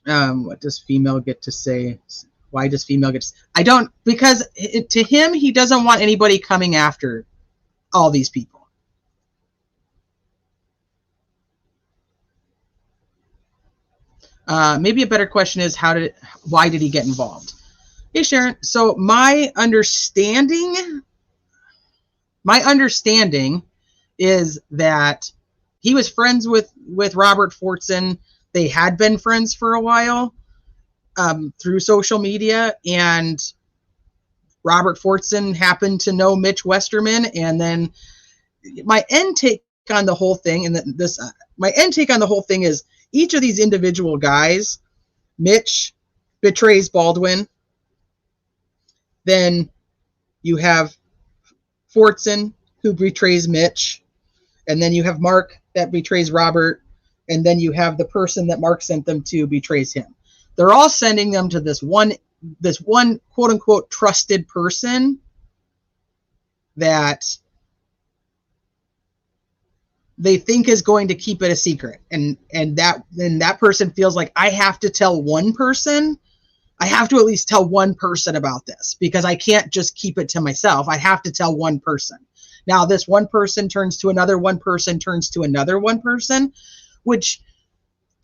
what does female get to say? Why does female get to say? I don't, because to him, he doesn't want anybody coming after all these people. Maybe a better question is why did he get involved? Hey, Sharon. So my understanding is that he was friends with Robert Fortson. They had been friends for a while through social media, and Robert Fortson happened to know Mitch Westerman. And then my end take on the whole thing, my end take on the whole thing is each of these individual guys. Mitch betrays Baldwin. Then you have Fortson, who betrays Mitch. And then you have Mark that betrays Robert. And then you have the person that Mark sent them to betrays him. They're all sending them to this one quote unquote trusted person that they think is going to keep it a secret. And that person feels like, I have to tell one person. I have to at least tell one person about this, because I can't just keep it to myself. I have to tell one person. Now, this one person turns to another one person, turns to another one person, which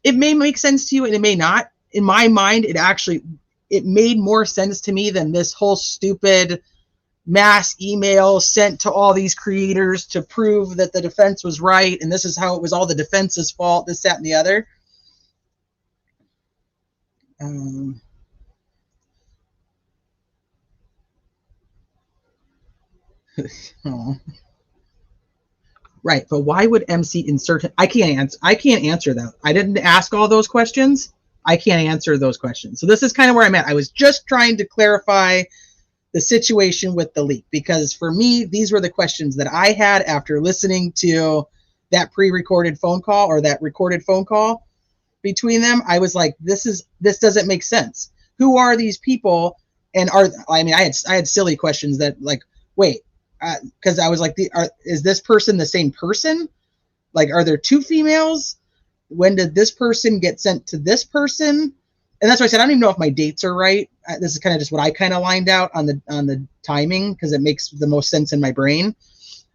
it may make sense to you and it may not. In my mind, it made more sense to me than this whole stupid mass email sent to all these creators to prove that the defense was right. And this is how it was all the defense's fault, this, that, and the other. Oh. Right, but why would MC insert it? I can't answer that. I didn't ask all those questions. I can't answer those questions. So this is kind of where I'm at. I was just trying to clarify the situation with the leak, because for me, these were the questions that I had after listening to that pre-recorded phone call, or that recorded phone call between them. I was like, this doesn't make sense. Who are these people? And I had silly questions that, like, wait, because I was like, is this person the same person? Like, are there two females? When did this person get sent to this person? And that's why I said I don't even know if my dates are right. This is kind of just what I kind of lined out on the timing, because it makes the most sense in my brain.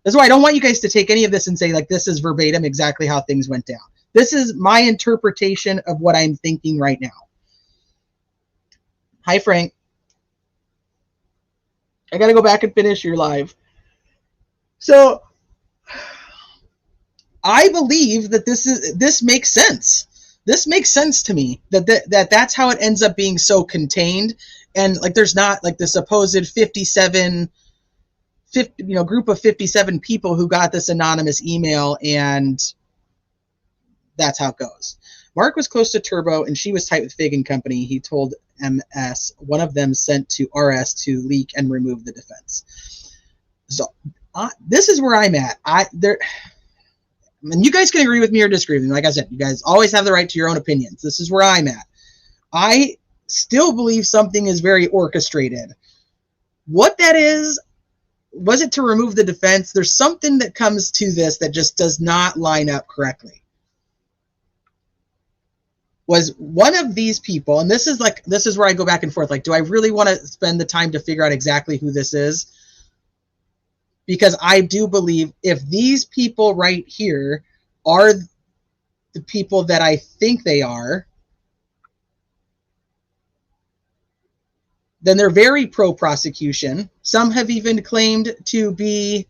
That's why I don't want you guys to take any of this and say, like, this is verbatim exactly how things went down. This is my interpretation of what I'm thinking right now. Hi, Frank. I got to go back and finish your live. So I believe that this makes sense. This makes sense to me, that's how it ends up being so contained. And like, there's not like the supposed 50 group of 57 people who got this anonymous email, and that's how it goes. Mark was close to Turbo and she was tight with Fig and Company. He told MS one of them sent to RS to leak and remove the defense. So this is where I'm at. And you guys can agree with me or disagree with me. Like I said, you guys always have the right to your own opinions. This is where I'm at. I still believe something is very orchestrated. What that is, was it to remove the defense? There's something that comes to this that just does not line up correctly. Was one of these people, and this is where I go back and forth. Like, do I really want to spend the time to figure out exactly who this is? Because I do believe if these people right here are the people that I think they are, then they're very pro-prosecution. Some have even claimed to be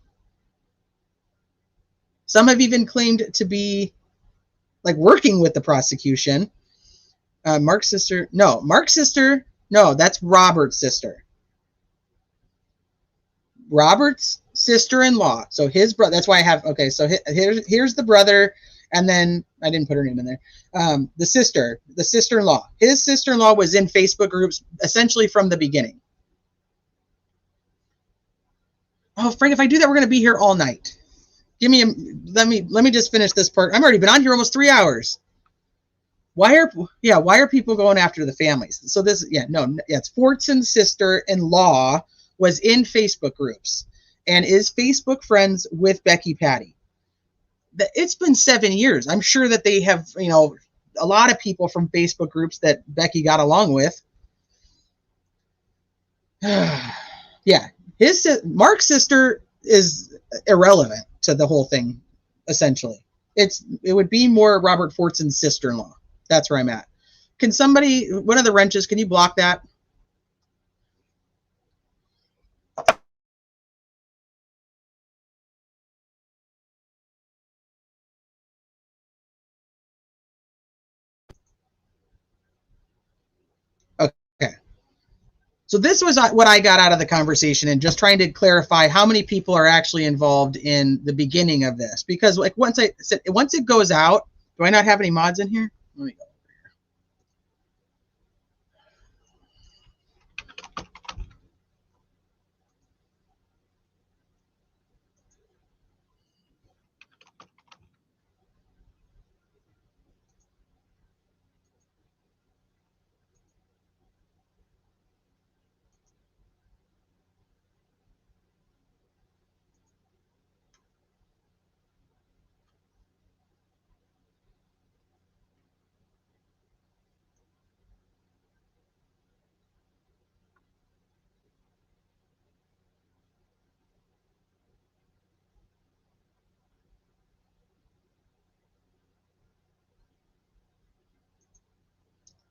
like working with the prosecution. Mark's sister, no, that's Robert's sister. Robert's sister-in-law. So his brother, that's why I have, okay, so here's the brother, and then I didn't put her name in there. The sister-in-law. His sister-in-law was in Facebook groups essentially from the beginning. Oh, Frank, if I do that, we're going to be here all night. Let me just finish this part. I've already been on here almost 3 hours. Why are people going after the families? So it's Fortson's sister-in-law was in Facebook groups and is Facebook friends with Becky Patty. It's been 7 years. I'm sure that they have, a lot of people from Facebook groups that Becky got along with. Yeah, Mark's sister is irrelevant to the whole thing. Essentially, it would be more Robert Fortson's sister-in-law. That's where I'm at. Can somebody, one of the wrenches, can you block that? So this was what I got out of the conversation, and just trying to clarify how many people are actually involved in the beginning of this. Because like once it goes out, do I not have any mods in here? Let me go.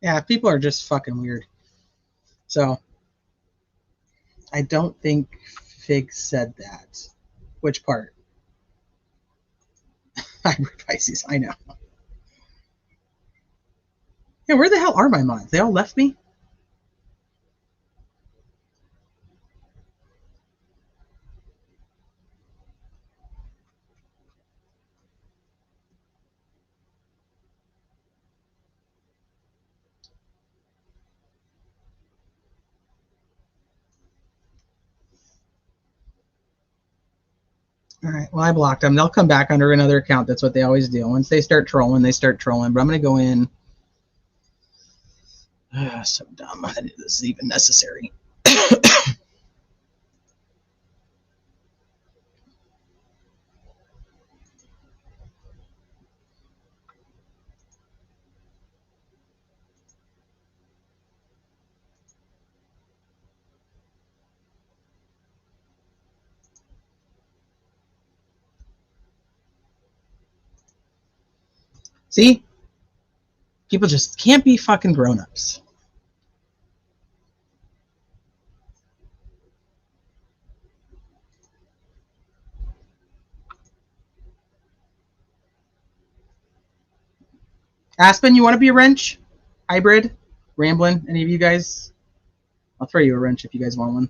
Yeah, people are just fucking weird. So I don't think Fig said that. Which part? Hybrid Pisces, I know. Yeah, where the hell are my mods? They all left me? All right, well, I blocked them. They'll come back under another account. That's what they always do. Once they start trolling, they start trolling. But I'm going to go in. So dumb that this is even necessary. See? People just can't be fucking grown-ups. Aspen, you want to be a wrench? Hybrid? Ramblin'? Any of you guys? I'll throw you a wrench if you guys want one.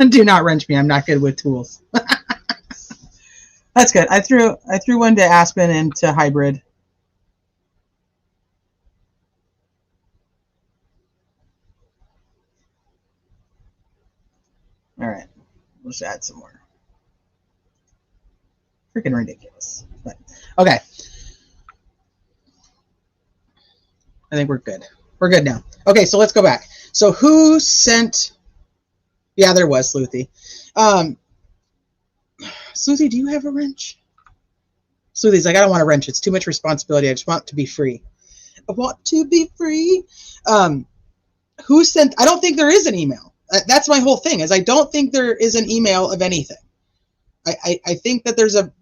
Do not wrench me. I'm not good with tools. That's good. I threw one to Aspen and to Hybrid. All right. Let's add some more. Freaking ridiculous. But, okay. I think we're good. We're good now. Okay, so let's go back. So who sent... Yeah, there was Sleuthy. Sleuthy, do you have a wrench? Sleuthy's like, I don't want a wrench. It's too much responsibility. I just want to be free. I want to be free. Who sent... I don't think there is an email. That's my whole thing, is I don't think there is an email of anything. I think that there's a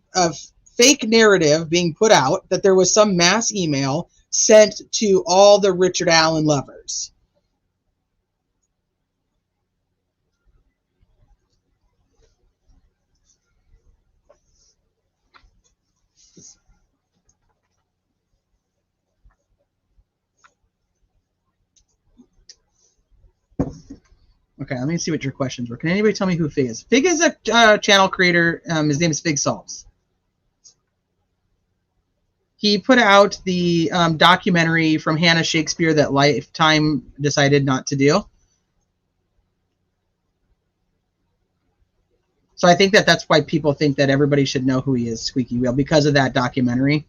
fake narrative being put out that there was some mass email sent to all the Richard Allen lovers. Okay, let me see what your questions were. Can anybody tell me who Fig is? Fig is a channel creator. His name is Fig Solves. He put out the documentary from Hannah Shakespeare that Lifetime decided not to do. So I think that that's why people think that everybody should know who he is, Squeaky Wheel, because of that documentary.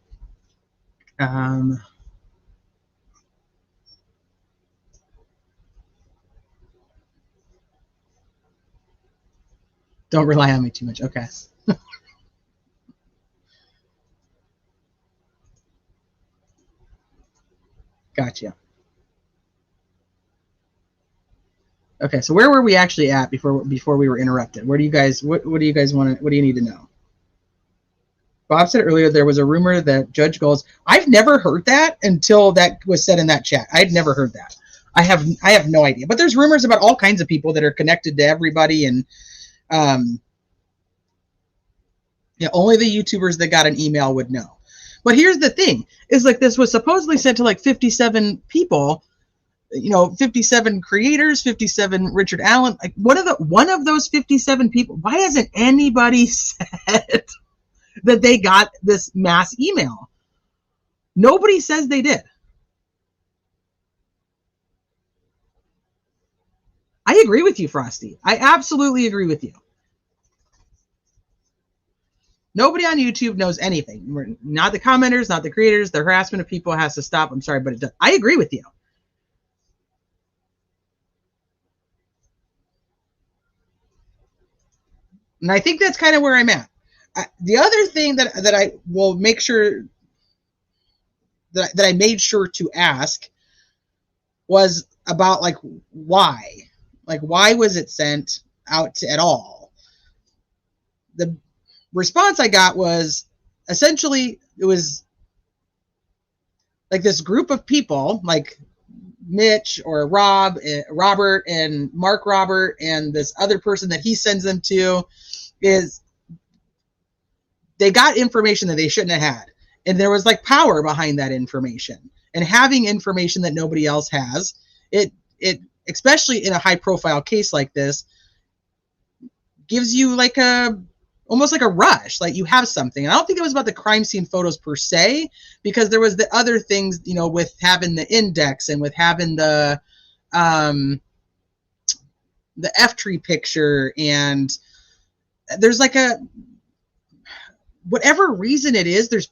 Don't rely on me too much. Okay. Gotcha. Okay, so where were we actually at before we were interrupted? Where do you guys what do you guys want to what do you need to know? Bob said earlier there was a rumor that Judge Goals. I've never heard that until that was said in that chat. I'd never heard that. I have no idea. But there's rumors about all kinds of people that are connected to everybody, and yeah, only the YouTubers that got an email would know. But here's the thing: is like this was supposedly sent to like 57 people. 57 creators, 57 Richard Allen. Like one of those 57 people. Why hasn't anybody said that they got this mass email? Nobody says they did. I agree with you, Frosty. I absolutely agree with you. Nobody on YouTube knows anything. We're not the commenters, not the creators. The harassment of people has to stop. I'm sorry, but it does. I agree with you. And I think that's kind of where I'm at. The other thing that I will make sure that I made sure to ask was about like why was it sent out to, at all? The response I got was essentially it was like this group of people like Mitch or Robert and Mark Robert and this other person that he sends them to is they got information that they shouldn't have had. And there was like power behind that information. And having information that nobody else has, it especially in a high profile case like this, gives you like almost like a rush, like you have something. And I don't think it was about the crime scene photos per se, because there was the other things, with having the index and with having the F-tree picture, and there's like whatever reason it is, there's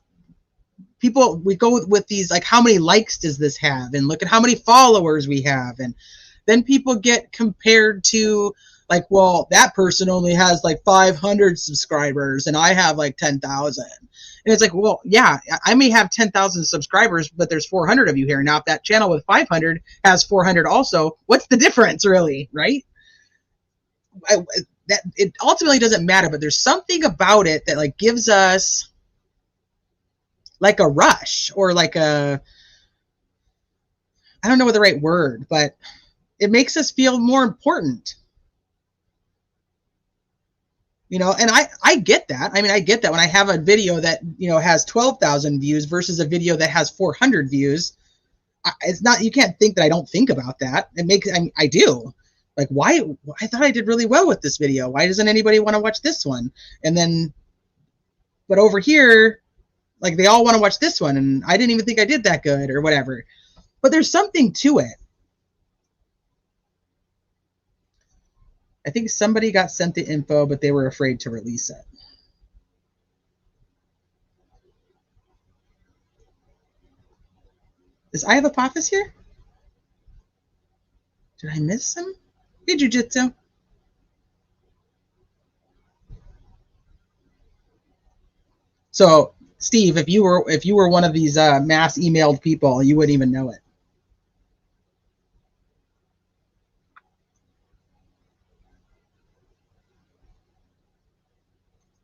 people, we go with these, like, how many likes does this have? And look at how many followers we have. And then people get compared to, like, well, that person only has like 500 subscribers and I have like 10,000. And it's like, well, yeah, I may have 10,000 subscribers, but there's 400 of you here. Now, if that channel with 500 has 400 also, what's the difference really, right? That it ultimately doesn't matter, but there's something about it that like gives us like a rush, or like I don't know what the right word, but it makes us feel more important. And I get that. I mean, I get that when I have a video that, has 12,000 views versus a video that has 400 views. It's not, you can't think that I don't think about that. I do. Like, why? I thought I did really well with this video. Why doesn't anybody want to watch this one? And then, but over here, like, they all want to watch this one, and I didn't even think I did that good or whatever. But there's something to it. I think somebody got sent the info, but they were afraid to release it. Is I have Apophis here? Did I miss him? Hey, Jiu-Jitsu. So, Steve, if you were one of these mass emailed people, you wouldn't even know it.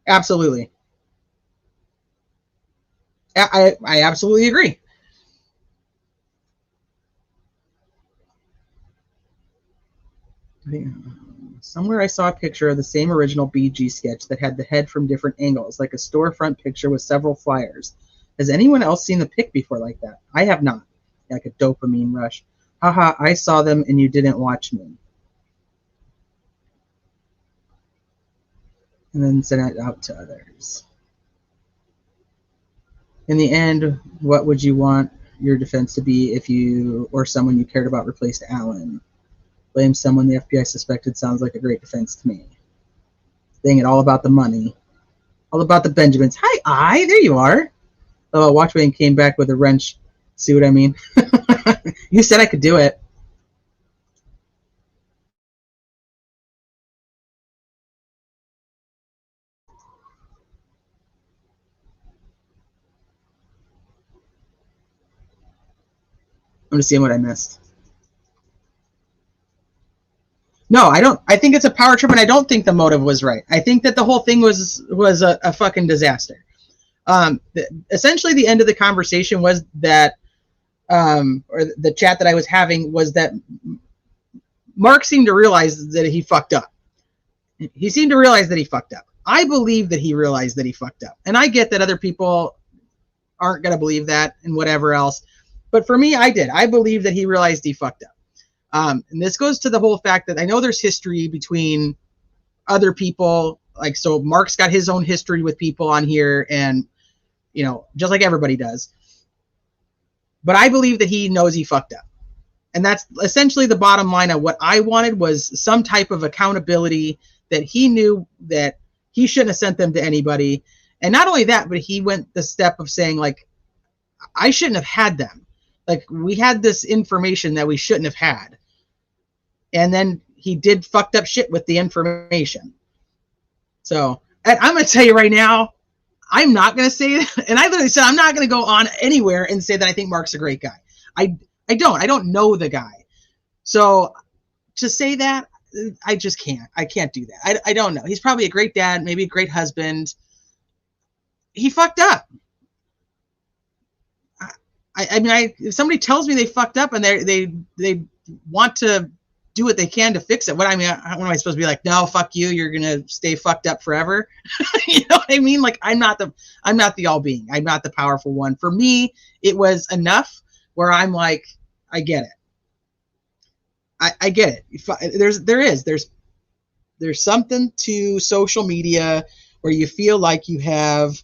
Absolutely. I absolutely agree. Somewhere I saw a picture of the same original BG sketch that had the head from different angles, like a storefront picture with several flyers. Has anyone else seen the pic before like that? I have not. Like a dopamine rush. Haha, I saw them and you didn't watch me. And then send it out to others. In the end, what would you want your defense to be if you or someone you cared about replaced Allen? Blame someone the FBI suspected sounds like a great defense to me. Dang it, all about the money. All about the Benjamins. Hi, there you are. Oh, Watchman came back with a wrench. See what I mean? You said I could do it. I'm just seeing what I missed. No, I don't. I think it's a power trip, and I don't think the motive was right. I think that the whole thing was a fucking disaster. Essentially, the end of the conversation was that, or the chat that I was having was that Mark seemed to realize that he fucked up. He seemed to realize that he fucked up. I believe that he realized that he fucked up, and I get that other people aren't gonna believe that and whatever else, but for me, I did. I believe that he realized he fucked up. And this goes to the whole fact that I know there's history between other people. Like, so Mark's got his own history with people on here, and, you know, just like everybody does. But I believe that he knows he fucked up. And that's essentially the bottom line of what I wanted, was some type of accountability, that he knew that he shouldn't have sent them to anybody. And not only that, but he went the step of saying, like, I shouldn't have had them. Like, we had this information that we shouldn't have had. And then he did fucked up shit with the information. So, and I'm going to tell you right now, I'm not going to say it. And I literally said, I'm not going to go on anywhere and say that I think Mark's a great guy. I don't know the guy. So to say that, I just can't. I can't do that. I don't know. He's probably a great dad, maybe a great husband. He fucked up. I mean, if somebody tells me they fucked up and they want to do what they can to fix it, what am I supposed to be like? No, fuck you. You're gonna stay fucked up forever. You know what I mean? Like, I'm not the all being. I'm not the powerful one. For me, it was enough where I'm like, I get it. I get it. There's something to social media where you feel like you have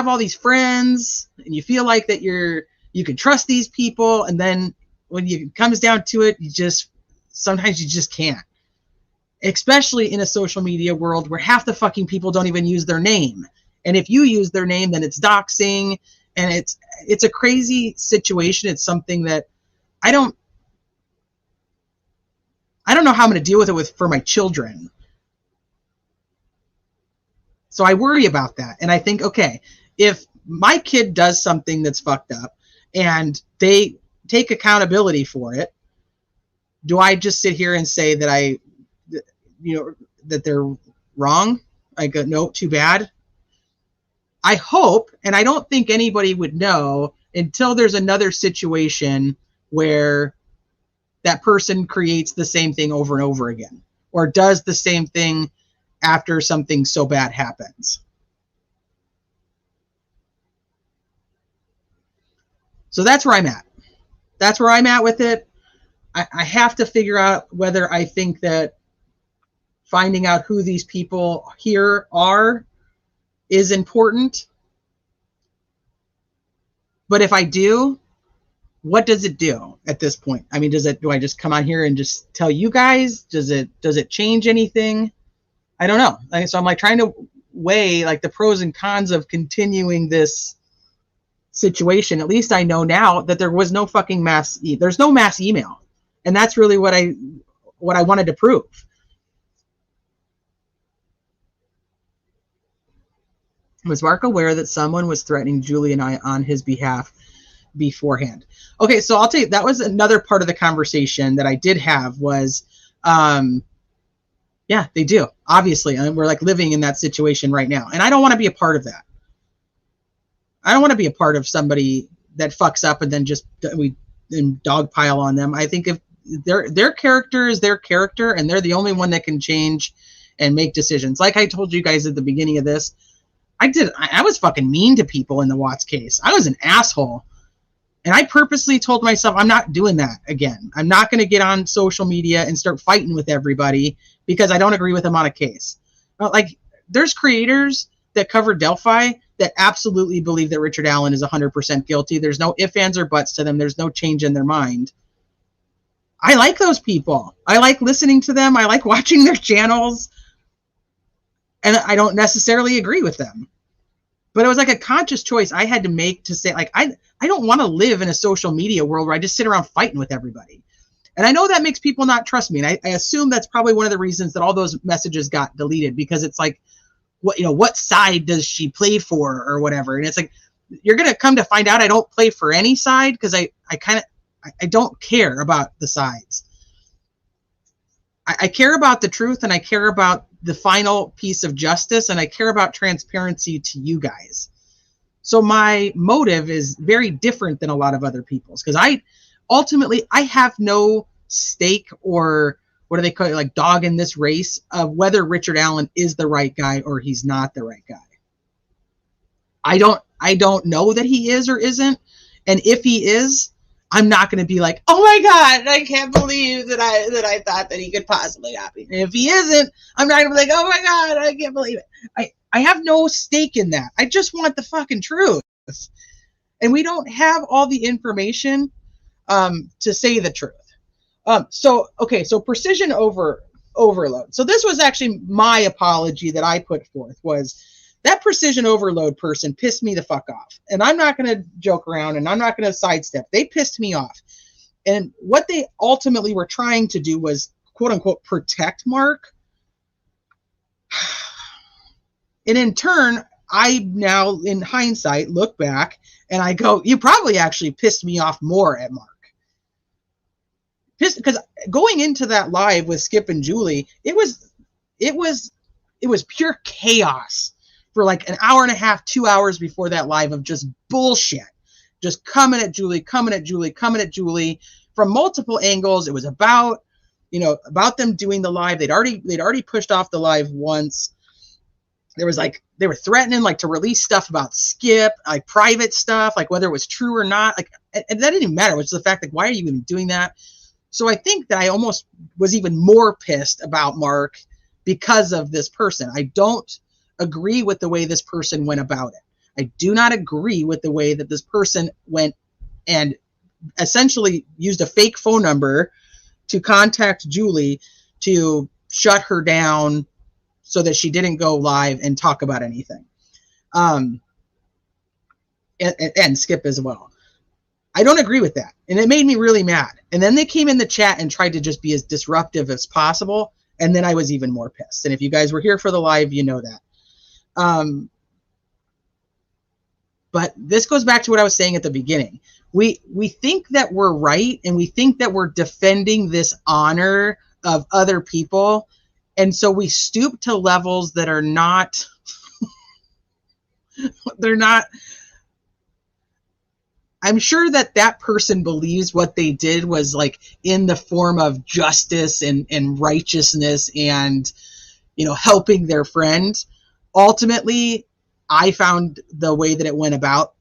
all these friends, and you feel like that you can trust these people, and then when it comes down to it, sometimes you just can't. Especially in a social media world where half the fucking people don't even use their name. And if you use their name, then it's doxing, and it's a crazy situation. It's something that I don't know how I'm going to deal with it for my children. So I worry about that. And I think, okay, if my kid does something that's fucked up and they take accountability for it, do I just sit here and say that that they're wrong? I go, no, too bad. I hope, and I don't think anybody would know until there's another situation where that person creates the same thing over and over again, or does the same thing after something so bad happens. So that's where I'm at. That's where I'm at with it. I have to figure out whether I think that finding out who these people here are is important. But if I do, what does it do at this point? I mean, do I just come on here and just tell you guys? Does it change anything? I don't know. So I'm like trying to weigh like the pros and cons of continuing this situation. At least I know now that there was no fucking there's no mass email. And that's really what I wanted to prove. Was Mark aware that someone was threatening Julie and I on his behalf beforehand? Okay, so I'll tell you, that was another part of the conversation that I did have was, yeah, they do, obviously. And we're like living in that situation right now. And I don't want to be a part of that. I don't want to be a part of somebody that fucks up and then just we dogpile on them. I think if their character is their character, and they're the only one that can change and make decisions. Like I told you guys at the beginning of this, I was fucking mean to people in the Watts case. I was an asshole. And I purposely told myself I'm not doing that again. I'm not going to get on social media and start fighting with everybody because I don't agree with them on a case. Like, there's creators that cover Delphi that absolutely believe that Richard Allen is 100% guilty. There's no ifs, ands, or buts to them. There's no change in their mind. I like those people. I like listening to them. I like watching their channels. And I don't necessarily agree with them. But it was like a conscious choice I had to make to say, like, I don't want to live in a social media world where I just sit around fighting with everybody. And I know that makes people not trust me. And I assume that's probably one of the reasons that all those messages got deleted, because it's like, what side does she play for or whatever? And it's like, you're going to come to find out I don't play for any side because I don't care about the sides. I care about the truth, and I care about the final piece of justice, and I care about transparency to you guys. So my motive is very different than a lot of other people's, because I have no stake, or what do they call it, like dog in this race of whether Richard Allen is the right guy or he's not the right guy. I don't know that he is or isn't, and if he is, I'm not going to be like, oh my God, I can't believe that I thought that he could possibly not be. And if he isn't, I'm not going to be like, oh my God, I can't believe it. I have no stake in that. I just want the fucking truth. And we don't have all the information to say the truth. So precision overload. So this was actually my apology that I put forth, was that precision overload person pissed me the fuck off. And I'm not going to joke around, and I'm not going to sidestep. They pissed me off. And what they ultimately were trying to do was, quote unquote, protect Mark. And in turn, I now, in hindsight, look back and I go, you probably actually pissed me off more at Mark. Because going into that live with Skip and Julie, it was pure chaos for like an hour and a half, 2 hours before that live of just bullshit, just coming at Julie from multiple angles. It was about them doing the live. They'd already pushed off the live once. There was like, they were threatening like to release stuff about Skip, like private stuff, like whether it was true or not. Like, and that didn't even matter. Which is the fact, like, why are you even doing that? So I think that I almost was even more pissed about Mark because of this person. I don't agree with the way this person went about it. I do not agree with the way that this person went and essentially used a fake phone number to contact Julie to shut her down so that she didn't go live and talk about anything. And Skip as well. I don't agree with that. And it made me really mad. And then they came in the chat and tried to just be as disruptive as possible. And then I was even more pissed. And if you guys were here for the live, you know that. But this goes back to what I was saying at the beginning. We think that we're right, and we think that we're defending this honor of other people. And so we stoop to levels that are not, they're not, I'm sure that that person believes what they did was like in the form of justice and righteousness and, helping their friend. Ultimately, I found the way that it went about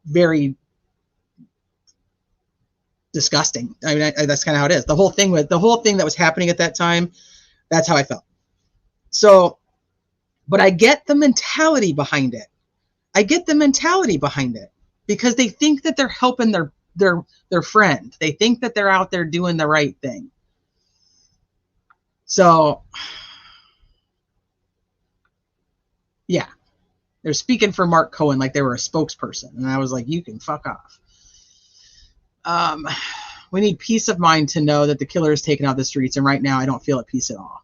very disgusting. I mean, that's kind of how it is. The whole thing that was happening at that time, that's how I felt. So, but I get the mentality behind it. Because they think that they're helping their friend. They think that they're out there doing the right thing. So, yeah. They're speaking for Mark Cohen like they were a spokesperson. And I was like, you can fuck off. We need peace of mind to know that the killer is taken out the streets. And right now, I don't feel at peace at all.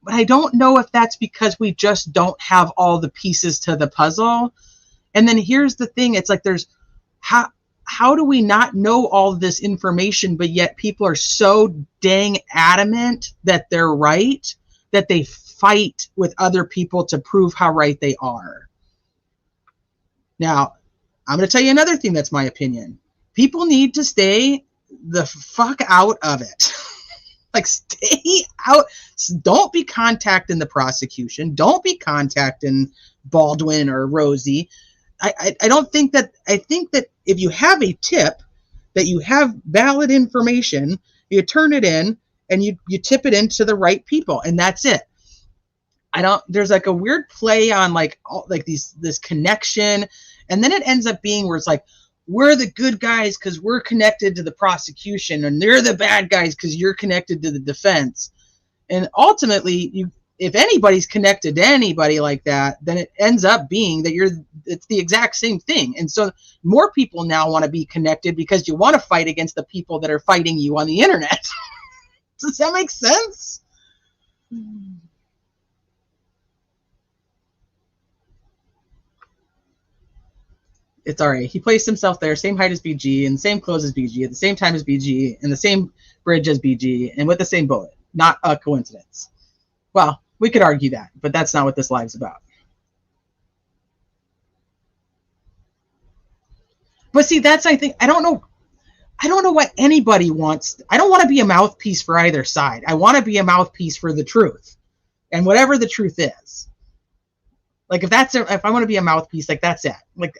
But I don't know if that's because we just don't have all the pieces to the puzzle. And then here's the thing. It's like how do we not know all this information, but yet people are so dang adamant that they're right that they fight with other people to prove how right they are. Now, I'm going to tell you another thing that's my opinion. People need to stay the fuck out of it. Like, stay out. Don't be contacting the prosecution. Don't be contacting Baldwin or Rosie. I don't think that, I think that if you have a tip, that you have valid information, you turn it in and you tip it into the right people, and that's it. There's like a weird play on like this connection, and then it ends up being where it's like, we're the good guys because we're connected to the prosecution, and they're the bad guys because you're connected to the defense. And ultimately, if anybody's connected to anybody like that, then it ends up being that it's the exact same thing. And so more people now want to be connected because you want to fight against the people that are fighting you on the internet. Does that make sense? It's all right. He placed himself there, same height as BG, and same clothes as BG, at the same time as BG, and the same bridge as BG, and with the same bullet. Not a coincidence. Well, we could argue that, but that's not what this live's about. But see, that's, I think, I don't know what anybody wants. I don't want to be a mouthpiece for either side. I want to be a mouthpiece for the truth, and whatever the truth is. Like, if I want to be a mouthpiece, like, that's it. Like,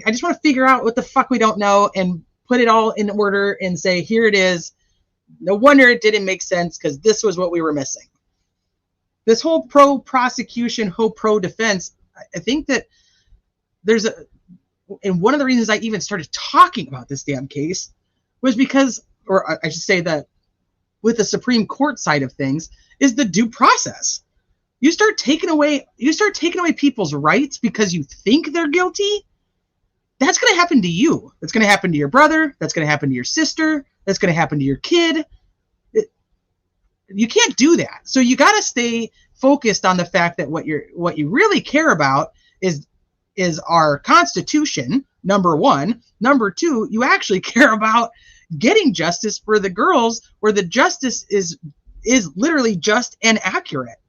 I just want to figure out what the fuck we don't know and put it all in order and say, here it is. No wonder it didn't make sense, because this was what we were missing. This whole pro-prosecution, whole pro-defense, I think that and one of the reasons I even started talking about this damn case was because, or I should say that with the Supreme Court side of things, is the due process. You start taking away people's rights because you think they're guilty. That's going to happen to you. That's going to happen to your brother. That's going to happen to your sister. That's going to happen to your kid. You can't do that. So you got to stay focused on the fact that what you really care about is our Constitution, number one. Number two, you actually care about getting justice for the girls, where the justice is literally just and accurate.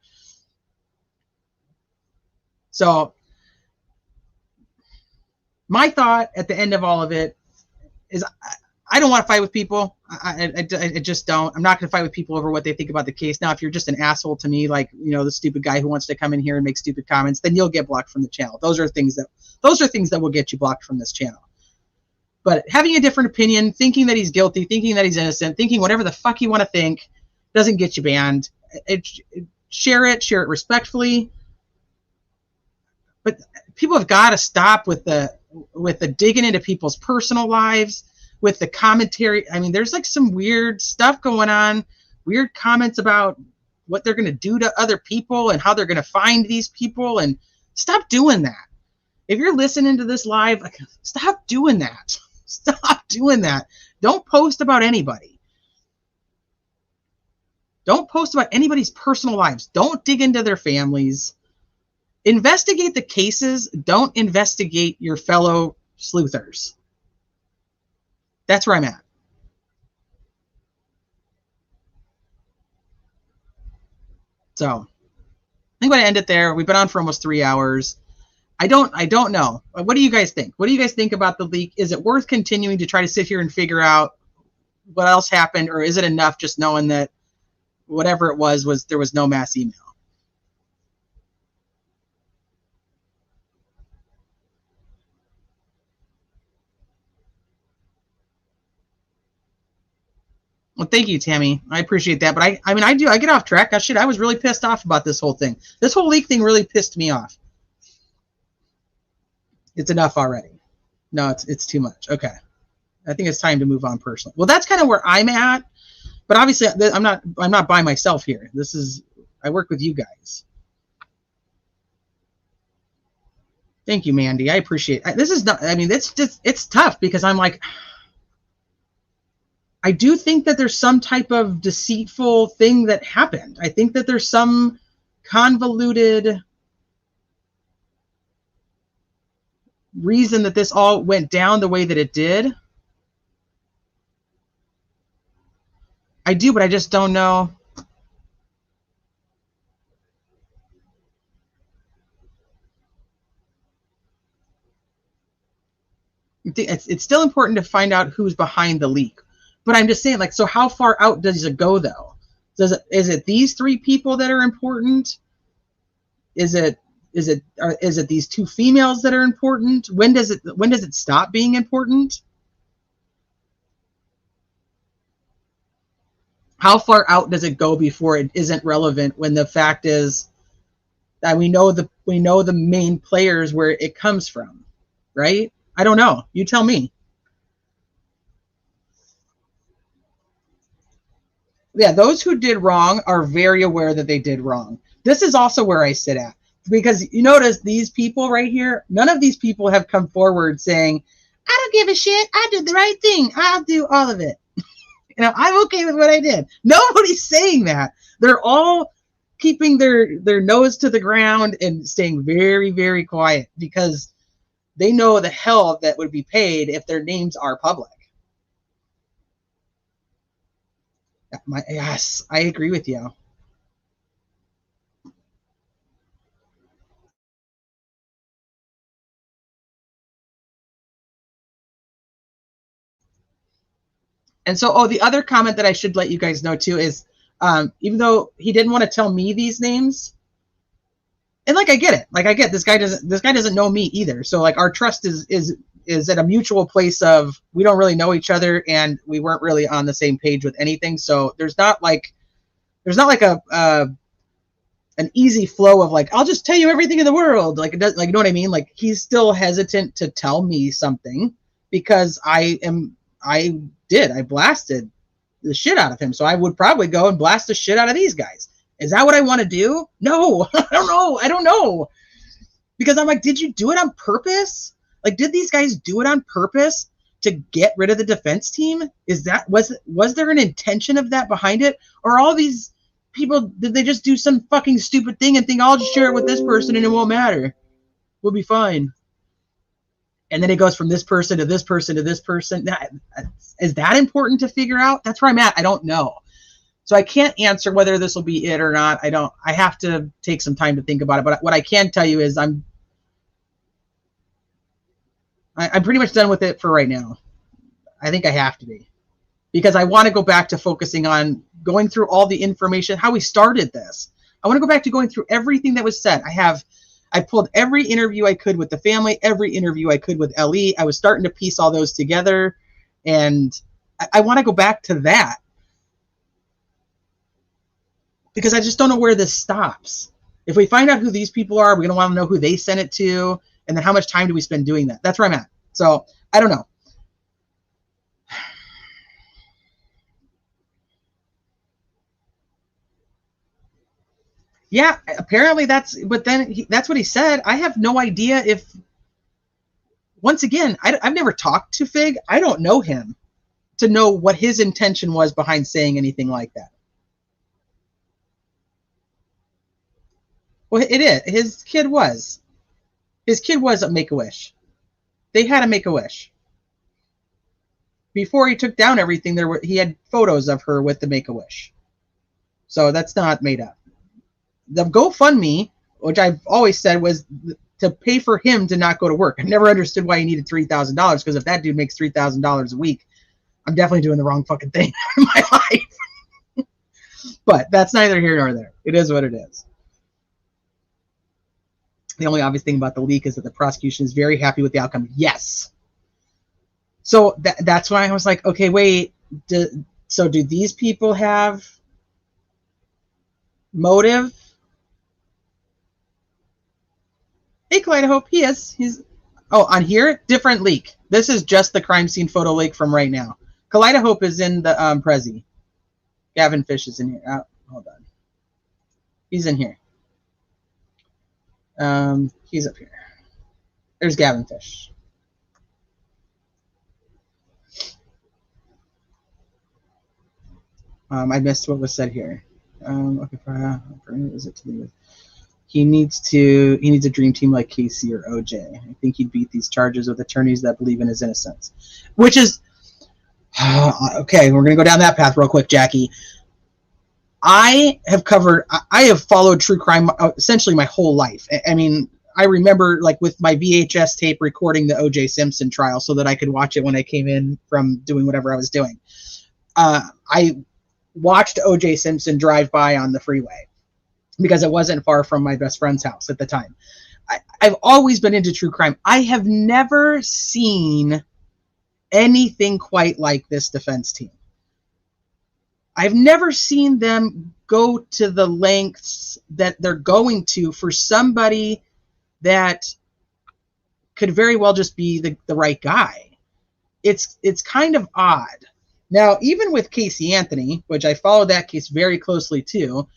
So my thought at the end of all of it is, I don't want to fight with people. I just don't. I'm not going to fight with people over what they think about the case. Now, if you're just an asshole to me, like, you know, the stupid guy who wants to come in here and make stupid comments, then you'll get blocked from the channel. Those are things that will get you blocked from this channel. But having a different opinion, thinking that he's guilty, thinking that he's innocent, thinking whatever the fuck you want to think, doesn't get you banned. Share it respectfully. But people have got to stop with the digging into people's personal lives, with the commentary. I mean, there's like some weird stuff going on, weird comments about what they're going to do to other people and how they're going to find these people, and stop doing that. If you're listening to this live, like, stop doing that. Stop doing that. Don't post about anybody. Don't post about anybody's personal lives. Don't dig into their families. Investigate the cases. Don't investigate your fellow sleuthers. That's where I'm at. So I think I'm going to end it there. We've been on for almost 3 hours. I don't know. What do you guys think? What do you guys think about the leak? Is it worth continuing to try to sit here and figure out what else happened, or is it enough just knowing that whatever it was there was no mass email? Well, thank you, Tammy. I appreciate that. But I mean, I get off track. I was really pissed off about this whole thing. This whole leak thing really pissed me off. It's enough already. No, it's too much. Okay. I think it's time to move on personally. Well, that's kind of where I'm at. But obviously, I'm not by myself here. I work with you guys. Thank you, Mandy. I appreciate it. This is not, I mean, it's tough, because I'm like, I do think that there's some type of deceitful thing that happened. I think that there's some convoluted reason that this all went down the way that it did. I do, but I just don't know. It's still important to find out who's behind the leak. But I'm just saying, like, so how far out does it go, though? Is it these three people that are important? Is it these two females that are important? When does it stop being important? How far out does it go before it isn't relevant, when the fact is that we know the main players where it comes from, right? I don't know. You tell me. Yeah, those who did wrong are very aware that they did wrong. This is also where I sit at. Because you notice these people right here, none of these people have come forward saying, I don't give a shit. I did the right thing. I'll do all of it. You know, I'm okay with what I did. Nobody's saying that. They're all keeping their nose to the ground and staying very, very quiet, because they know the hell that would be paid if their names are public. Yes, I agree with you. And so, the other comment that I should let you guys know too is, even though he didn't want to tell me these names, and like I get it, like I get this guy doesn't know me either. So like our trust is at a mutual place of we don't really know each other and we weren't really on the same page with anything. So there's not like a an easy flow of like I'll just tell you everything in the world. Like it does, like you know what I mean? Like he's still hesitant to tell me something because I blasted the shit out of him. So I would probably go and blast the shit out of these guys. Is that what I want to do? No, I don't know. Because I'm like, did you do it on purpose? Like, did these guys do it on purpose to get rid of the defense team? Was there an intention of that behind it? Or all these people, did they just do some fucking stupid thing and think, I'll just share it with this person and it won't matter. We'll be fine. And then it goes from this person to this person to this person. Is that important to figure out? That's where I'm at. I don't know. So I can't answer whether this will be it or not. I have to take some time to think about it. But what I can tell you is I'm pretty much done with it for right now. I think I have to be. Because I want to go back to focusing on going through all the information, how we started this. I want to go back to going through everything that was said. I pulled every interview I could with the family, every interview I could with LE. I was starting to piece all those together. And I want to go back to that. Because I just don't know where this stops. If we find out who these people are, we're going to want to know who they sent it to, and then how much time do we spend doing that? That's where I'm at. So, I don't know. Yeah, apparently that's what he said. I have no idea if, once again, I've never talked to Fig. I don't know him to know what his intention was behind saying anything like that. Well, it is. His kid was a Make-A-Wish. They had a Make-A-Wish. Before he took down everything, he had photos of her with the Make-A-Wish. So that's not made up. The GoFundMe, which I've always said was to pay for him to not go to work. I never understood why he needed $3,000, because if that dude makes $3,000 a week, I'm definitely doing the wrong fucking thing in my life. But that's neither here nor there. It is what it is. The only obvious thing about the leak is that the prosecution is very happy with the outcome. Yes. So that's why I was like, okay, wait. Do these people have motive? Hey, Kaleidohope, he is. On here, different leak. This is just the crime scene photo leak from right now. Kaleidohope is in the Prezi. Gavin Fish is in here. Hold on. He's in here. He's up here. There's Gavin Fish. I missed what was said here. Okay, is it to me? He needs a dream team like Casey or OJ. I think he'd beat these charges with attorneys that believe in his innocence. Which is okay. We're gonna go down that path real quick, Jackie. I have followed true crime essentially my whole life. I mean, I remember like with my VHS tape recording the O.J. Simpson trial so that I could watch it when I came in from doing whatever I was doing. I watched O.J. Simpson drive by on the freeway because it wasn't far from my best friend's house at the time. I've always been into true crime. I have never seen anything quite like this defense team. I've never seen them go to the lengths that they're going to for somebody that could very well just be the right guy. It's kind of odd. Now, even with Casey Anthony, which I followed that case very closely too,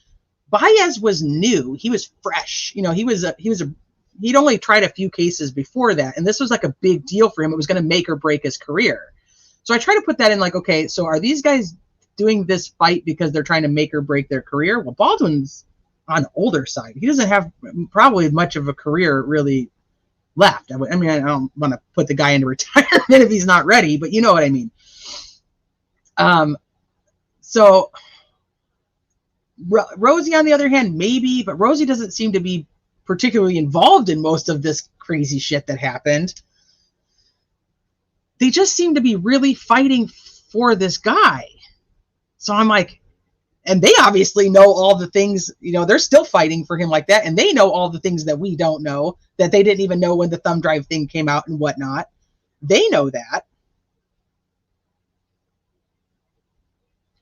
Baez was new. He was fresh. You know, he'd only tried a few cases before that, and this was like a big deal for him. It was going to make or break his career. So I try to put that in like, okay, so are these guys doing this fight because they're trying to make or break their career? Well, Baldwin's on the older side. He doesn't have probably much of a career really left. I mean, I don't want to put the guy into retirement if he's not ready, but you know what I mean. So Rosie, on the other hand, maybe, but Rosie doesn't seem to be particularly involved in most of this crazy shit that happened. They just seem to be really fighting for this guy. So I'm like, and they obviously know all the things, you know, they're still fighting for him like that. And they know all the things that we don't know, that they didn't even know when the thumb drive thing came out and whatnot. They know that.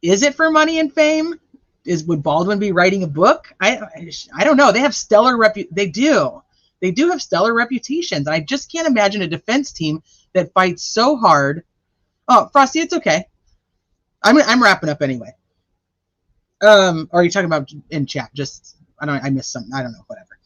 Is it for money and fame? Would Baldwin be writing a book? I don't know. They have stellar they do have stellar reputations. And I just can't imagine a defense team that fights so hard. Oh, Frosty, it's okay. I'm wrapping up anyway. Or are you talking about in chat? Just I missed something. I don't know, whatever.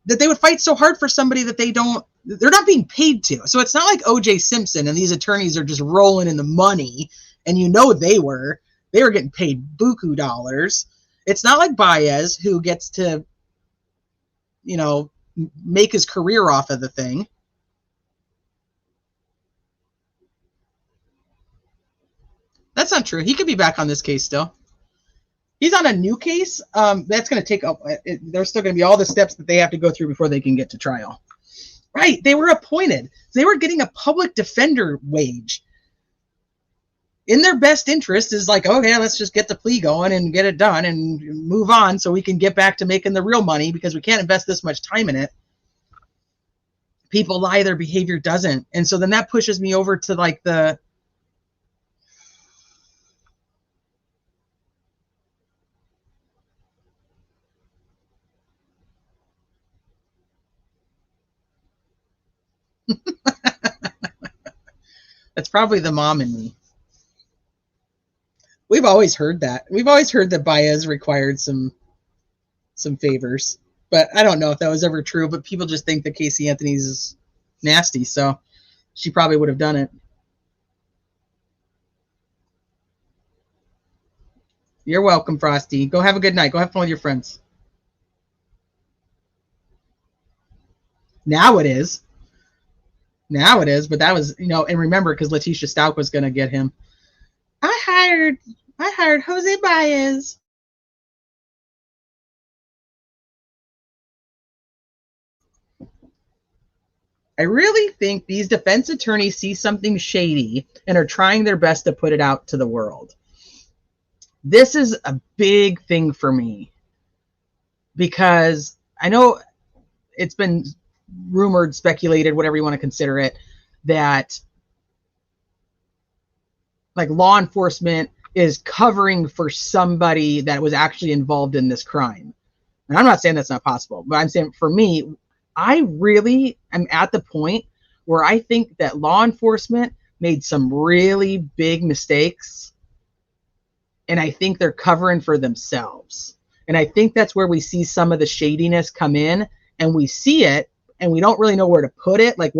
That they would fight so hard for somebody that they're not being paid to. So it's not like O.J. Simpson and these attorneys are just rolling in the money, and you know they were getting paid buku dollars. It's not like Baez, who gets to, you know, make his career off of the thing. That's not true. He could be back on this case still. He's on a new case. That's going to take up. There's still going to be all the steps that they have to go through before they can get to trial. Right. They were appointed. They were getting a public defender wage. In their best interest is like, okay, let's just get the plea going and get it done and move on so we can get back to making the real money, because we can't invest this much time in it. People lie, their behavior doesn't. And so then that pushes me over to like the, that's probably the mom in me. We've always heard that. We've always heard that Baez required some favors, but I don't know if that was ever true. But people just think that Casey Anthony's is nasty, so she probably would have done it. You're welcome, Frosty. Go have a good night. Go have fun with your friends. Now it is. But that was, you know, and remember, because Letitia Stout was going to get him. I hired Jose Baez. I really think these defense attorneys see something shady and are trying their best to put it out to the world. This is a big thing for me, because I know it's been rumored, speculated, whatever you want to consider it, that like law enforcement is covering for somebody that was actually involved in this crime. And I'm not saying that's not possible, but I'm saying for me, I really am at the point where I think that law enforcement made some really big mistakes, and I think they're covering for themselves. And I think that's where we see some of the shadiness come in, and we see it and we don't really know where to put it, like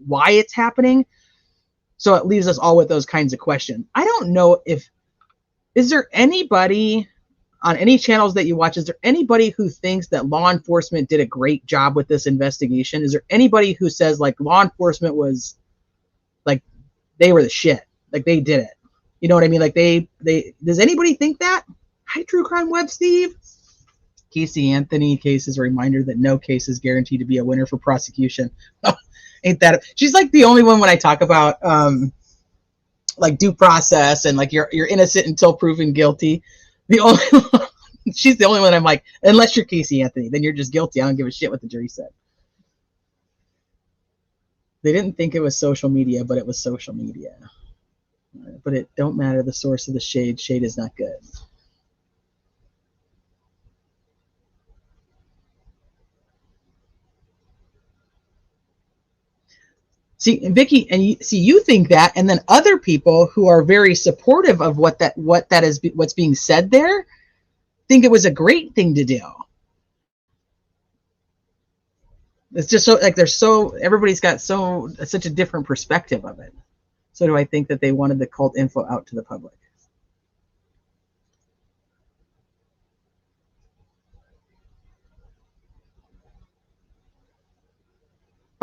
why it's happening. So it leaves us all with those kinds of questions. I don't know is there anybody on any channels that you watch, is there anybody who thinks that law enforcement did a great job with this investigation? Is there anybody who says like law enforcement was like, they were the shit, like they did it? You know what I mean? Like they does anybody think that? Hi, True Crime Web, Steve. Casey Anthony case is a reminder that no case is guaranteed to be a winner for prosecution. Ain't that? She's like the only one when I talk about like due process and like you're innocent until proven guilty. The only she's the only one I'm like, unless you're Casey Anthony, then you're just guilty. I don't give a shit what the jury said. They didn't think it was social media, but it was social media. But it don't matter the source of the shade. Shade is not good. See, and Vicky, and you think that, and then other people who are very supportive of what's being said there think it was a great thing to do. It's just so like everybody's got such a different perspective of it. So do I think that they wanted the cult info out to the public?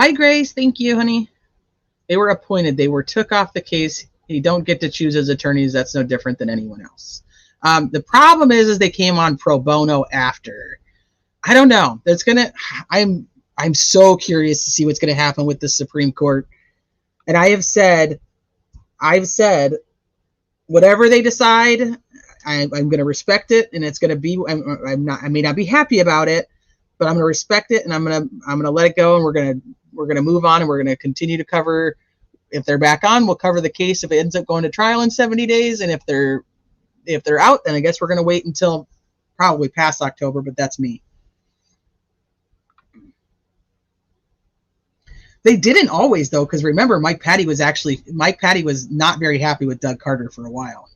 Hi, Grace. Thank you, honey. They were appointed. They were took off the case. You don't get to choose his attorneys. That's no different than anyone else. The problem is they came on pro bono after. I don't know. I'm so curious to see what's going to happen with the Supreme Court. And I've said, whatever they decide, I'm going to respect it, and it's going to be. I may not be happy about it, but I'm going to respect it, and I'm going to let it go, and we're going to move on, and we're going to continue to cover. If they're back on, we'll cover the case if it ends up going to trial in 70 days, and if they're out, then I guess we're going to wait until probably past October. But that's me. They didn't always, though, because remember, Mike Patty was not very happy with Doug Carter for a while.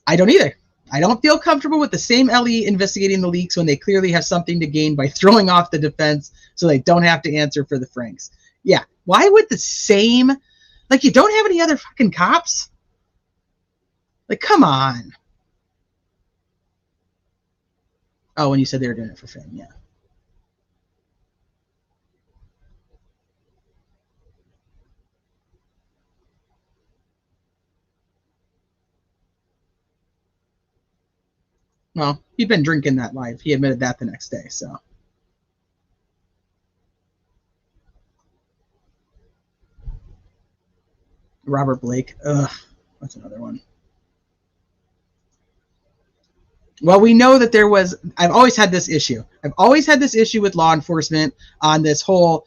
I don't either. I don't feel comfortable with the same LE investigating the leaks when they clearly have something to gain by throwing off the defense so they don't have to answer for the Franks. Yeah, why would the same, like, you don't have any other fucking cops? Like, come on. Oh, when you said they were doing it for fame, yeah. Well, he'd been drinking that live. He admitted that the next day, so. Robert Blake. Ugh, that's another one. Well, we know that I've always had this issue. With law enforcement on this whole,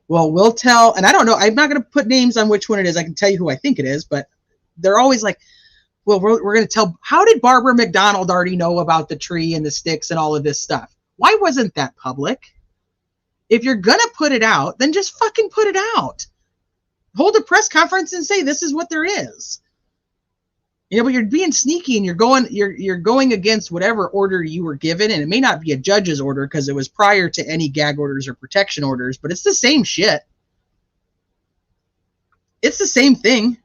well, we'll tell, and I don't know, I'm not going to put names on which one it is. I can tell you who I think it is, but they're always like, well, we're going to tell, how did Barbara McDonald already know about the tree and the sticks and all of this stuff? Why wasn't that public? If you're going to put it out, then just fucking put it out. Hold a press conference and say, this is what there is. You know, but you're being sneaky and you're going against whatever order you were given, and it may not be a judge's order because it was prior to any gag orders or protection orders, but it's the same shit. It's the same thing.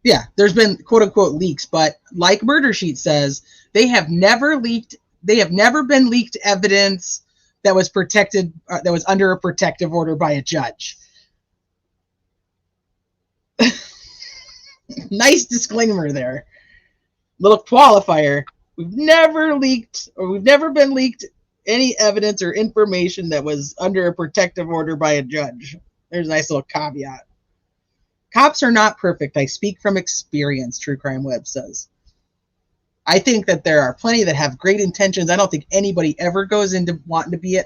Yeah, there's been quote unquote leaks, but like Murder Sheet says, they have never been leaked evidence that was protected, that was under a protective order by a judge. Nice disclaimer there. Little qualifier. We've never been leaked any evidence or information that was under a protective order by a judge. There's a nice little caveat. Cops are not perfect. I speak from experience, True Crime Web says. I think that there are plenty that have great intentions. I don't think anybody ever goes into wanting to be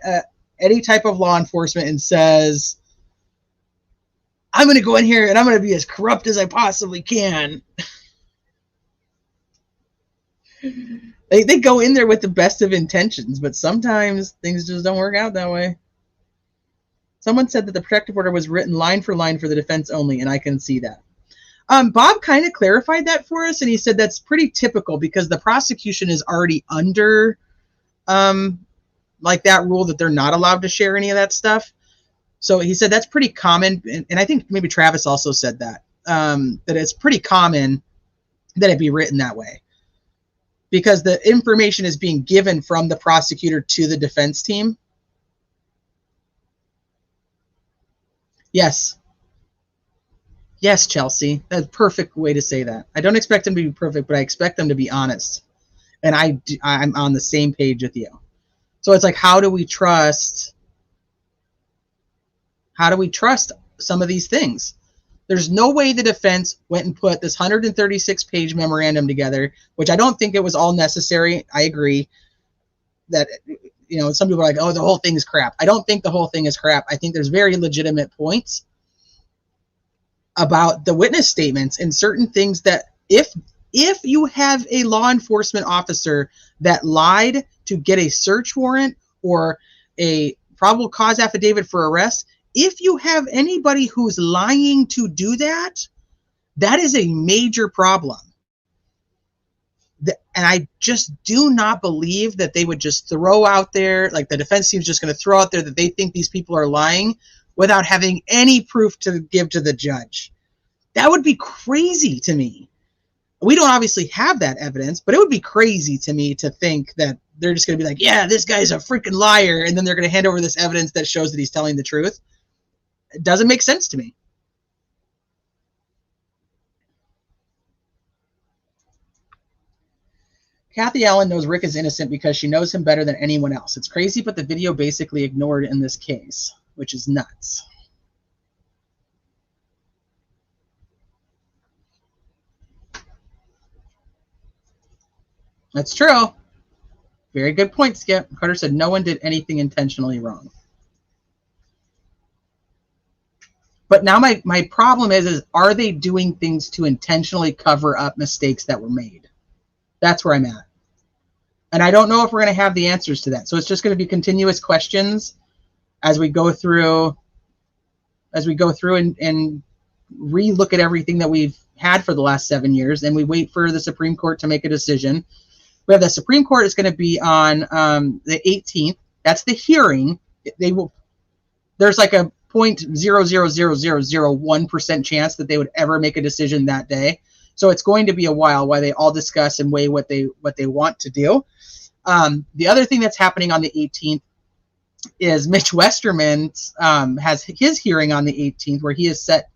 any type of law enforcement and says, I'm going to go in here and I'm going to be as corrupt as I possibly can. They go in there with the best of intentions, but sometimes things just don't work out that way. Someone said that the protective order was written line for line for the defense only, and I can see that. Bob kind of clarified that for us, and he said that's pretty typical because the prosecution is already under like that rule that they're not allowed to share any of that stuff. So he said that's pretty common, and I think maybe Travis also said that, that it's pretty common that it be written that way because the information is being given from the prosecutor to the defense team. Yes. Yes, Chelsea. That's a perfect way to say that. I don't expect them to be perfect, but I expect them to be honest. And I'm on the same page with you. So it's like, how do we trust some of these things? There's no way the defense went and put this 136-page memorandum together, which I don't think it was all necessary. I agree that, you know, some people are like, oh, the whole thing is crap. I don't think the whole thing is crap. I think there's very legitimate points about the witness statements and certain things that if you have a law enforcement officer that lied to get a search warrant or a probable cause affidavit for arrest, if you have anybody who's lying to do that, that is a major problem. And I just do not believe that they would just throw out there, like the defense team's just going to throw out there that they think these people are lying without having any proof to give to the judge. That would be crazy to me. We don't obviously have that evidence, but it would be crazy to me to think that they're just going to be like, yeah, this guy's a freaking liar, and then they're going to hand over this evidence that shows that he's telling the truth. It doesn't make sense to me. Kathy Allen knows Rick is innocent because she knows him better than anyone else. It's crazy, but the video basically ignored in this case, which is nuts. That's true. Very good point, Skip. Carter said no one did anything intentionally wrong. But now my problem is are they doing things to intentionally cover up mistakes that were made? That's where I'm at. And I don't know if we're going to have the answers to that. So it's just going to be continuous questions as we go through and re-look at everything that we've had for the last 7 years, and we wait for the Supreme Court to make a decision. We have the Supreme Court is going to be on the 18th. That's the hearing. There's like a 0.00001% chance that they would ever make a decision that day. So it's going to be a while they all discuss and weigh what they want to do. The other thing that's happening on the 18th is Mitch Westerman has his hearing on the 18th, where he has set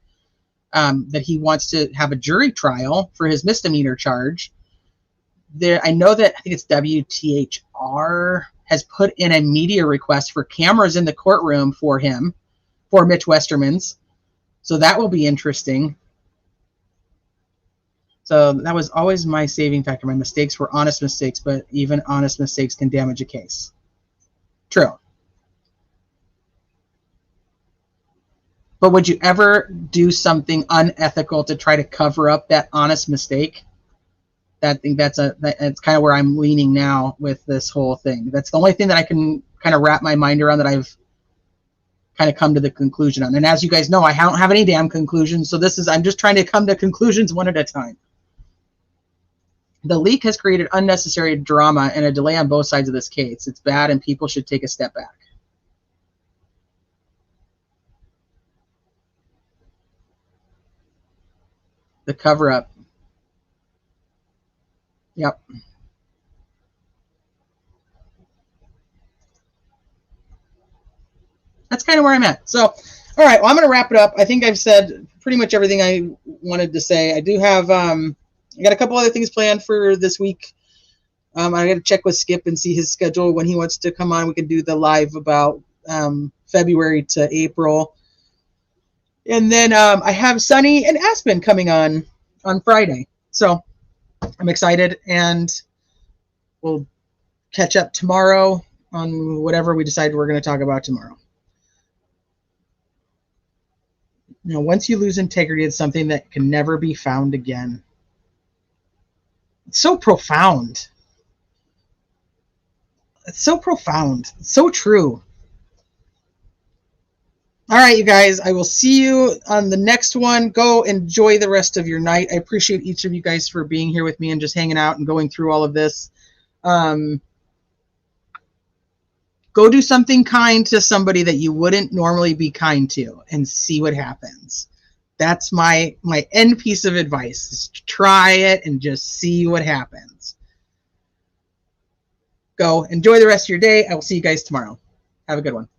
that he wants to have a jury trial for his misdemeanor charge. I know that I think it's WTHR has put in a media request for cameras in the courtroom for him, for Mitch Westerman's. So that will be interesting. So that was always my saving factor. My mistakes were honest mistakes, but even honest mistakes can damage a case. True. But would you ever do something unethical to try to cover up that honest mistake? That's kind of where I'm leaning now with this whole thing. That's the only thing that I can kind of wrap my mind around, that I've kind of come to the conclusion on. And as you guys know, I don't have any damn conclusions. So I'm just trying to come to conclusions one at a time. The leak has created unnecessary drama and a delay on both sides of this case. It's bad, and people should take a step back. The cover-up. Yep. That's kind of where I'm at. So, all right, well, I'm going to wrap it up. I think I've said pretty much everything I wanted to say. I do have, I got a couple other things planned for this week. I got to check with Skip and see his schedule when he wants to come on. We can do the live about February to April. And then I have Sunny and Aspen coming on Friday. So I'm excited, and we'll catch up tomorrow on whatever we decide we're going to talk about tomorrow. You know, once you lose integrity, it's something that can never be found again. It's so profound. It's so profound. It's so true. All right, you guys, I will see you on the next one. Go enjoy the rest of your night. I appreciate each of you guys for being here with me and just hanging out and going through all of this. Go do something kind to somebody that you wouldn't normally be kind to, and see what happens. That's my end piece of advice, is to try it and just see what happens. Go enjoy the rest of your day. I will see you guys tomorrow. Have a good one.